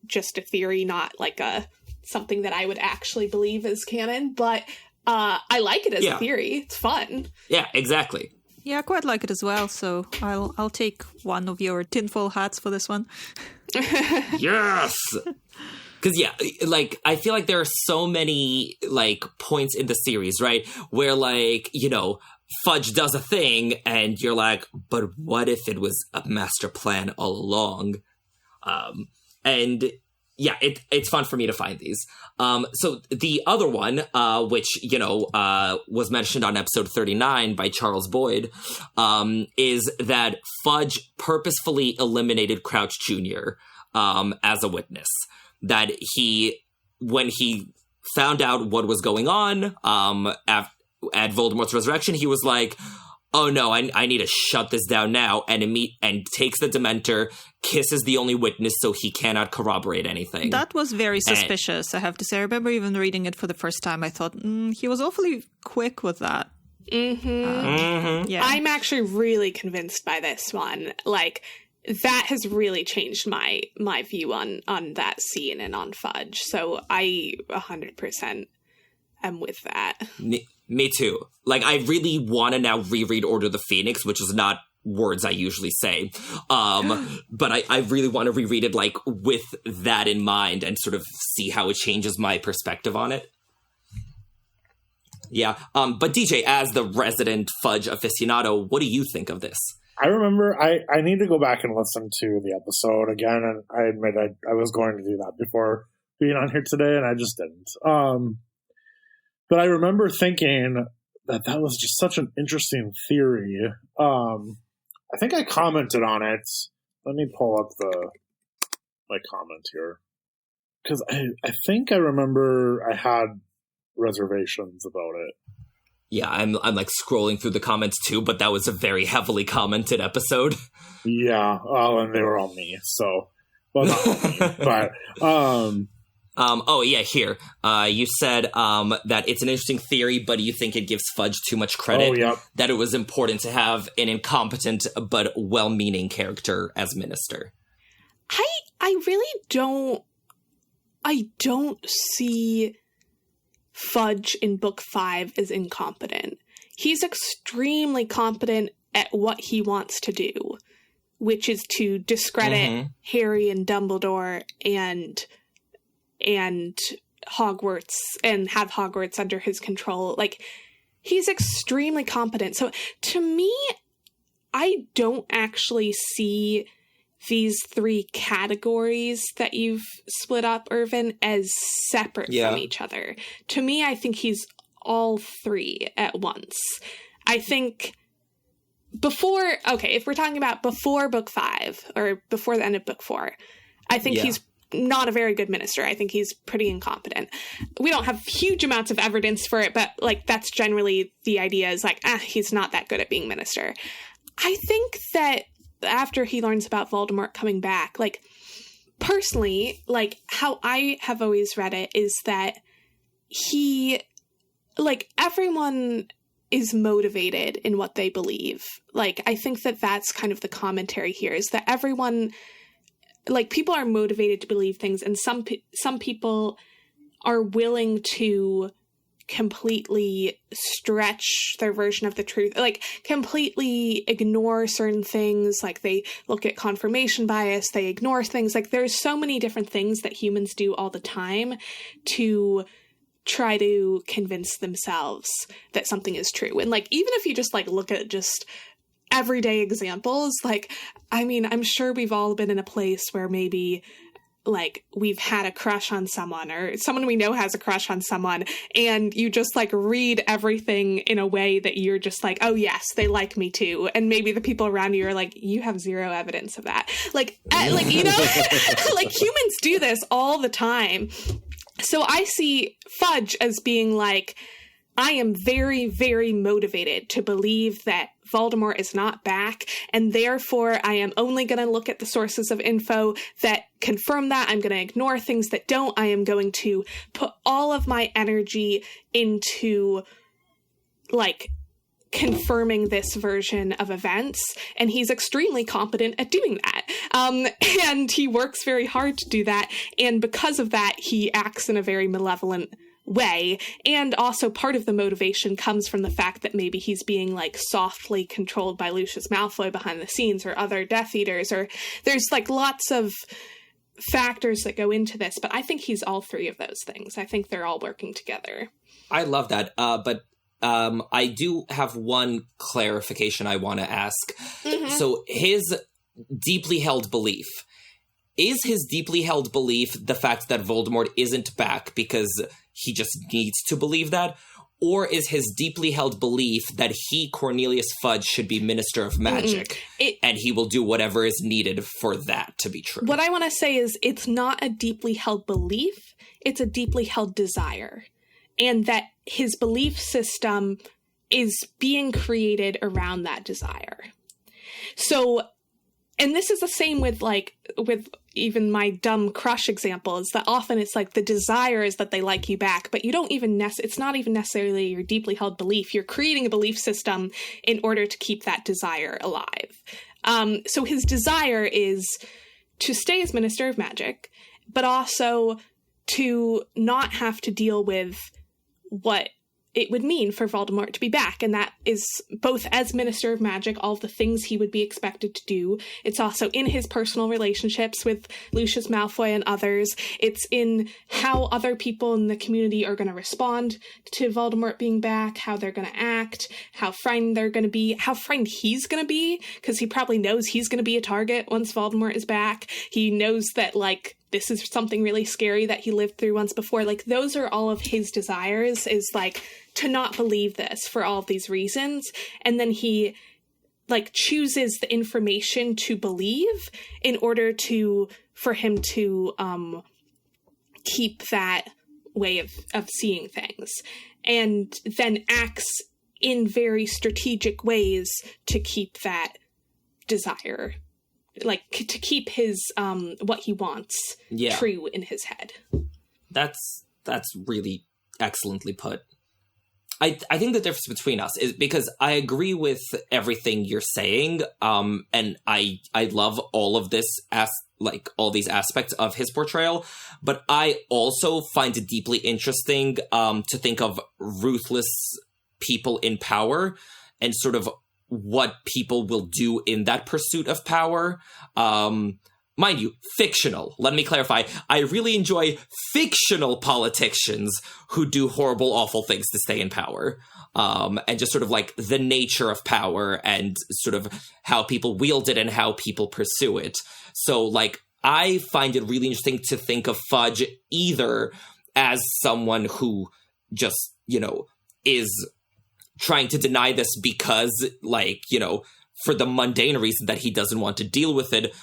just a theory, not like something that I would actually believe is canon. But I like it as a theory. It's fun. Yeah, exactly. Yeah, I quite like it as well. So I'll take one of your tinfoil hats for this one. Yes! Because, yeah, like, I feel like there are so many, like, points in the series, right? Where, like, Fudge does a thing, and you're like, but what if it was a master plan all along? And, yeah, it's fun for me to find these. So the other one, which, was mentioned on episode 39 by Charles Boyd, is that Fudge purposefully eliminated Crouch Jr. As a witness. That when he found out what was going on at Voldemort's resurrection, he was like, oh no, I need to shut this down now, and takes the Dementor, kisses the only witness so he cannot corroborate anything. That was very suspicious, I have to say. I remember even reading it for the first time. I thought, he was awfully quick with that. Yeah. I'm actually really convinced by this one. Like, that has really changed my view on that scene and on Fudge. So I 100% am with that. Me too. Like, I really want to now reread Order of the Phoenix, which is not words I usually say. But I really want to reread it, like, with that in mind and sort of see how it changes my perspective on it. Yeah. But DJ, as the resident Fudge aficionado, what do you think of this? I remember I need to go back and listen to the episode again, and I admit I was going to do that before being on here today, and I just didn't. But I remember thinking that was just such an interesting theory. I think I commented on it. Let me pull up my comment here, because I think I remember I had reservations about it. Yeah, I'm like scrolling through the comments too, but that was a very heavily commented episode. Yeah, and they were all me, so well, not me, but oh yeah, here. You said that it's an interesting theory, but you think it gives Fudge too much credit. Oh, yep. That it was important to have an incompetent but well-meaning character as minister. I really don't. I don't see Fudge in book 5 is incompetent. He's extremely competent at what he wants to do, which is to discredit Harry and Dumbledore and Hogwarts and have Hogwarts under his control. Like, he's extremely competent. So to me, I don't actually see these 3 categories that you've split up, Irvin, as separate from each other. To me, I think he's all 3 at once. I think if we're talking about before book 5 or before the end of book 4, I think he's not a very good minister. I think he's pretty incompetent. We don't have huge amounts of evidence for it, but like that's generally the idea is like, he's not that good at being minister. I think that after he learns about Voldemort coming back, like, personally, like, how I have always read it is that he, like, everyone is motivated in what they believe. Like, I think that that's kind of the commentary here, is that everyone, like, people are motivated to believe things, and some people are willing to completely stretch their version of the truth, like completely ignore certain things, like they look at confirmation bias, they ignore things. Like, there's so many different things that humans do all the time to try to convince themselves that something is true. And like, even if you just like look at just everyday examples, like, I mean, I'm sure we've all been in a place where maybe like we've had a crush on someone, or someone we know has a crush on someone, and you just like read everything in a way that you're just like, oh yes, they like me too. And maybe the people around you are like, you have zero evidence of that. Like, you know, like humans do this all the time. So I see Fudge as being like, I am very, very motivated to believe that Voldemort is not back, and therefore I am only going to look at the sources of info that confirm that. I'm going to ignore things that don't. I am going to put all of my energy into, like, confirming this version of events, and he's extremely competent at doing that. And he works very hard to do that, and because of that, he acts in a very malevolent way. And also part of the motivation comes from the fact that maybe he's being like softly controlled by Lucius Malfoy behind the scenes, or other Death Eaters, or there's like lots of factors that go into this. But I think he's all 3 of those things. I think they're all working together. I love that. But I do have one clarification I want to ask. So his deeply held belief, is his deeply held belief the fact that Voldemort isn't back because he just needs to believe that? Or is his deeply held belief that he, Cornelius Fudge, should be Minister of Magic, and he will do whatever is needed for that to be true? What I want to say is it's not a deeply held belief, it's a deeply held desire. And that his belief system is being created around that desire. So, and this is the same with even my dumb crush example, is that often it's like the desire is that they like you back, but you don't even it's not even necessarily your deeply held belief. You're creating a belief system in order to keep that desire alive. So his desire is to stay as Minister of Magic, but also to not have to deal with what it would mean for Voldemort to be back. And that is both as Minister of Magic, all of the things he would be expected to do. It's also in his personal relationships with Lucius Malfoy and others. It's in how other people in the community are going to respond to Voldemort being back, how they're going to act, how frightened they're going to be, how frightened he's going to be, because he probably knows he's going to be a target once Voldemort is back. He knows that, like, this is something really scary that he lived through once before. Like, those are all of his desires, is, like, to not believe this for all of these reasons. And then he, like, chooses the information to believe in order for him to keep that way of seeing things. And then acts in very strategic ways to keep that desire, like, to keep his what he wants true in his head. That's really excellently put. I think the difference between us is because I agree with everything you're saying, and I love all of this all these aspects of his portrayal, but I also find it deeply interesting to think of ruthless people in power and sort of what people will do in that pursuit of power. Mind you, fictional. Let me clarify. I really enjoy fictional politicians who do horrible, awful things to stay in power. And just sort of like the nature of power and sort of how people wield it and how people pursue it. So, like, I find it really interesting to think of Fudge either as someone who just, is trying to deny this because, for the mundane reason that he doesn't want to deal with it,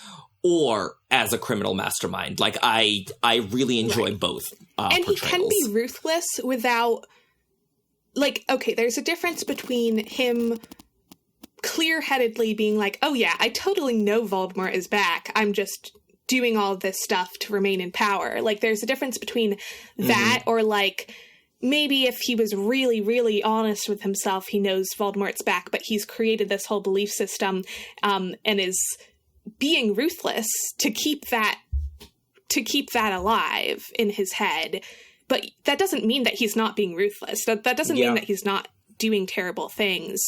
or as a criminal mastermind. Like, I really enjoy both and portrayals. He can be ruthless without, there's a difference between him clear-headedly being like, oh yeah, I totally know Voldemort is back, I'm just doing all this stuff to remain in power. Like, there's a difference between that or, maybe if he was really, really honest with himself, he knows Voldemort's back, but he's created this whole belief system and is being ruthless to keep that alive in his head. But that doesn't mean that he's not being ruthless. That doesn't mean that he's not doing terrible things.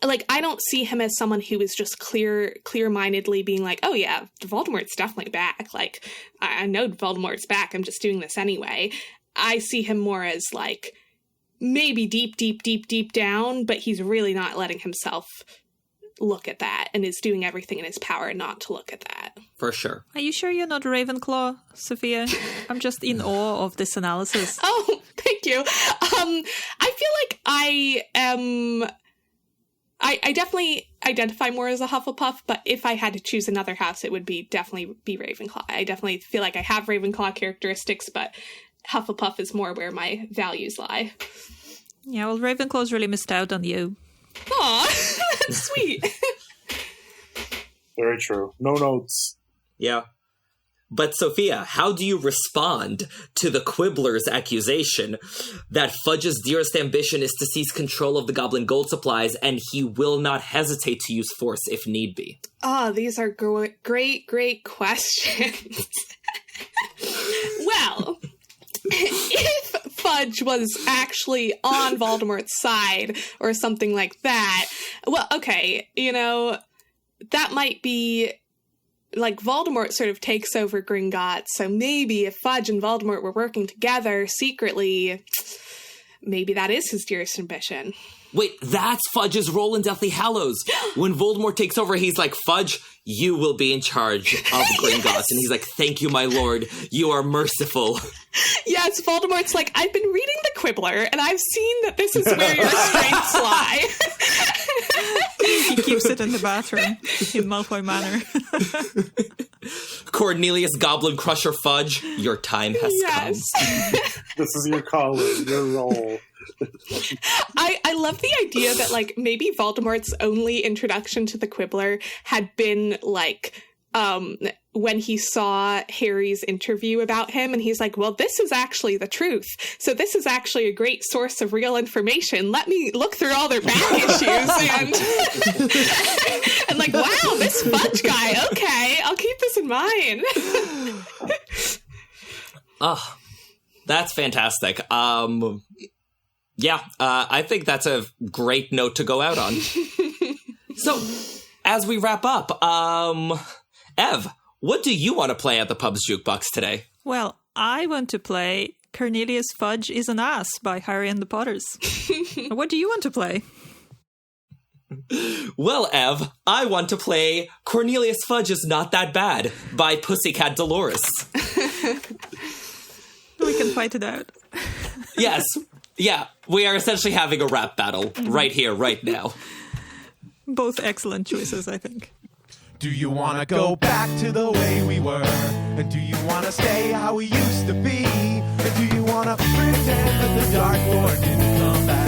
Like, I don't see him as someone who is just clear-mindedly being like, oh yeah, Voldemort's definitely back. Like, I know Voldemort's back, I'm just doing this anyway. I see him more as, like, maybe deep down, but he's really not letting himself look at that and is doing everything in his power not to look at that. For sure. Are you sure you're not Ravenclaw, Sophia? I'm just in awe of this analysis. Oh, thank you. I feel like I am... I definitely identify more as a Hufflepuff, but if I had to choose another house, it would definitely be Ravenclaw. I definitely feel like I have Ravenclaw characteristics, but Hufflepuff is more where my values lie. Yeah, well, Ravenclaw's really missed out on you. Aw, that's sweet. Very true. No notes. Yeah. But Sophia, how do you respond to the Quibbler's accusation that Fudge's dearest ambition is to seize control of the Goblin gold supplies and he will not hesitate to use force if need be? Oh, these are great questions. Well, if Fudge was actually on Voldemort's side or something like that, well, okay, that might be... like, Voldemort sort of takes over Gringotts, so maybe if Fudge and Voldemort were working together secretly, maybe that is his dearest ambition. Wait, that's Fudge's role in Deathly Hallows. When Voldemort takes over, he's like, Fudge, you will be in charge of Gringotts. Yes. And he's like, thank you, my lord. You are merciful. Yes, Voldemort's like, I've been reading the Quibbler, and I've seen that this is where your strengths lie. He keeps it in the bathroom in Malfoy Manor. Cornelius Goblin Crusher Fudge, your time has come. This is your calling, your role. I love the idea that, like, maybe Voldemort's only introduction to the Quibbler had been, like, when he saw Harry's interview about him, and he's like, well, this is actually the truth. So this is actually a great source of real information. Let me look through all their back issues and like, wow, this Fudge guy. Okay, I'll keep this in mind. Oh, that's fantastic. I think that's a great note to go out on. So, as we wrap up, Ev, what do you want to play at the Pub's Jukebox today? Well, I want to play Cornelius Fudge is an Ass by Harry and the Potters. What do you want to play? Well, Ev, I want to play Cornelius Fudge is Not That Bad by Pussycat Dolores. We can fight it out. Yes. Yeah, we are essentially having a rap battle right here, right now. Both excellent choices, I think. Do you want to go back to the way we were? And do you want to stay how we used to be? And do you want to pretend that the Dark Lord didn't come back?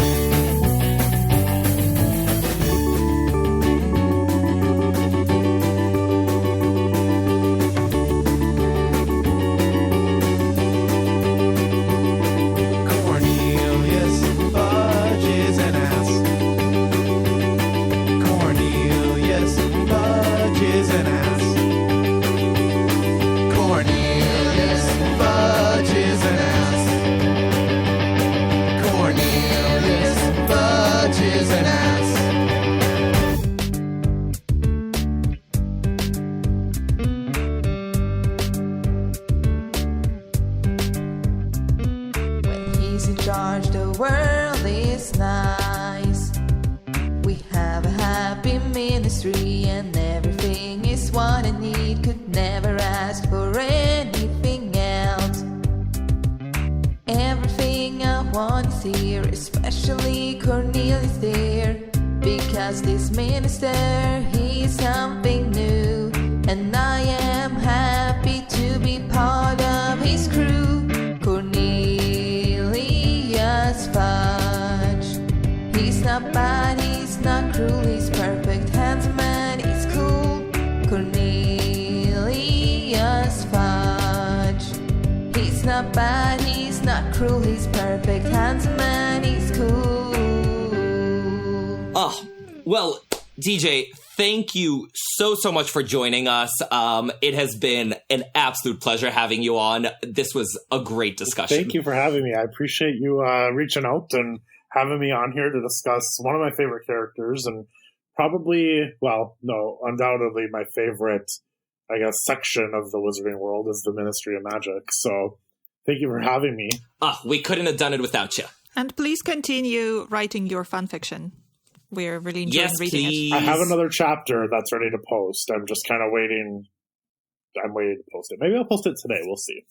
Cornelius Fudge is an ass. Cornelius Fudge is an ass. Cornelius Fudge is an ass. Cornelius Fudge is an ass. When he's in charge, the world is nice. We have a happy ministry, and everything is what I need. Could never ask for anything else. Everything I want is here, especially Cornelius there. Because this minister, he's something new, and I am happy to be part of his crew. Cornelius Fudge. He's not bad, he's not cruel, he's perfect, handsome and he's cool. Cornelius Fudge. He's not bad, he's not cruel, he's perfect, handsome and he's cool. Oh, well, DJ, thank you so much for joining us. It has been an absolute pleasure having you on. This was a great discussion. Thank you for having me. I appreciate you reaching out and having me on here to discuss one of my favorite characters, and undoubtedly my favorite, I guess, section of the Wizarding world is the Ministry of Magic. So thank you for having me. We couldn't have done it without you. And please continue writing your fanfiction. We're really enjoying reading please. it. I have another chapter that's ready to post. I'm just kind of waiting. I'm waiting to post it. Maybe I'll post it today. We'll see.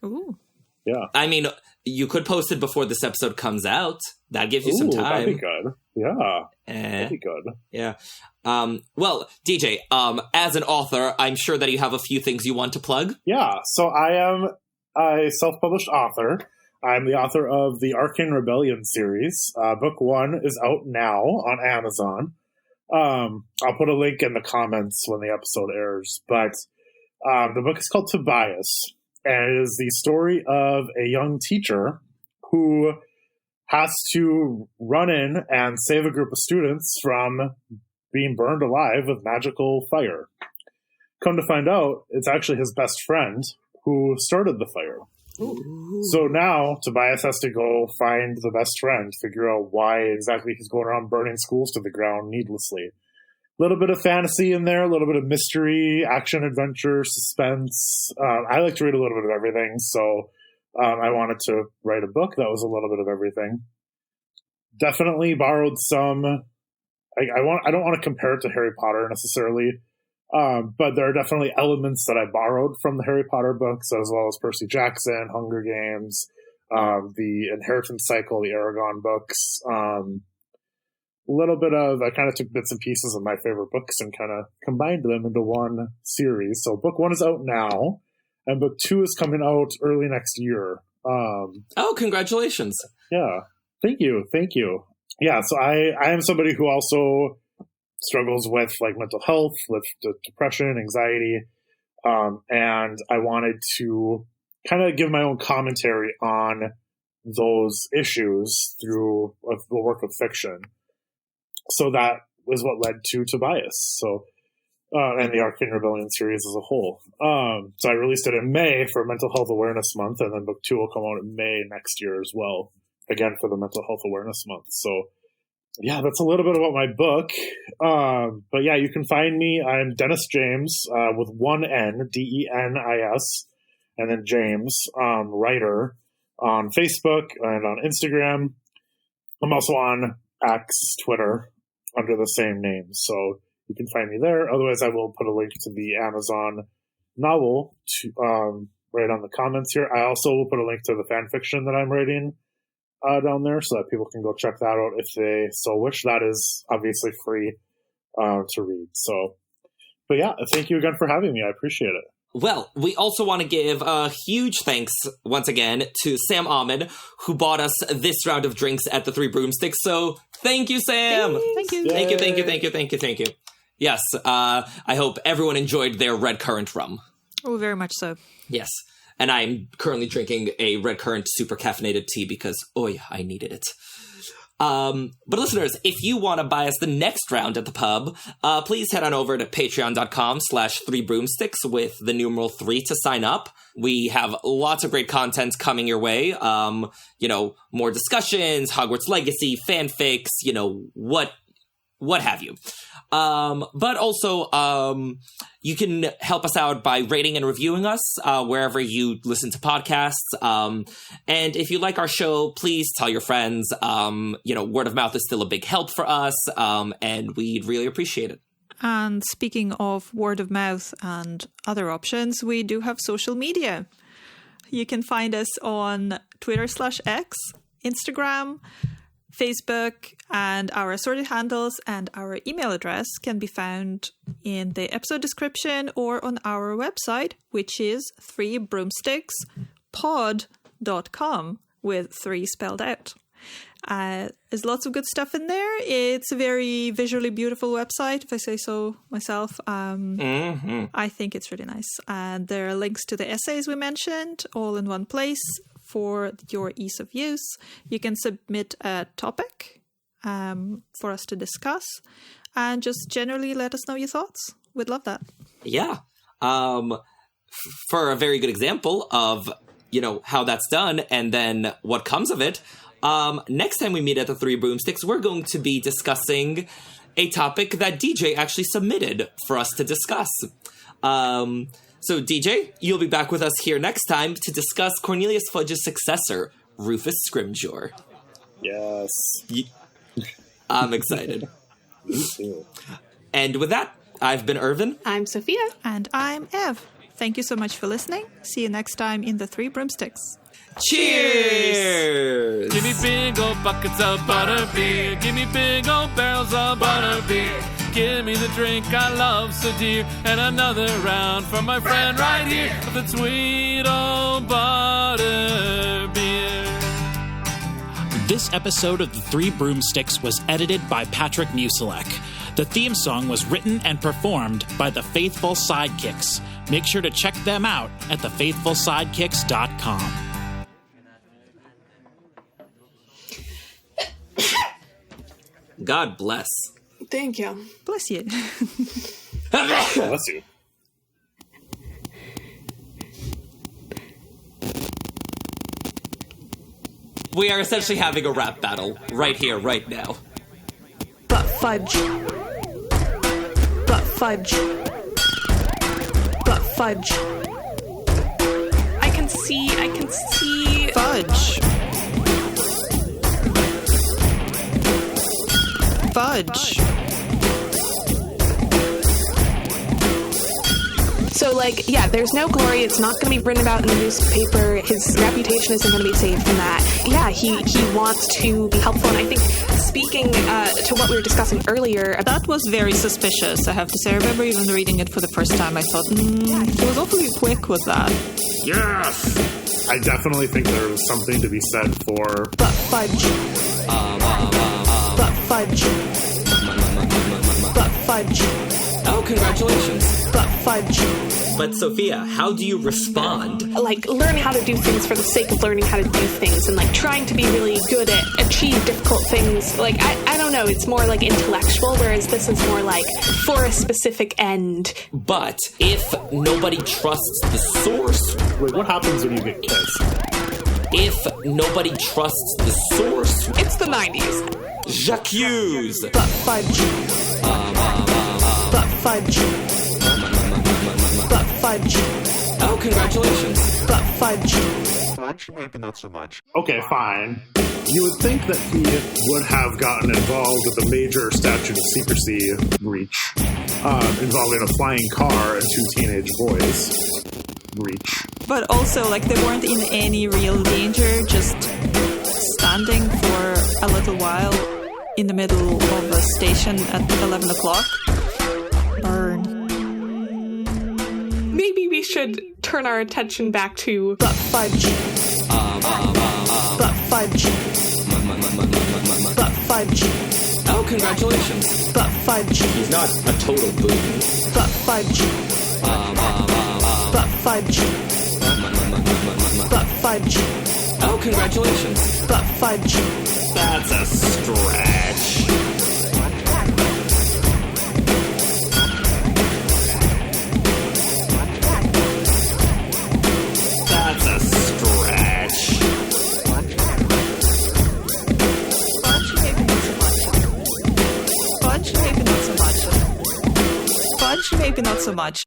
Ooh. Yeah. I mean, you could post it before this episode comes out. That gives you some time. That'd be good. Yeah. That'd be good. Yeah. Well, DJ, as an author, I'm sure that you have a few things you want to plug. Yeah. So I am a self-published author. I'm the author of the Arcane Rebellion series. Book 1 is out now on Amazon. I'll put a link in the comments when the episode airs. But the book is called Tobias, and it is the story of a young teacher who has to run in and save a group of students from being burned alive with magical fire. Come to find out, it's actually his best friend who started the fire. Ooh. So now Tobias has to go find the best friend, figure out why exactly he's going around burning schools to the ground needlessly. A little bit of fantasy in there, a little bit of mystery, action, adventure, suspense. I like to read a little bit of everything, so I wanted to write a book that was a little bit of everything. Definitely borrowed some. I don't want to compare it to Harry Potter necessarily. But there are definitely elements that I borrowed from the Harry Potter books, as well as Percy Jackson, Hunger Games, the Inheritance Cycle, the Aragon books. A little bit of, I kind of took bits and pieces of my favorite books and kind of combined them into one series. So book 1 is out now, and book 2 is coming out early next year. Oh, congratulations. Yeah. Thank you. Yeah, so I am somebody who also struggles with like mental health, with depression, anxiety, and I wanted to kind of give my own commentary on those issues through the work of fiction. So that was what led to Tobias. So, and the Arcane Rebellion series as a whole. So I released it in May for Mental Health Awareness Month, and then book 2 will come out in May next year as well, again for the Mental Health Awareness Month. So yeah, that's a little bit about my book. But yeah, you can find me. I'm Dennis James, with one N, Denis, and then James, writer, on Facebook and on Instagram. I'm also on X, Twitter, under the same name. So you can find me there. Otherwise, I will put a link to the Amazon novel right on the comments here. I also will put a link to the fan fiction that I'm writing down there so that people can go check that out if they so wish. That is obviously free to read. So, but yeah, thank you again for having me. I appreciate it. Well, we also want to give a huge thanks once again to Sam Ahmed, who bought us this round of drinks at the Three Broomsticks. So thank you, Sam. Thank you. Thank you. Yes, I hope everyone enjoyed their red currant rum. Oh, very much so. Yes, and I'm currently drinking a red currant super caffeinated tea because, I needed it. But listeners, if you want to buy us the next round at the pub, please head on over to patreon.com/3broomsticks with the numeral 3 to sign up. We have lots of great content coming your way. More discussions, Hogwarts Legacy, fanfics, what have you. But also, you can help us out by rating and reviewing us wherever you listen to podcasts. And if you like our show, please tell your friends. Word of mouth is still a big help for us, and we'd really appreciate it. And speaking of word of mouth and other options, we do have social media. You can find us on Twitter/X, Instagram, Facebook, and our assorted handles and our email address can be found in the episode description or on our website, which is 3broomstickspod.com with 3 spelled out. There's lots of good stuff in there. It's a very visually beautiful website, if I say so myself. I think it's really nice. And there are links to the essays we mentioned all in one place for your ease of use. You can submit a topic for us to discuss and just generally let us know your thoughts. We'd love that. Yeah. For a very good example of, how that's done and then what comes of it, next time we meet at the Three Broomsticks, we're going to be discussing a topic that DJ actually submitted for us to discuss. So, DJ, you'll be back with us here next time to discuss Cornelius Fudge's successor, Rufus Scrimgeour. Yes. I'm excited. Me too. And with that, I've been Irvin. I'm Sophia. And I'm Ev. Thank you so much for listening. See you next time in the Three Broomsticks. Cheers! Give me big old buckets of butterbeer. Give me big old barrels of butterbeer. Give me the drink I love so dear. And another round for my friend right here of the sweet old butterbeer. This episode of The Three Broomsticks was edited by Patrick Musilek. The theme song was written and performed by The Faithful Sidekicks. Make sure to check them out at thefaithfulsidekicks.com. God bless. Thank you. Bless you. Bless you. We are essentially having a rap battle right here, right now. But Fudge. But Fudge. But Fudge. I can see. Fudge. Fudge. So, there's no glory. It's not going to be written about in the newspaper. His reputation isn't going to be saved from that. Yeah, he wants to be helpful. And I think, speaking to what we were discussing earlier... That was very suspicious, I have to say. I remember even reading it for the first time. I thought, he was awfully quick with that. Yes! I definitely think there's something to be said for... But Fudge. But Fudge. But Fudge. Oh, congratulations. But Fudge. But Sophia, how do you respond? Like, learn how to do things for the sake of learning how to do things, and like trying to be really good at achieve difficult things. Like, I don't know, it's more like intellectual, whereas this is more like for a specific end. But if nobody trusts the source... Wait, what happens when you get kissed? If nobody trusts the source... It's the 90s. J'accuse! But Fudge. But Fudge. But Fudge. Oh, congratulations. But Fudge. Fudge, maybe not so much. Okay, fine. You would think that he would have gotten involved with a major statute of secrecy breach involving a flying car and 2 teenage boys. Breach. But also, like, they weren't in any real danger, just standing for a little while in the middle of a station at 11 o'clock. Burn. Maybe we should turn our attention back to But Fudge. But Fudge. But Fudge. Oh, congratulations. But Fudge. He's not a total boon. But Fudge. But Fudge. But Fudge. Oh, congratulations. But Fudge. That's a stretch. That's a stretch. Fudge, maybe not so much. Fudge, maybe not so much. Fudge, maybe not so much.